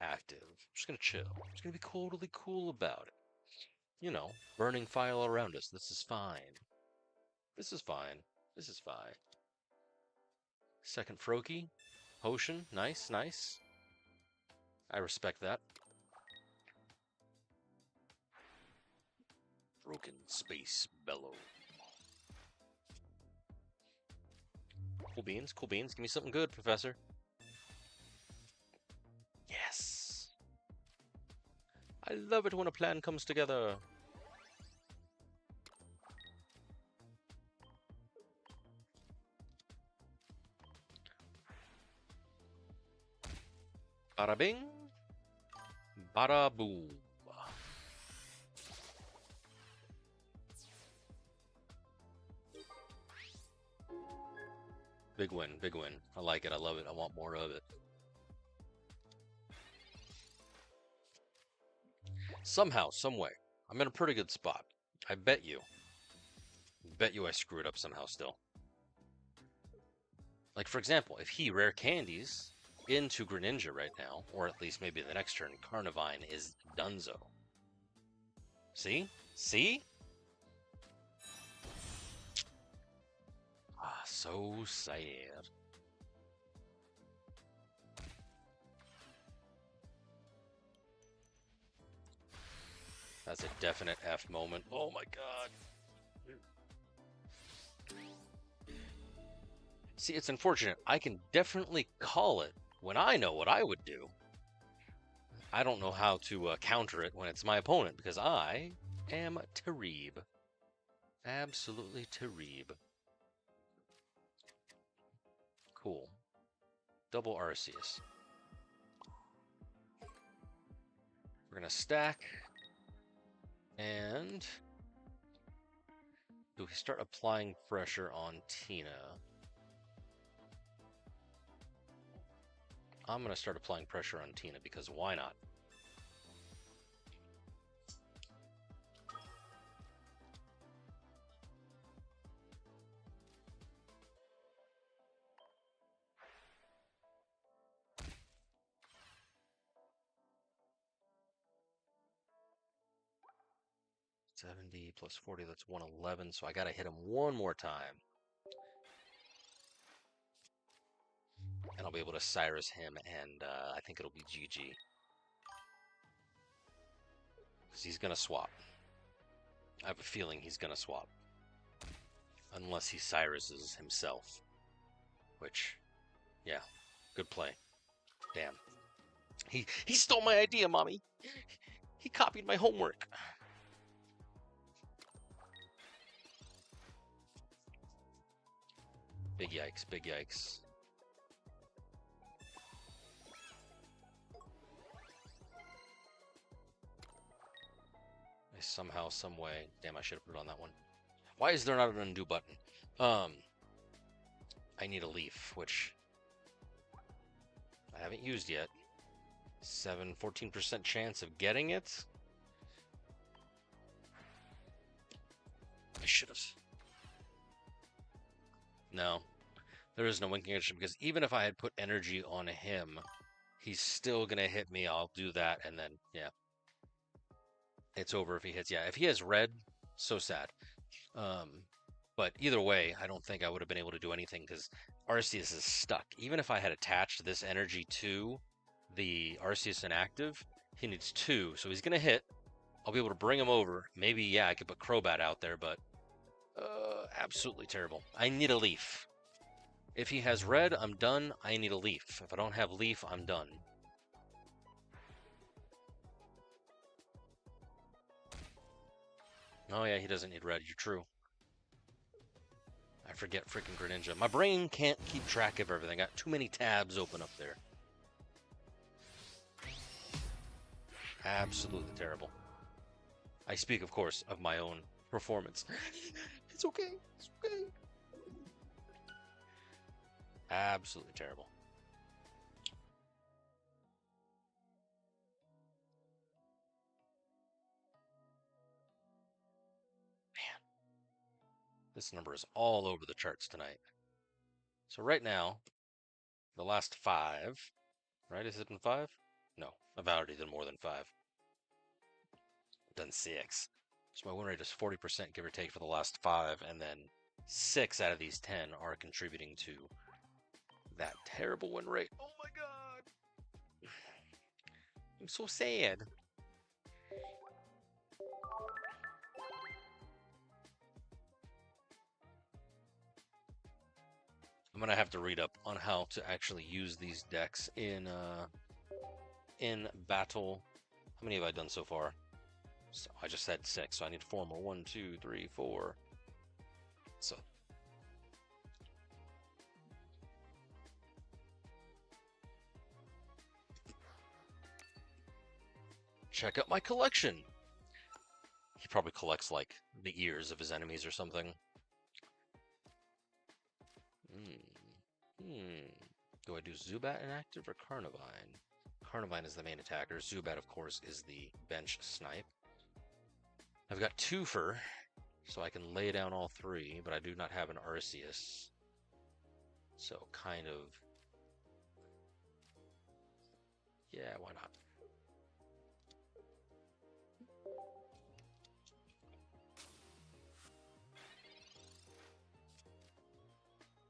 active. I'm just going to chill. I'm just going to be totally cool about it. You know, burning fire all around us. This is fine. This is fine. This is fine. Second Froakie. Potion. Nice, nice. I respect that. Broken Space Bellow. Cool beans, cool beans. Give me something good, Professor. Yeah, I love it when a plan comes together. Bada bing, bada boom. Big win, big win. I like it, I love it, I want more of it. Somehow, someway, I'm in a pretty good spot. I bet you. Bet you I screw it up somehow still. Like, for example, if he rare candies into Greninja right now, or at least maybe the next turn, Carnivine is donezo. See? See? Ah, so sad. That's a definite F moment. Oh my god. See, it's unfortunate. I can definitely call it when I know what I would do. I don't know how to counter it when it's my opponent because I am Tarib. Absolutely Tarib. Cool. Double Arceus. We're going to stack. And do we start applying pressure on Tina? I'm going to start applying pressure on Tina because why not? $70 plus 40, that's 111. So I got to hit him one more time. And I'll be able to Cyrus him, and I think it'll be GG. Because he's going to swap. I have a feeling he's going to swap. Unless he Cyruses himself. Which, yeah, good play. Damn. He stole my idea, Mommy. He copied my homework. Big yikes, big yikes. Somehow, some way. Damn, I should have put it on that one. Why is there not an undo button? I need a leaf, which I haven't used yet. 14% chance of getting it. I should have. No, there is no winking action because even if I had put energy on him, he's still gonna hit me. I'll do that, and then yeah. It's over if he hits. Yeah, if he has red, so sad. But either way, I don't think I would have been able to do anything because Arceus is stuck. Even if I had attached this energy to the Arceus inactive, he needs 2, so he's going to hit. I'll be able to bring him over. Maybe, yeah, I could put Crobat out there, but absolutely terrible. I need a leaf. If he has red, I'm done. I need a leaf. If I don't have leaf, I'm done. Oh yeah, he doesn't need red. You're true. I forget freaking Greninja. My brain can't keep track of everything. I got too many tabs open up there. Absolutely terrible. I speak, of course, of my own performance. It's okay. It's okay. Absolutely terrible. This number is all over the charts tonight. So right now, the last 5, right? Has it been 5? No, I've already done more than 5. I've done 6. So my win rate is 40%, give or take, for the last 5, and then 6 out of these 10 are contributing to that terrible win rate. Oh my god! I'm so sad. I'm gonna have to read up on how to actually use these decks in battle. How many have I done so far? So I just had 6, so I need 4 more. 1, 2, 3, 4. So check out my collection. He probably collects like the ears of his enemies or something. Do I do Zubat inactive or Carnivine? Carnivine is the main attacker. Zubat, of course, is the bench snipe. I've got Twofer, so I can lay down all 3, but I do not have an Arceus. So kind of... yeah, why not?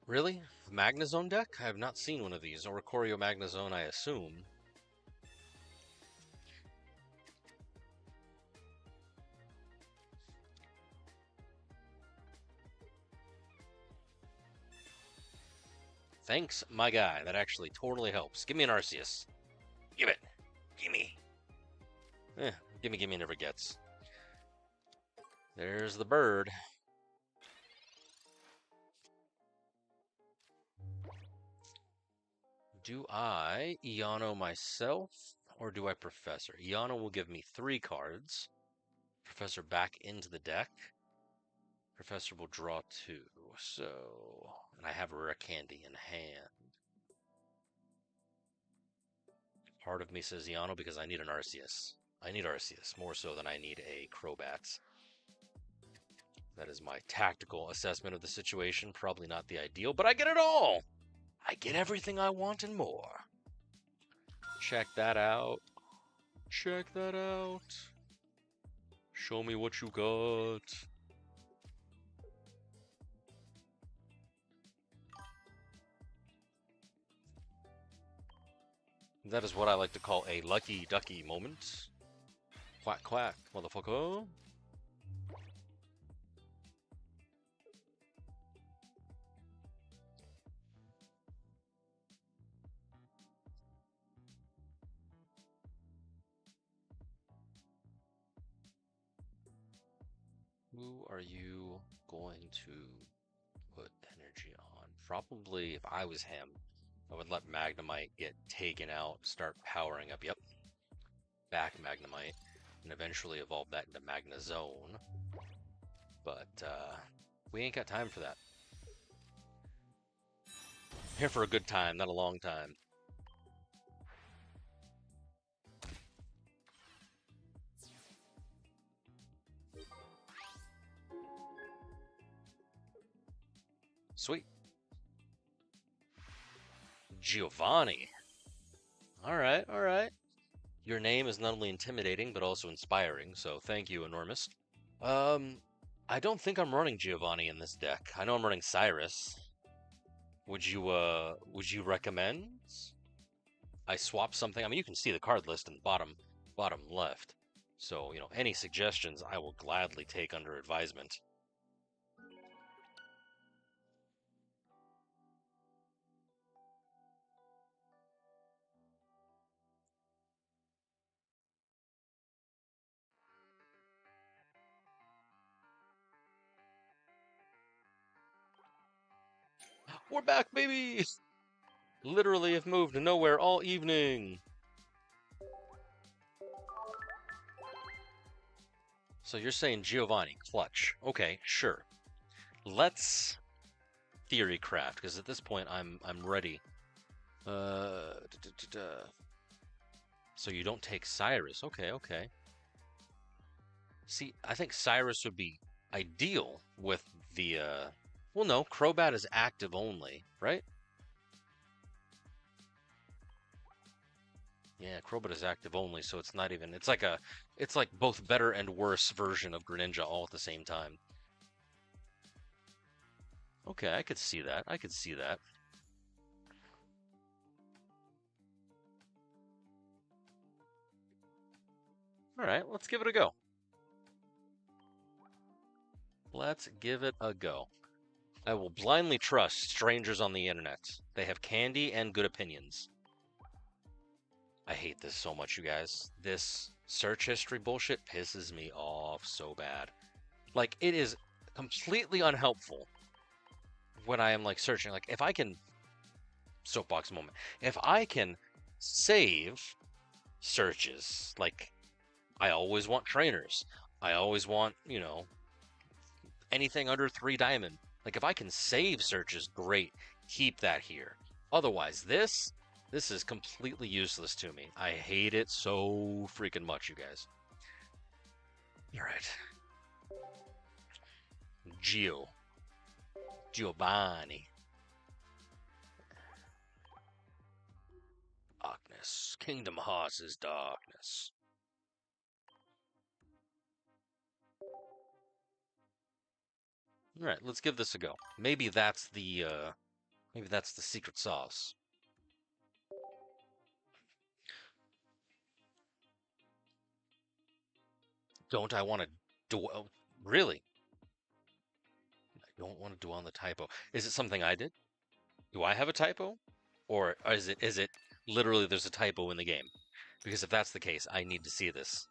Really? Magnezone deck? I have not seen one of these. Oricorio Magnezone, I assume. Thanks, my guy. That actually totally helps. Give me an Arceus. Give it. Gimme. Gimme never gets. There's the bird. Do I Iano myself, or do I Professor? Iano will give me 3 cards. Professor back into the deck. Professor will draw 2. So, and I have a rare candy in hand. Part of me says Iano because I need an Arceus. I need Arceus more so than I need a Crobat. That is my tactical assessment of the situation. Probably not the ideal, but I get it all! I get everything I want and more. Check that out. Check that out. Show me what you got. That is what I like to call a lucky ducky moment. Quack quack, motherfucker. Who are you going to put energy on? Probably, if I was him, I would let Magnemite get taken out, start powering up. Yep. Back Magnemite, and eventually evolve that into Magnezone. But, we ain't got time for that. I'm here for a good time, not a long time. Sweet. Giovanni. Alright, alright. Your name is not only intimidating, but also inspiring, so thank you, Enormous. I don't think I'm running Giovanni in this deck. I know I'm running Cyrus. Would you recommend I swap something? I mean, you can see the card list in the bottom left. So, you know, any suggestions I will gladly take under advisement. We're back, baby! Literally have moved nowhere all evening. So you're saying Giovanni, clutch. Okay, sure. Let's theory craft, because at this point I'm ready. So you don't take Cyrus. Okay, okay. See, I think Cyrus would be ideal with the well, no, Crobat is active only, right? Yeah, Crobat is active only, so it's not even, it's like both better and worse version of Greninja all at the same time. Okay, I could see that. I could see that. All right, let's give it a go. Let's give it a go. I will blindly trust strangers on the internet. They have candy and good opinions. I hate this so much, you guys. This search history bullshit pisses me off so bad. Like, it is completely unhelpful when I am like searching. Like, if I can, soapbox moment, if I can save searches, like, I always want trainers, I always want, you know, anything under 3 diamond. Like, if I can save searches, great, keep that here. Otherwise, this is completely useless to me. I hate it so freaking much, you guys. All right. Giovanni. Darkness. Kingdom Hearts is darkness. All right, let's give this a go. Maybe that's the secret sauce. Don't I want to dwell? Really? I don't want to dwell on the typo. Is it something I did? Do I have a typo? Or is it literally there's a typo in the game? Because if that's the case, I need to see this.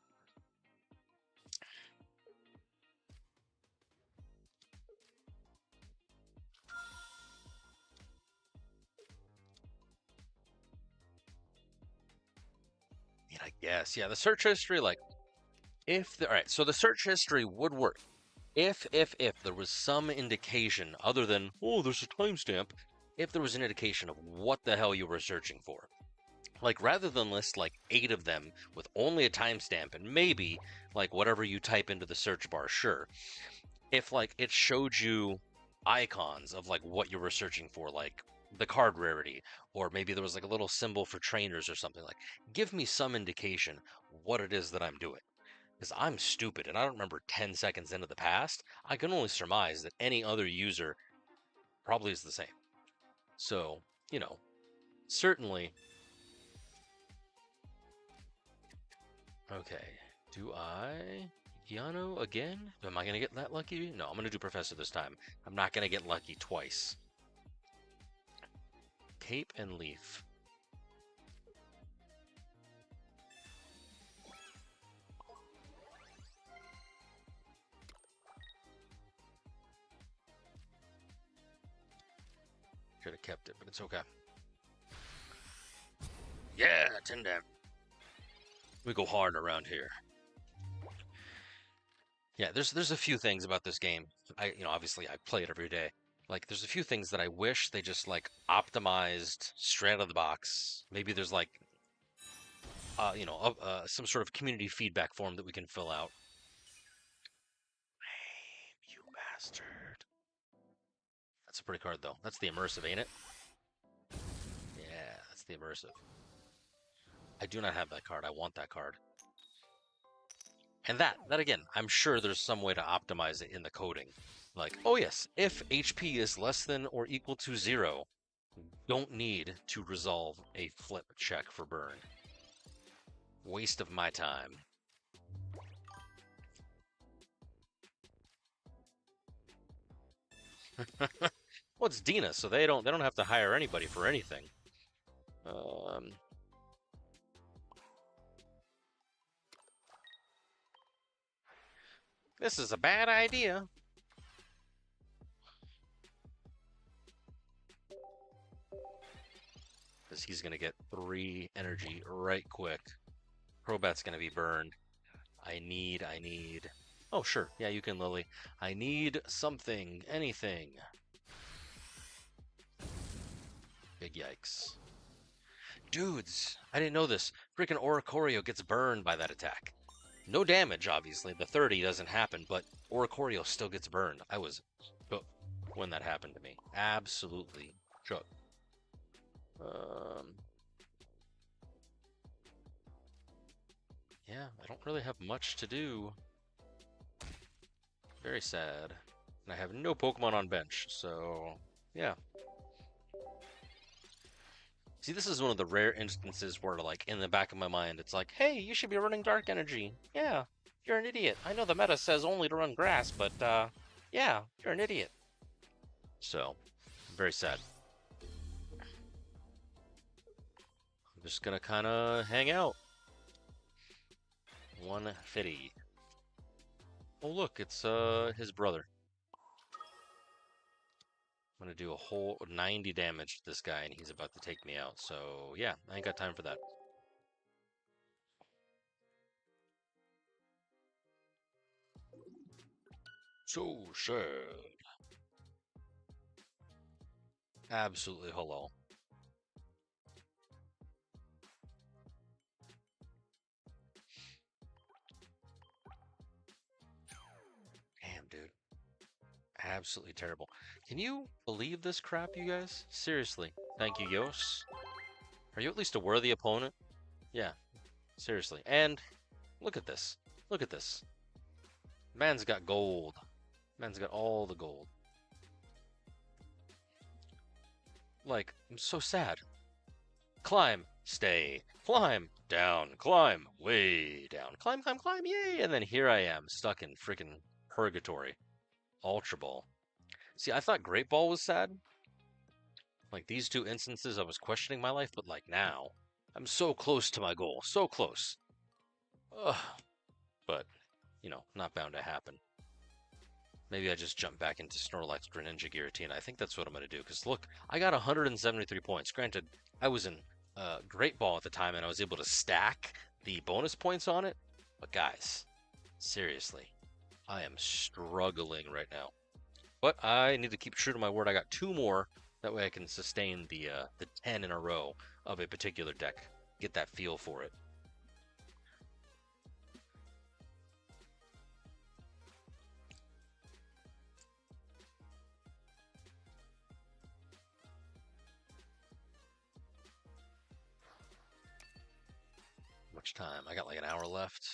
I mean, I guess. Yeah, the search history, like, all right, so the search history would work if there was some indication other than, oh, there's a timestamp, if there was an indication of what the hell you were searching for. Like, rather than list like 8 of them with only a timestamp and maybe like whatever you type into the search bar, sure. If like it showed you icons of like what you were searching for, like the card rarity, or maybe there was like a little symbol for trainers or something, like give me some indication what it is that I'm doing. Because I'm stupid and I don't remember 10 seconds into the past. I can only surmise that any other user probably is the same. So, you know, certainly. Okay, do I Yano again? Am I going to get that lucky? No, I'm going to do Professor this time. I'm not going to get lucky twice. Cape and Leaf. Should have kept it, but it's okay. Yeah, 10 down. We go hard around here. Yeah, there's a few things about this game. Obviously I play it every day. Like, there's a few things that I wish they just like optimized straight out of the box. Maybe there's like, some sort of community feedback form that we can fill out. You bastard. That's a pretty card though. That's the immersive, ain't it? Yeah, that's the immersive. I do not have that card. I want that card. And that again, I'm sure there's some way to optimize it in the coding. Like, oh yes, if HP is less than or equal to 0, don't need to resolve a flip check for burn. Waste of my time. Well, it's Dina, so they don't have to hire anybody for anything. This is a bad idea. Because he's gonna get 3 energy right quick. Crobat's gonna be burned. I need. Oh, sure. Yeah, you can, Lily. I need something. Anything. Big yikes. Dudes, I didn't know this. Freaking Oricorio gets burned by that attack. No damage, obviously. The 30 doesn't happen, but Oricorio still gets burned. I was shook when that happened to me. Absolutely shook. Yeah, I don't really have much to do. Very sad. And I have no Pokemon on bench, so yeah. See, this is one of the rare instances where, like, in the back of my mind, it's like, hey, you should be running Dark Energy. Yeah, you're an idiot. I know the meta says only to run Grass, but, yeah, you're an idiot. So, very sad. I'm just gonna kind of hang out. 150. Oh look, it's his brother. I'm gonna do a whole 90 damage to this guy, and he's about to take me out. So yeah, I ain't got time for that. So sad. Absolutely hello. Damn, dude. Absolutely terrible. Can you believe this crap, you guys? Seriously. Thank you, Yos. Are you at least a worthy opponent? Yeah, seriously. And look at this. Look at this. Man's got gold. Man's got all the gold. Like, I'm so sad. Climb, stay, climb, down, climb, way down, climb, climb, climb, yay! And then here I am, stuck in freaking purgatory. Ultra Ball. See, I thought Great Ball was sad. Like, these two instances, I was questioning my life, but like now, I'm so close to my goal. So close. Ugh. But, you know, not bound to happen. Maybe I just jump back into Snorlax Greninja Giratina. I think that's what I'm going to do. Because look, I got 173 points. Granted, I was in Great Ball at the time, and I was able to stack the bonus points on it. But guys, seriously, I am struggling right now. But I need to keep true to my word. I got 2 more. That way I can sustain the 10 in a row of a particular deck. Get that feel for it. Much time? I got like an hour left.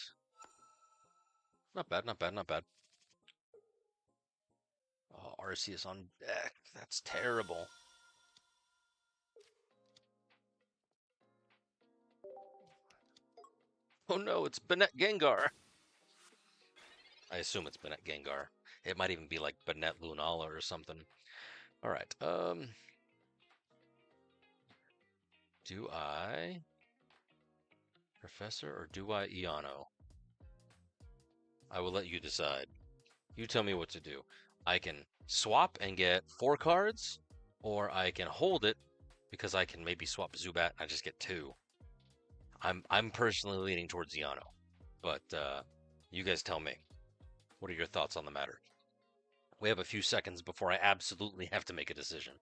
Not bad, not bad, not bad. Oh, Arceus on deck. That's terrible. Oh no, it's Banette Gengar. I assume it's Banette Gengar. It might even be like Banette Lunala or something. Alright, do I Professor or do I Iano? I will let you decide. You tell me what to do. I can swap and get 4 cards, or I can hold it because I can maybe swap Zubat and I just get 2. I'm personally leaning towards Iano, but you guys tell me. What are your thoughts on the matter? We have a few seconds before I absolutely have to make a decision.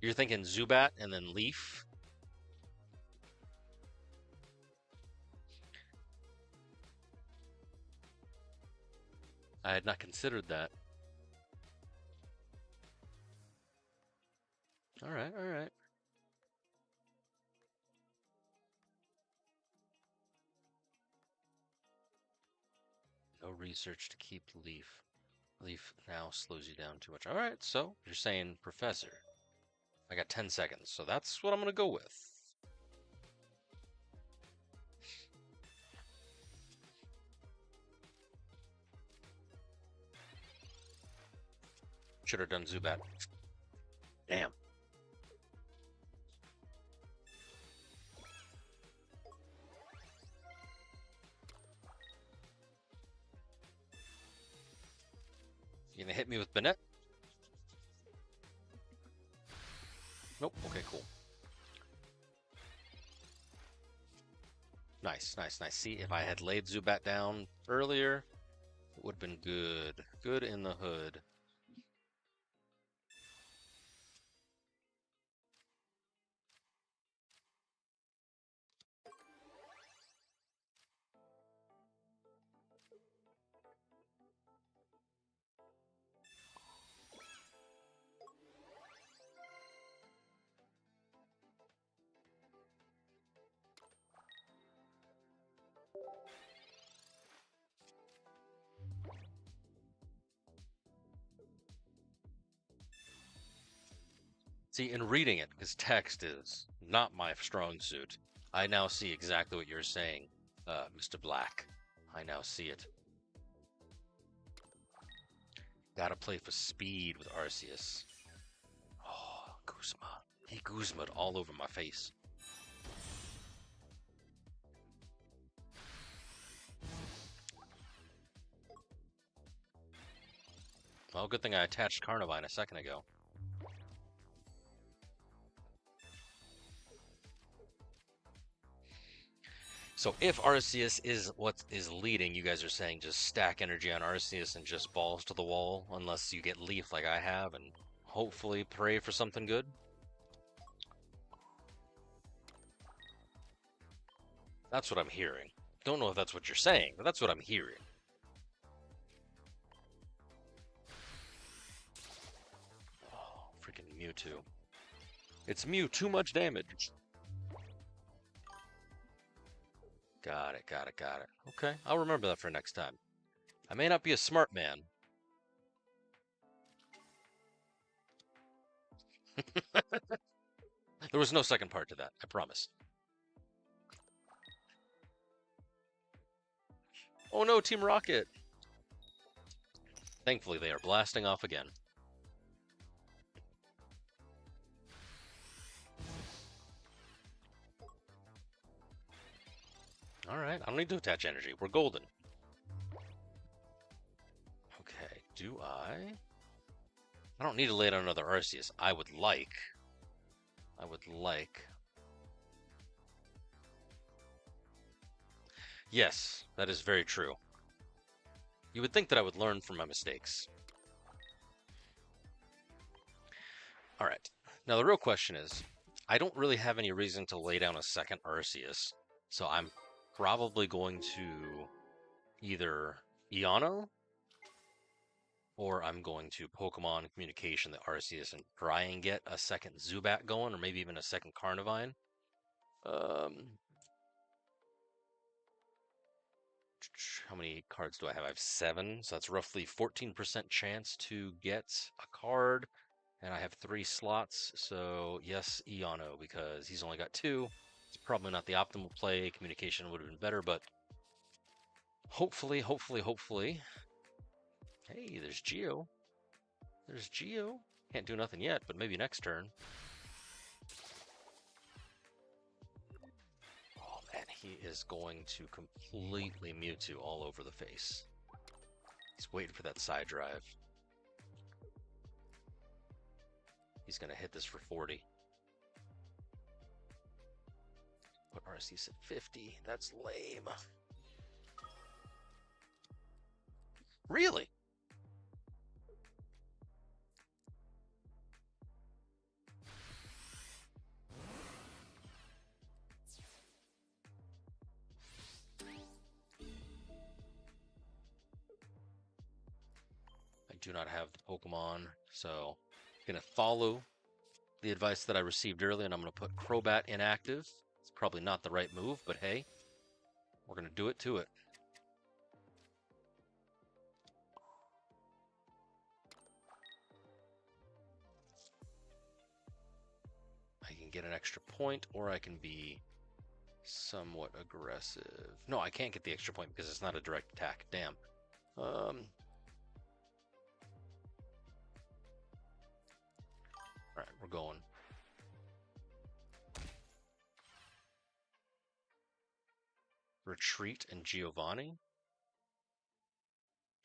You're thinking Zubat and then Leaf? I had not considered that. Alright, alright. No research to keep Leaf. Leaf now slows you down too much. Alright, so you're saying Professor. I got 10 seconds, so that's what I'm going to go with. Should have done Zubat. Damn. You gonna hit me with Banette? Nope. Okay, cool. Nice, nice, nice. See, if I had laid Zubat down earlier, it would have been good. Good in the hood. See, in reading it, because text is not my strong suit, I now see exactly what you're saying, Mr. Black. I now see it. Gotta play for speed with Arceus. Oh, Guzma. He Guzma'd all over my face. Well, good thing I attached Carnivine a second ago. So if Arceus is what is leading, you guys are saying just stack energy on Arceus and just balls to the wall unless you get Leaf like I have and hopefully pray for something good? That's what I'm hearing. Don't know if that's what you're saying, but that's what I'm hearing. Oh, freaking Mewtwo. It's Mew, too much damage. Got it, got it, got it. Okay, I'll remember that for next time. I may not be a smart man. There was no second part to that, I promise. Oh no, Team Rocket! Thankfully, they are blasting off again. Alright, I don't need to attach energy. We're golden. Okay, do I? I don't need to lay down another Arceus. I would like. Yes, that is very true. You would think that I would learn from my mistakes. Alright, now the real question is, I don't really have any reason to lay down a second Arceus, so I'm probably going to either Iano, or I'm going to Pokemon Communication the Arceus and try and get a second Zubat going, or maybe even a second Carnivine. How many cards do I have? I have 7, so that's roughly 14% chance to get a card, and I have 3 slots, so yes, Iano, because he's only got 2. It's probably not the optimal play. Communication would have been better, but hopefully. Hey, there's Geo. Can't do nothing yet, but maybe next turn. Oh man, he is going to completely Mewtwo all over the face. He's waiting for that side drive. He's gonna hit this for 40. Put Arceus at 50. That's lame. Really? I do not have the Pokemon, so I'm gonna follow the advice that I received earlier, and I'm gonna put Crobat inactive. It's probably not the right move, but hey, we're gonna do it to it. I can get an extra point, or I can be somewhat aggressive. No, I can't get the extra point because it's not a direct attack. Damn. Alright, we're going. Retreat and Giovanni?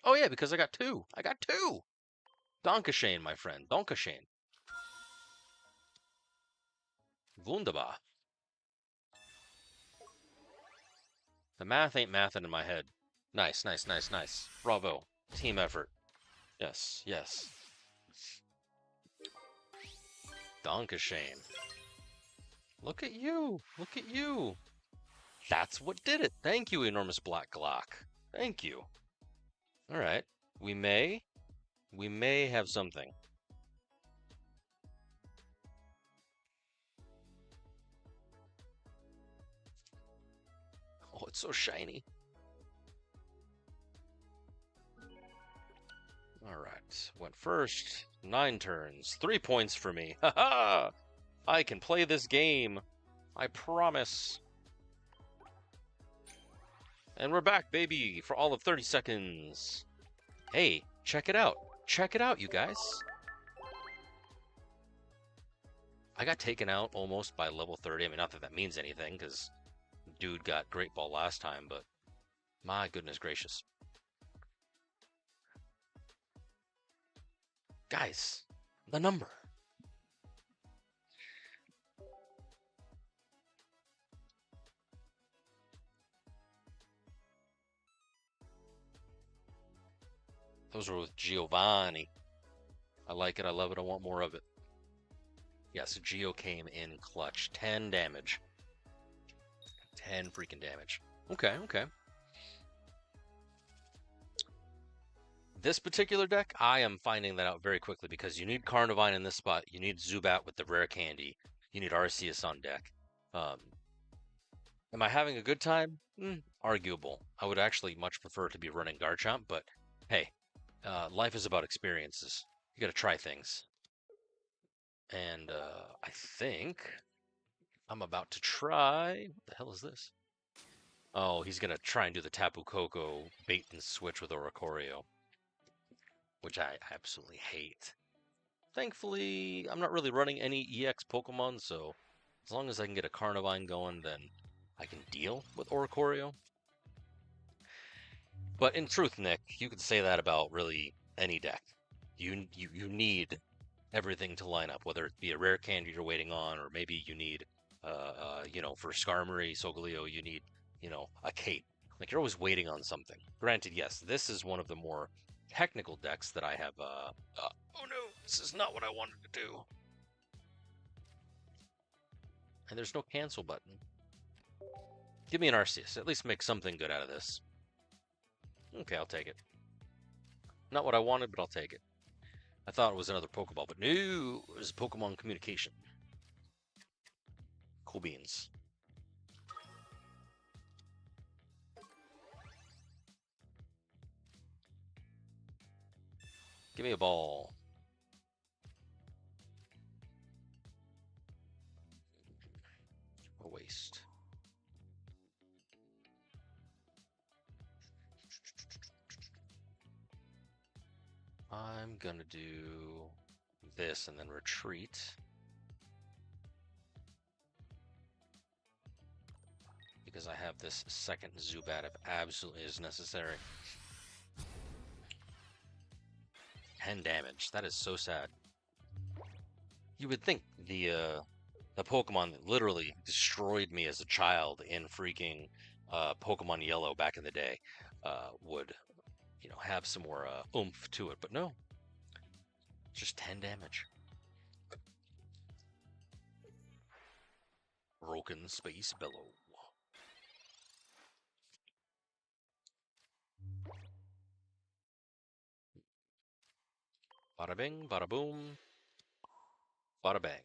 Oh yeah, because I got 2. I got 2! Dankeschön, my friend. Dankeschön. Wunderbar. The math ain't mathin' in my head. Nice. Bravo. Team effort. Yes. Dankeschön. Look at you. That's what did it. Thank you, enormous black Glock. Thank you. Alright. We may have something. Oh, it's so shiny. Alright. Went first. 9 turns. 3 points for me. Haha! I can play this game. I promise. And we're back, baby, for all of 30 seconds. Hey, check it out. Check it out, you guys. I got taken out almost by level 30. I mean, not that that means anything, because dude got Great Ball last time, but my goodness gracious. Guys, the number. Those were with Giovanni. I like it. I love it. I want more of it. Yes, Geo came in clutch. 10 damage. 10 freaking damage. Okay, okay. This particular deck, I am finding that out very quickly because you need Carnivine in this spot. You need Zubat with the rare candy. You need Arceus on deck. Am I having a good time? Arguable. I would actually much prefer to be running Garchomp, but hey, life is about experiences. You got to try things. And I think I'm about to try. What the hell is this? Oh, he's going to try and do the Tapu Koko bait and switch with Oricorio, which I absolutely hate. Thankfully, I'm not really running any EX Pokemon, so as long as I can get a Carnivine going, then I can deal with Oricorio. But in truth, Nick, you could say that about really any deck. You need everything to line up, whether it be a rare candy you're waiting on, or maybe you need, for Skarmory, Solgaleo, you need, a cape. Like, you're always waiting on something. Granted, yes, this is one of the more technical decks that I have, oh no, this is not what I wanted to do. And there's no cancel button. Give me an Arceus. At least make something good out of this. Okay, I'll take it. Not what I wanted, but I'll take it. I thought it was another Pokeball, but no, it was Pokemon communication. Cool beans. Give me a ball. A waste. I'm gonna do this and then retreat. Because I have this second Zubat if absolutely is necessary. 10 damage. That is so sad. You would think the Pokemon that literally destroyed me as a child in freaking Pokemon Yellow back in the day would, have some more oomph to it, but no. Just 10 damage. Broken Space Bellow. Bada bing, bada boom, bada bang.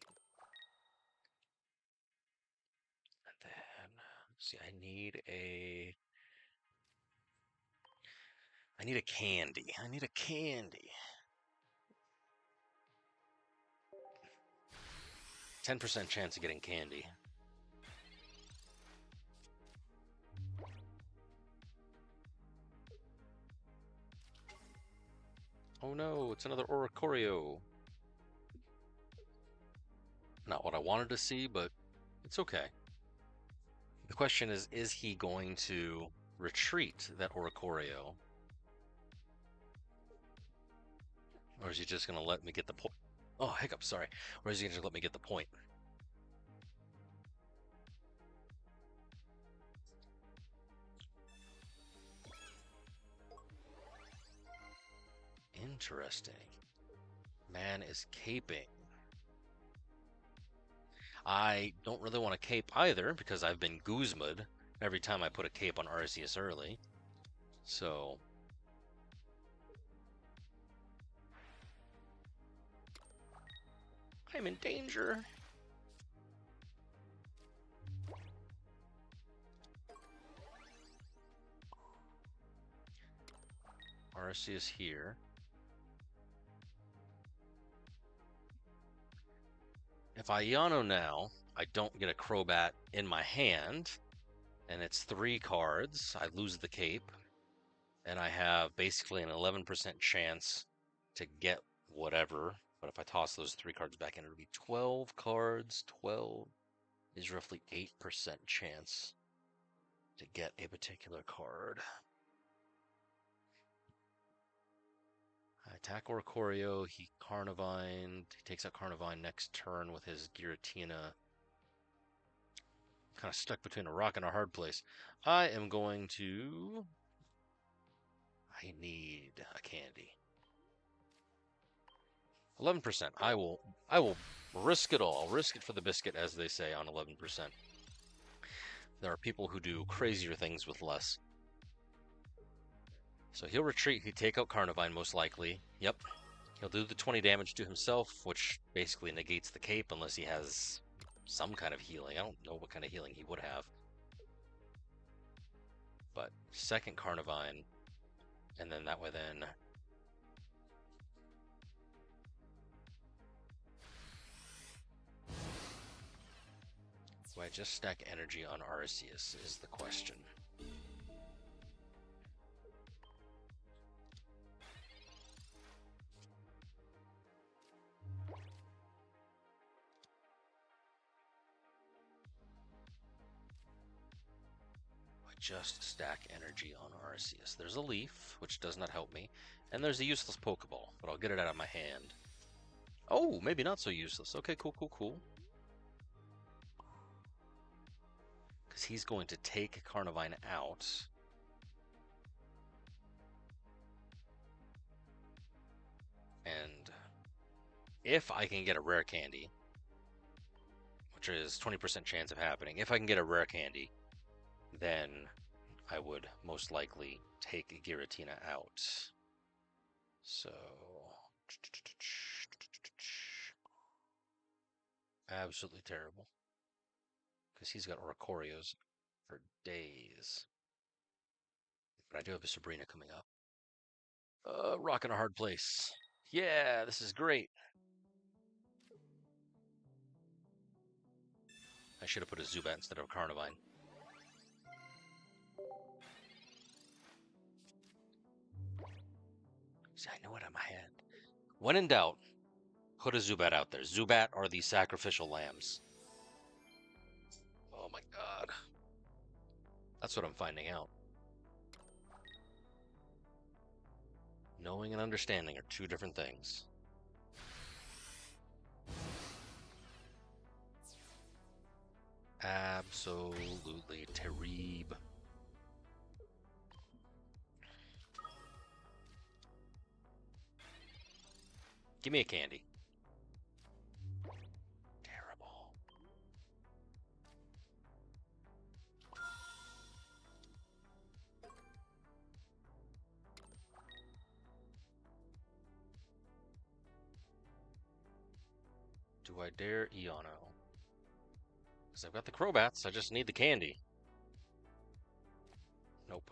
And then, see, I need a candy. I need a candy. 10% chance of getting candy. Oh no, it's another Oricorio. Not what I wanted to see, but it's okay. The question is he going to retreat that Oricorio? Or is he just going to let me get the point? Oh, hiccup, sorry. Or is he going to let me get the point? Interesting. Man is caping. I don't really want to cape either because I've been Guzma'd every time I put a cape on Arceus early. So I'm in danger. Arceus here. If I Yano now, I don't get a Crobat in my hand, and it's 3 cards. I lose the cape, and I have basically an 11% chance to get whatever. But if I toss those 3 cards back in, it'll be 12 cards. 12 is roughly 8% chance to get a particular card. I attack Oricorio, he Carnivine, he takes out Carnivine next turn with his Giratina. Kind of stuck between a rock and a hard place. I am going to... I need a candy. 11%. I will risk it all. Risk it for the biscuit, as they say, on 11%. There are people who do crazier things with less. So he'll retreat. He'll take out Carnivine, most likely. Yep. He'll do the 20 damage to himself, which basically negates the cape unless he has some kind of healing. I don't know what kind of healing he would have. But second Carnivine, and then that way then... Do I just stack energy on Arceus is the question. Just stack energy on Arceus. There's a leaf, which does not help me, and there's a useless Pokeball, but I'll get it out of my hand. Oh, maybe not so useless. Okay, cool. Because he's going to take Carnivine out. And if I can get a rare candy, which is 20% chance of happening, if I can get a rare candy, then I would most likely take Giratina out. So... absolutely terrible. Because he's got Oricorios for days. But I do have a Sabrina coming up. Rock in a hard place. Yeah, this is great. I should have put a Zubat instead of a Carnivine. See, I know it on my hand. When in doubt, put a Zubat out there. Zubat are the sacrificial lambs. Oh my god. That's what I'm finding out. Knowing and understanding are two different things. Absolutely terrible. Give me a candy. Terrible. Do I dare Eono? Because I've got the Crobats, I just need the candy. Nope.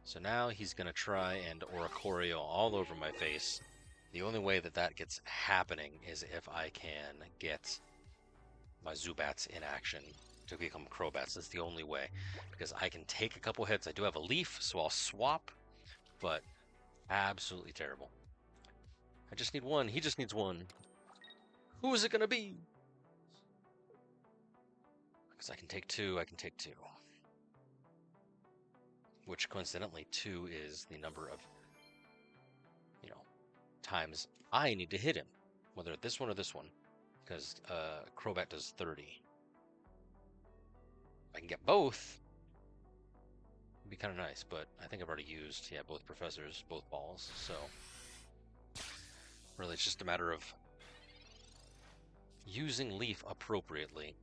So now he's going to try and Oricorio all over my face. The only way that that gets happening is if I can get my Zubats in action to become Crobats. That's the only way. Because I can take a couple hits. I do have a Leaf, so I'll swap. But absolutely terrible. I just need one. He just needs one. Who is it going to be? Because I can take two. Which coincidentally, 2 is the number of, times I need to hit him. Whether this one or this one. Because Crobat does 30. If I can get both, it'd be kind of nice. But I think I've already used, both Professors, both balls. So, really, it's just a matter of using Leaf appropriately.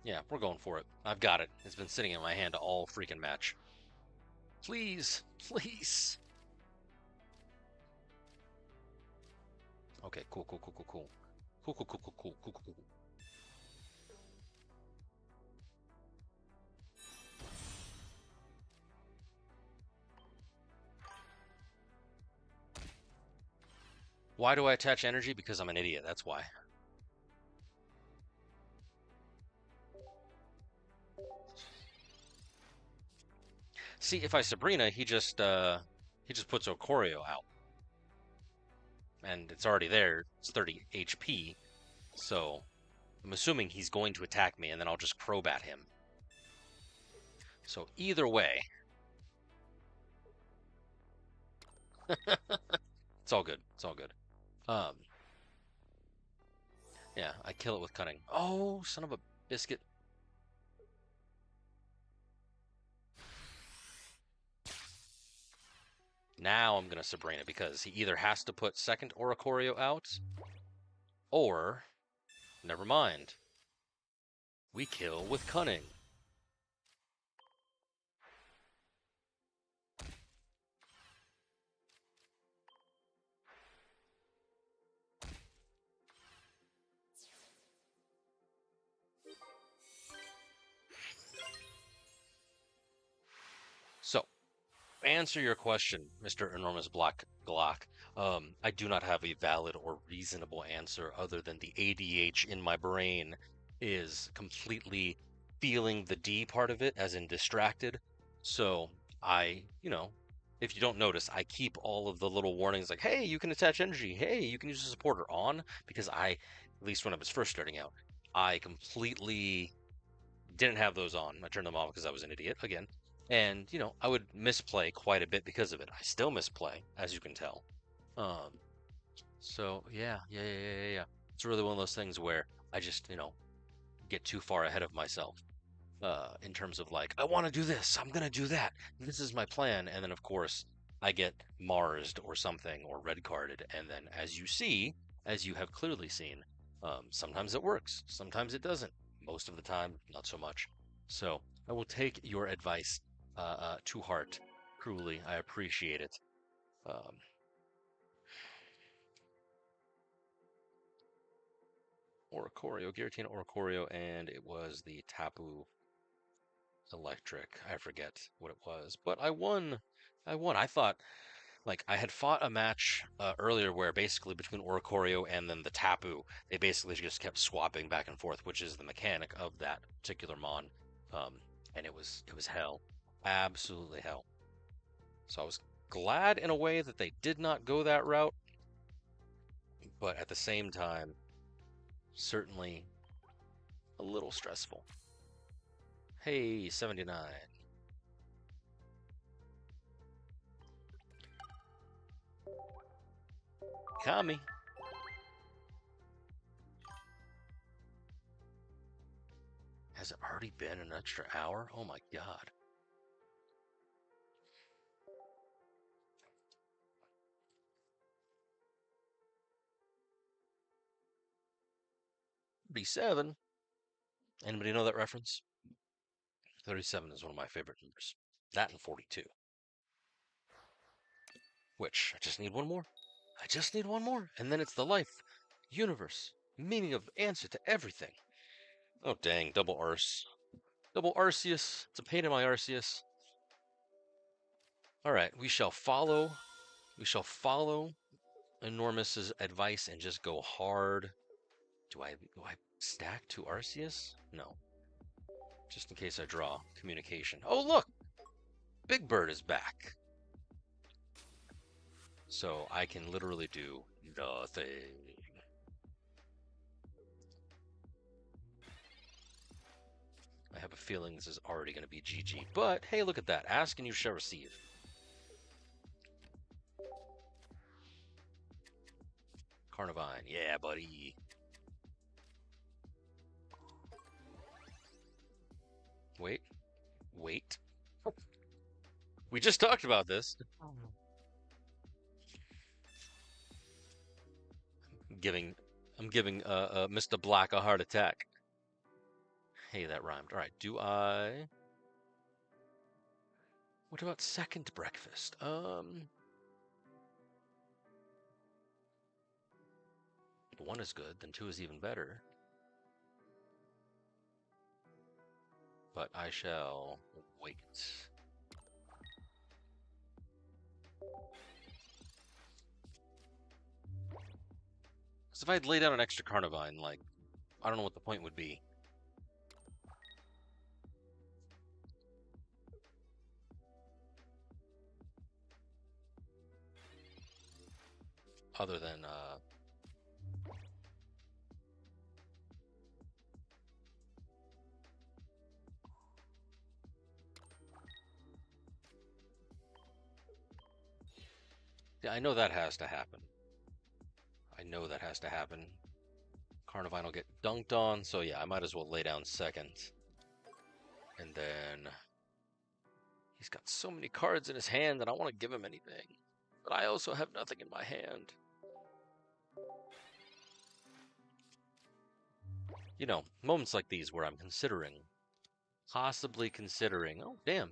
Yeah, we're going for it. I've got it. It's been sitting in my hand all freaking match. Please, please. Okay, cool. Cool. Why do I attach energy? Because I'm an idiot, that's why. See, if I Sabrina, he just puts Ocorio out. And it's already there. It's 30 HP. So I'm assuming he's going to attack me, and then I'll just Crobat him. So either way, it's all good. It's all good. Yeah, I kill it with cunning. Oh, son of a biscuit. Now I'm gonna Sabrina because he either has to put second Oricorio out, or never mind. We kill with cunning. So, answer your question, Mr. Enormous Black Glock. I do not have a valid or reasonable answer other than the ADH in my brain is completely feeling the D part of it, as in distracted. So if you don't notice, I keep all of the little warnings like, hey, you can attach energy. Hey, you can use a supporter on, because at least when I was first starting out, I completely didn't have those on. I turned them off because I was an idiot again. And, I would misplay quite a bit because of it. I still misplay, as you can tell. So yeah. It's really one of those things where I just, get too far ahead of myself. In terms of like, I want to do this, I'm gonna do that. This is my plan, and then of course I get Marsed or something or red carded, and then as you have clearly seen, sometimes it works, sometimes it doesn't. Most of the time, not so much. So I will take your advice to heart. Truly, I appreciate it. Um, Oricorio, Giratina Oricorio, and it was the Tapu Electric. I forget what it was, but I won. I thought, like, I had fought a match earlier where basically between Oricorio and then the Tapu, they basically just kept swapping back and forth, which is the mechanic of that particular mon. And it was hell, absolutely hell. So I was glad in a way that they did not go that route, but at the same time, certainly a little stressful. Hey, 79. Kami. Has it already been an extra hour? Oh my god. B7. Anybody know that reference? 37 is one of my favorite numbers. That and 42. Which, I just need one more. I just need one more. And then it's the life, universe, meaning of answer to everything. Oh, dang. Double Arce. Double Arceus. It's a pain in my Arceus. Alright, we shall follow. We shall follow Enormous's advice and just go hard. Do I stack to Arceus? No. Just in case I draw communication. Oh, look! Big Bird is back. So I can literally do nothing. I have a feeling this is already going to be GG. But, hey, look at that. Ask and you shall receive. Carnivine. Yeah, buddy. Wait. We just talked about this. I'm giving Mr. Black a heart attack. Hey, that rhymed. All right, do I... What about second breakfast? One is good, then two is even better. But I shall wait. Because if I had laid out an extra Carnivine, like, I don't know what the point would be. Other than, yeah, I know that has to happen. I know that has to happen. Carnivine will get dunked on, so yeah, I might as well lay down second. And then he's got so many cards in his hand that I want to give him anything. But I also have nothing in my hand. You know, moments like these where I'm possibly considering, oh, damn.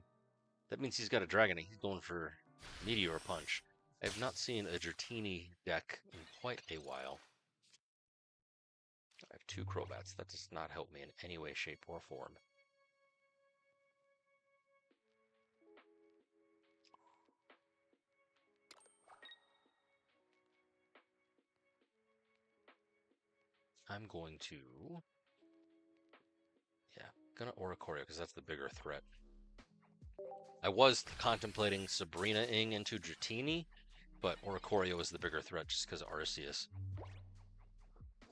That means he's got a Dragonite. He's going for Meteor Punch. I have not seen a Dratini deck in quite a while. I have 2 Crobats. That does not help me in any way, shape, or form. I'm going to... yeah, gonna Oricorio because that's the bigger threat. I was contemplating Sabrina-ing into Dratini, but Oricorio is the bigger threat just because of Arceus.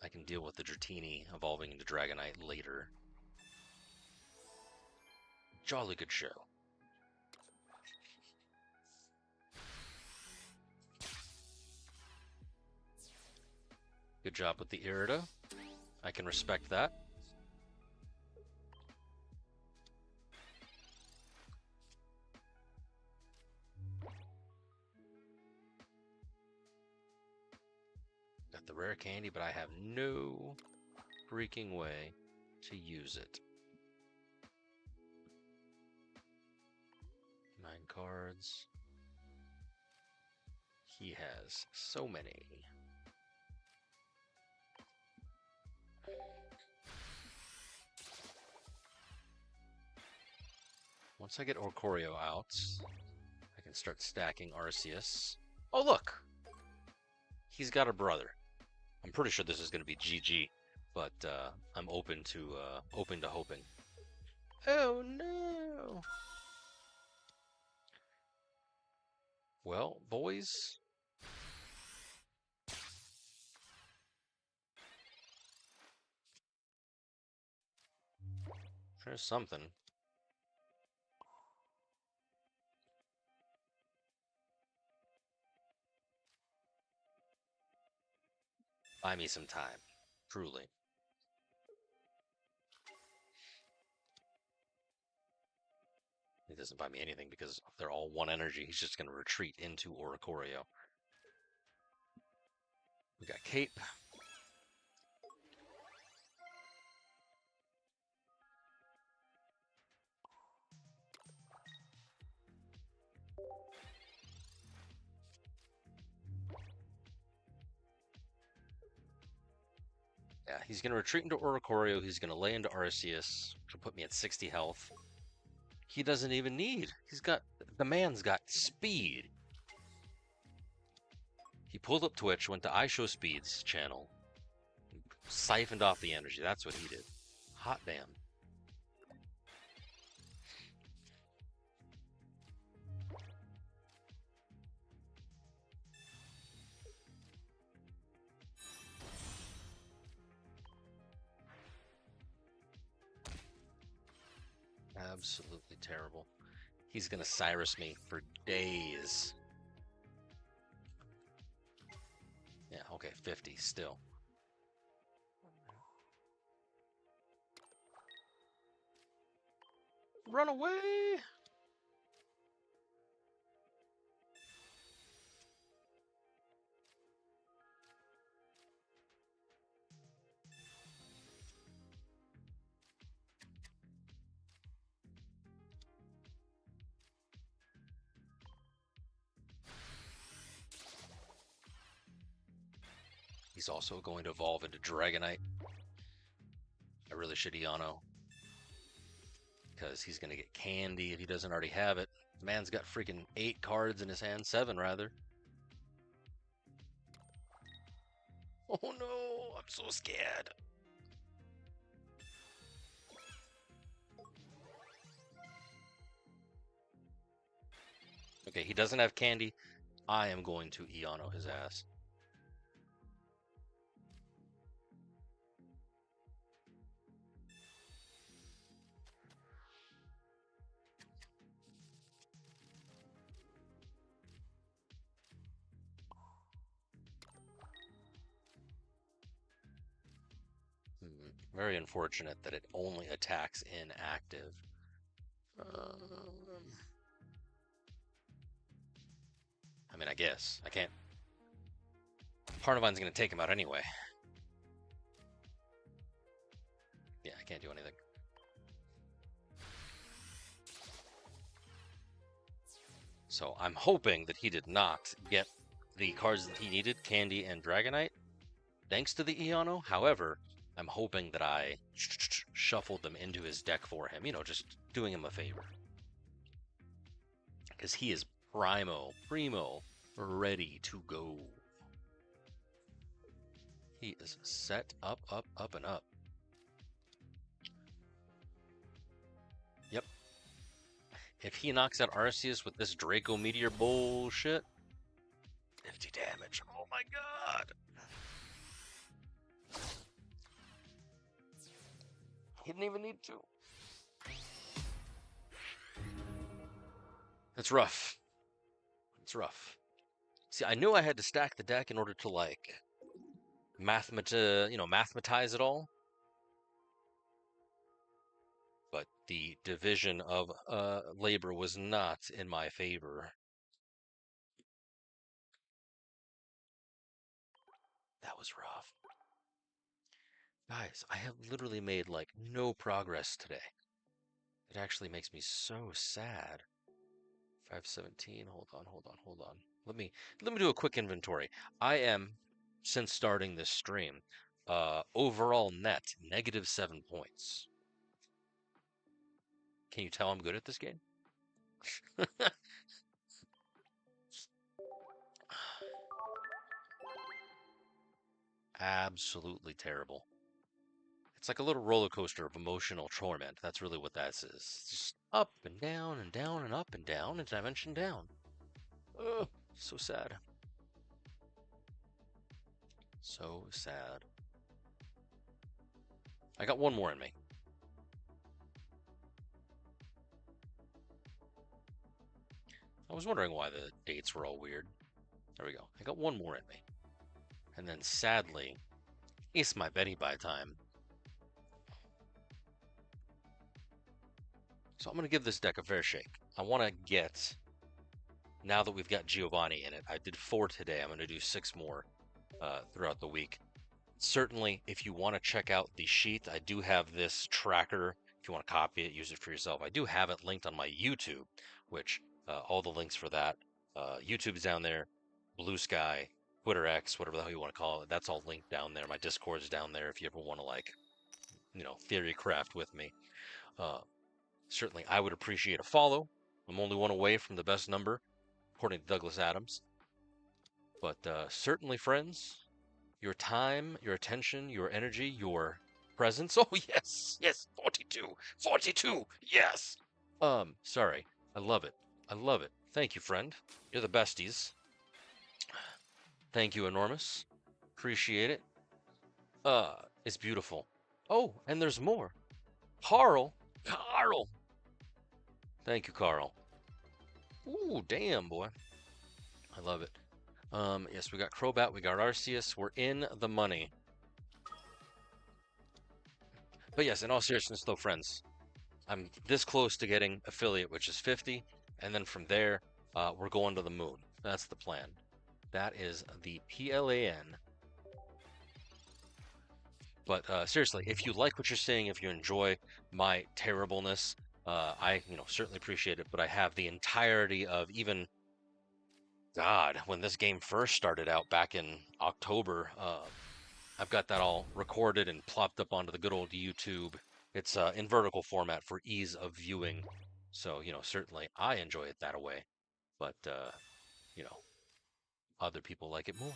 I can deal with the Dratini evolving into Dragonite later. Jolly good show. Good job with the Irida. I can respect that. Got the rare candy, but I have no freaking way to use it. 9 cards. He has so many. Once I get Oricorio out, I can start stacking Arceus. Oh, look! He's got a brother. I'm pretty sure this is going to be GG, but I'm open to hoping. Oh no! Well, boys, there's something. Buy me some time, truly. He doesn't buy me anything because they're all 1 energy. He's just going to retreat into Oricorio. We got Cape. Yeah, he's going to retreat into Oricorio. He's going to lay into Arceus, which will put me at 60 health. He doesn't even need. The man's got speed. He pulled up Twitch, went to iShowSpeed's channel, siphoned off the energy. That's what he did. Hot damn. Absolutely terrible. He's gonna Cyrus me for days. Yeah, okay, 50 still. Run away! He's also going to evolve into Dragonite. I really should Eano. Because he's going to get candy if he doesn't already have it. The man's got freaking 8 cards in his hand, 7 rather. Oh no! I'm so scared. Okay, he doesn't have candy. I am going to Eono his ass. Very unfortunate that it only attacks inactive. I mean, I guess. I can't. Parnavine's going to take him out anyway. Yeah, I can't do anything. So I'm hoping that he did not get the cards that he needed, Candy and Dragonite, thanks to the Eono. However, I'm hoping that I shuffled them into his deck for him. You know, just doing him a favor. Because he is primo, ready to go. He is set up, and up. Yep. If he knocks out Arceus with this Draco Meteor bullshit, 50 damage. Oh my god. He didn't even need to. It's rough. It's rough. See, I knew I had to stack the deck in order to, like, mathematize it all. But the division of labor was not in my favor. That was rough. Guys, I have literally made, like, no progress today. It actually makes me so sad. 517, hold on. Let me do a quick inventory. I am, since starting this stream, overall net, -7 points. Can you tell I'm good at this game? Absolutely terrible. It's like a little roller coaster of emotional torment. That's really what that is. It's just up and down and down and up and down and dimension down. Ugh, so sad. So sad. I got one more in me. I was wondering why the dates were all weird. There we go. I got one more in me. And then sadly, it's my Betty Bye time. So I'm going to give this deck a fair shake. I want to get, now that we've got Giovanni in it, I did 4 today. I'm going to do 6 more throughout the week. Certainly, if you want to check out the sheet, I do have this tracker. If you want to copy it, use it for yourself. I do have it linked on my YouTube, which all the links for that, YouTube's down there, Blue Sky, Twitter X, whatever the hell you want to call it, that's all linked down there. My Discord's down there if you ever want to, like, theory craft with me. Certainly, I would appreciate a follow. I'm only one away from the best number, according to Douglas Adams. But certainly, friends, your time, your attention, your energy, your presence. Oh, yes, 42, yes. Sorry, I love it. Thank you, friend. You're the besties. Thank you, enormous. Appreciate it. It's beautiful. Oh, and there's more. Carl. Thank you, Carl. Ooh, damn, boy. I love it. Yes, we got Crobat, we got Arceus. We're in the money. But yes, in all seriousness, though, friends, I'm this close to getting affiliate, which is 50. And then from there, we're going to the moon. That's the plan. That is the PLAN. But seriously, if you like what you're seeing, if you enjoy my terribleness, I certainly appreciate it. But I have the entirety of even, God, when this game first started out back in October, I've got that all recorded and plopped up onto the good old YouTube. It's in vertical format for ease of viewing. So, certainly I enjoy it that way. But, other people like it more.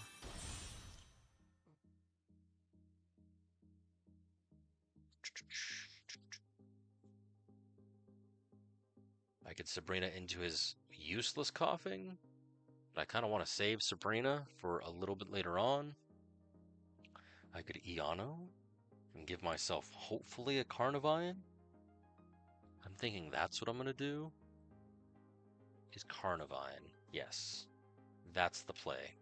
I could Sabrina into his useless coughing, but I kind of want to save Sabrina for a little bit later on. I could Eano and give myself hopefully a Carnivine. I'm thinking that's what I'm going to do. Is Carnivine. Yes. That's the play.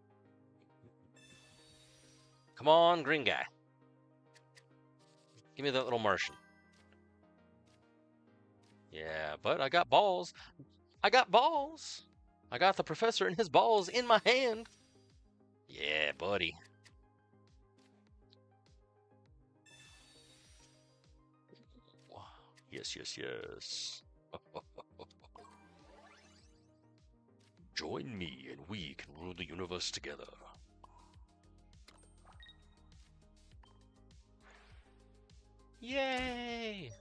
Come on, green guy. Give me that little Martian. Yeah, but I got balls. I got balls. I got the professor and his balls in my hand. Yeah, buddy. Yes, yes, yes. Join me and we can rule the universe together. Yay!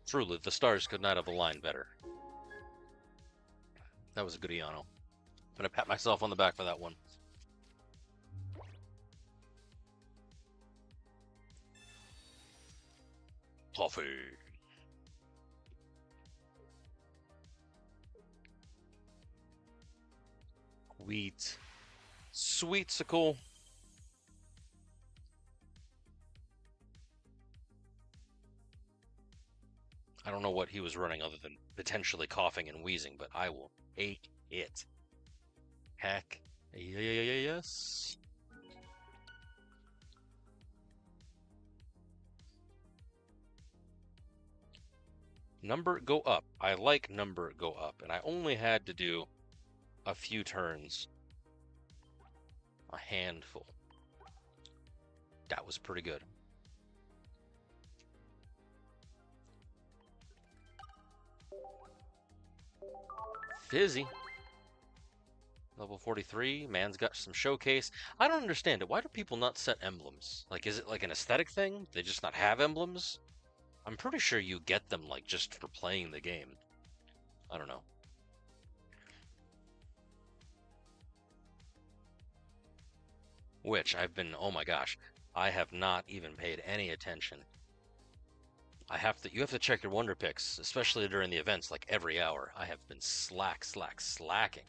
Truly, the stars could not have aligned better. That was a good Eano. I'm gonna pat myself on the back for that one. Coffee. Wheat. Sweetsicle. I don't know what he was running other than potentially coughing and wheezing, but I will take it. Heck. Yes. Number go up. I like number go up, and I only had to do a few turns. A handful. That was pretty good. Fizzy. Level 43. Man's got some showcase. I don't understand it. Why do people not set emblems? Like, is it like an aesthetic thing? They just not have emblems? I'm pretty sure you get them, like, just for playing the game. I don't know. Which I've been, oh my gosh, I have not even paid any attention. You have to check your wonder picks, especially during the events, like every hour. I have been slacking.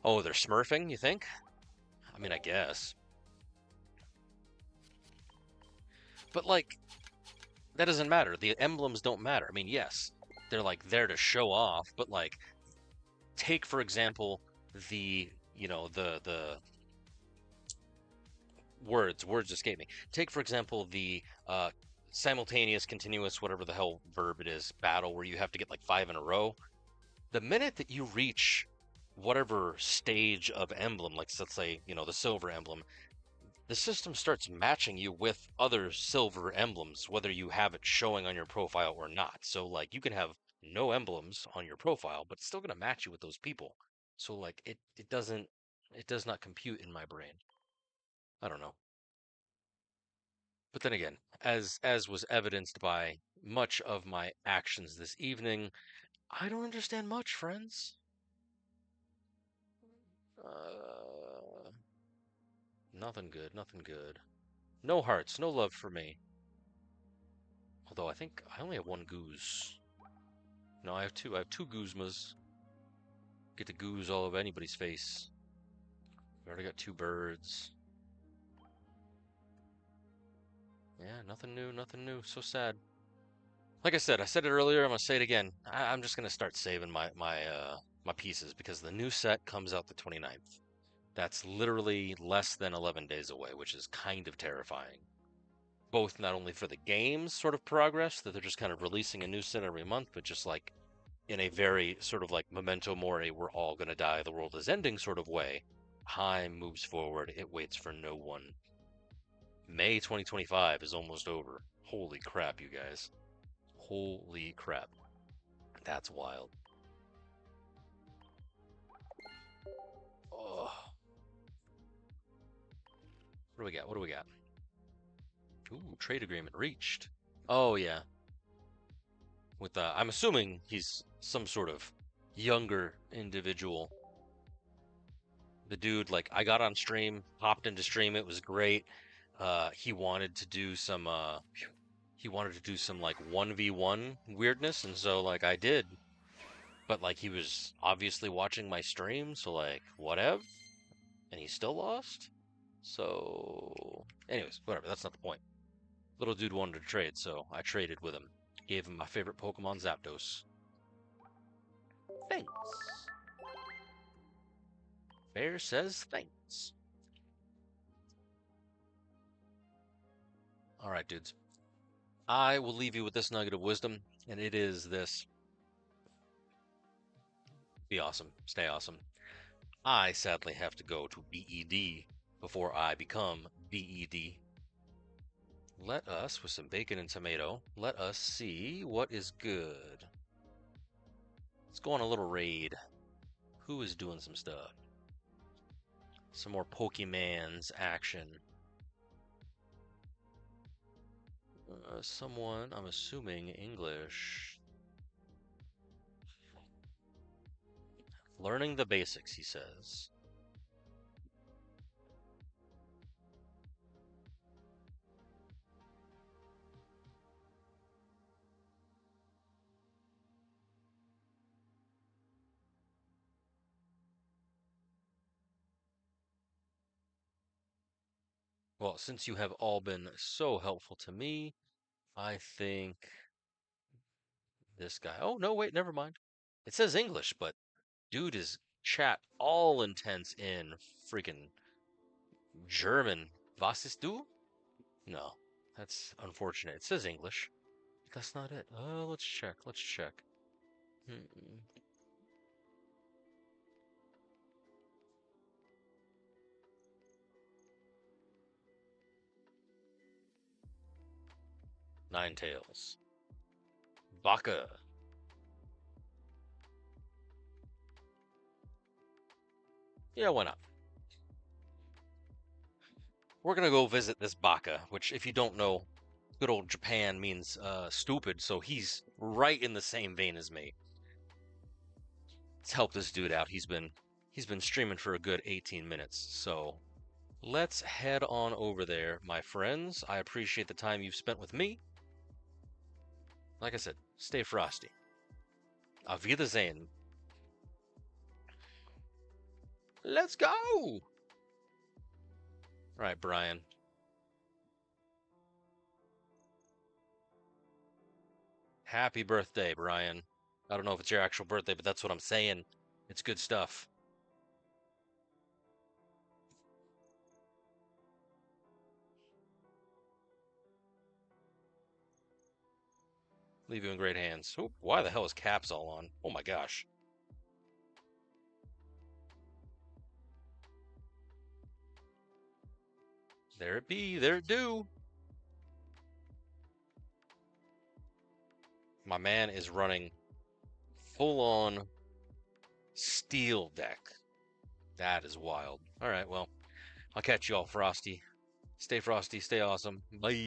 Oh, they're smurfing, you think? I mean, I guess. But, like, that doesn't matter. The emblems don't matter. I mean, yes, they're, like, there to show off, but, like, take, for example, the words escape me. Take, for example, the simultaneous, continuous, whatever the hell verb it is, battle where you have to get like 5 in a row. The minute that you reach whatever stage of emblem, like let's say, the silver emblem, the system starts matching you with other silver emblems, whether you have it showing on your profile or not. So like you can have no emblems on your profile, but it's still going to match you with those people. So like it does not compute in my brain. I don't know. But then again, as was evidenced by much of my actions this evening, I don't understand much, friends. Nothing good, nothing good. No hearts, no love for me. Although I think I only have one goose. No, I have two. I have two Guzmas. Get the goose all over anybody's face. We already got two birds. Yeah, nothing new, nothing new. So sad. Like I said it earlier, I'm gonna say it again. I'm just gonna start saving my pieces because the new set comes out the 29th. That's literally less than 11 days away, which is kind of terrifying. Both not only for the game's sort of progress, that they're just kind of releasing a new set every month, but just like in a very sort of like memento mori, we're all gonna die, the world is ending sort of way. Time moves forward, it waits for no one. May 2025 is almost over. Holy crap, you guys. Holy crap. That's wild. Oh. What do we got? What do we got? Ooh, trade agreement reached. Oh, yeah. With I'm assuming he's some sort of younger individual. The dude, like, I got on stream, hopped into stream, it was great. He wanted to do some like 1v1 weirdness, and so like I did. But like he was obviously watching my stream, so like whatever, and he still lost. So anyways, whatever, that's not the point. Little dude wanted to trade, so I traded with him. Gave him my favorite Pokemon, Zapdos. Thanks. Bear says thanks. Alright, dudes. I will leave you with this nugget of wisdom, and it is this. Be awesome. Stay awesome. I sadly have to go to BED before I become BED. Let us, with some bacon and tomato, let us see what is good. Let's go on a little raid. Who is doing some stuff? Some more Pokemon's action. Someone, I'm assuming English. Learning the basics, he says. Well, since you have all been so helpful to me, I think this guy. Oh, no, wait, never mind. It says English, but dude is chat all intense in freaking German. Was ist du? No, that's unfortunate. It says English. That's not it. Let's check. Let's check. Ninetales. Baka. Yeah, why not? We're gonna go visit this Baka, which, if you don't know, good old Japan means stupid, so he's right in the same vein as me. Let's help this dude out. He's been streaming for a good 18 minutes, so let's head on over there, my friends. I appreciate the time you've spent with me. Like I said, stay frosty. Auf Wiedersehen. Let's go! All right, Brian. Happy birthday, Brian. I don't know if it's your actual birthday, but that's what I'm saying. It's good stuff. Leave you in great hands. Oop, why the hell is caps all on? Oh my gosh. There it be, there it do. My man is running full-on steel deck. That is wild. All right, well, I'll catch you all, Frosty. Stay frosty, stay awesome. Bye.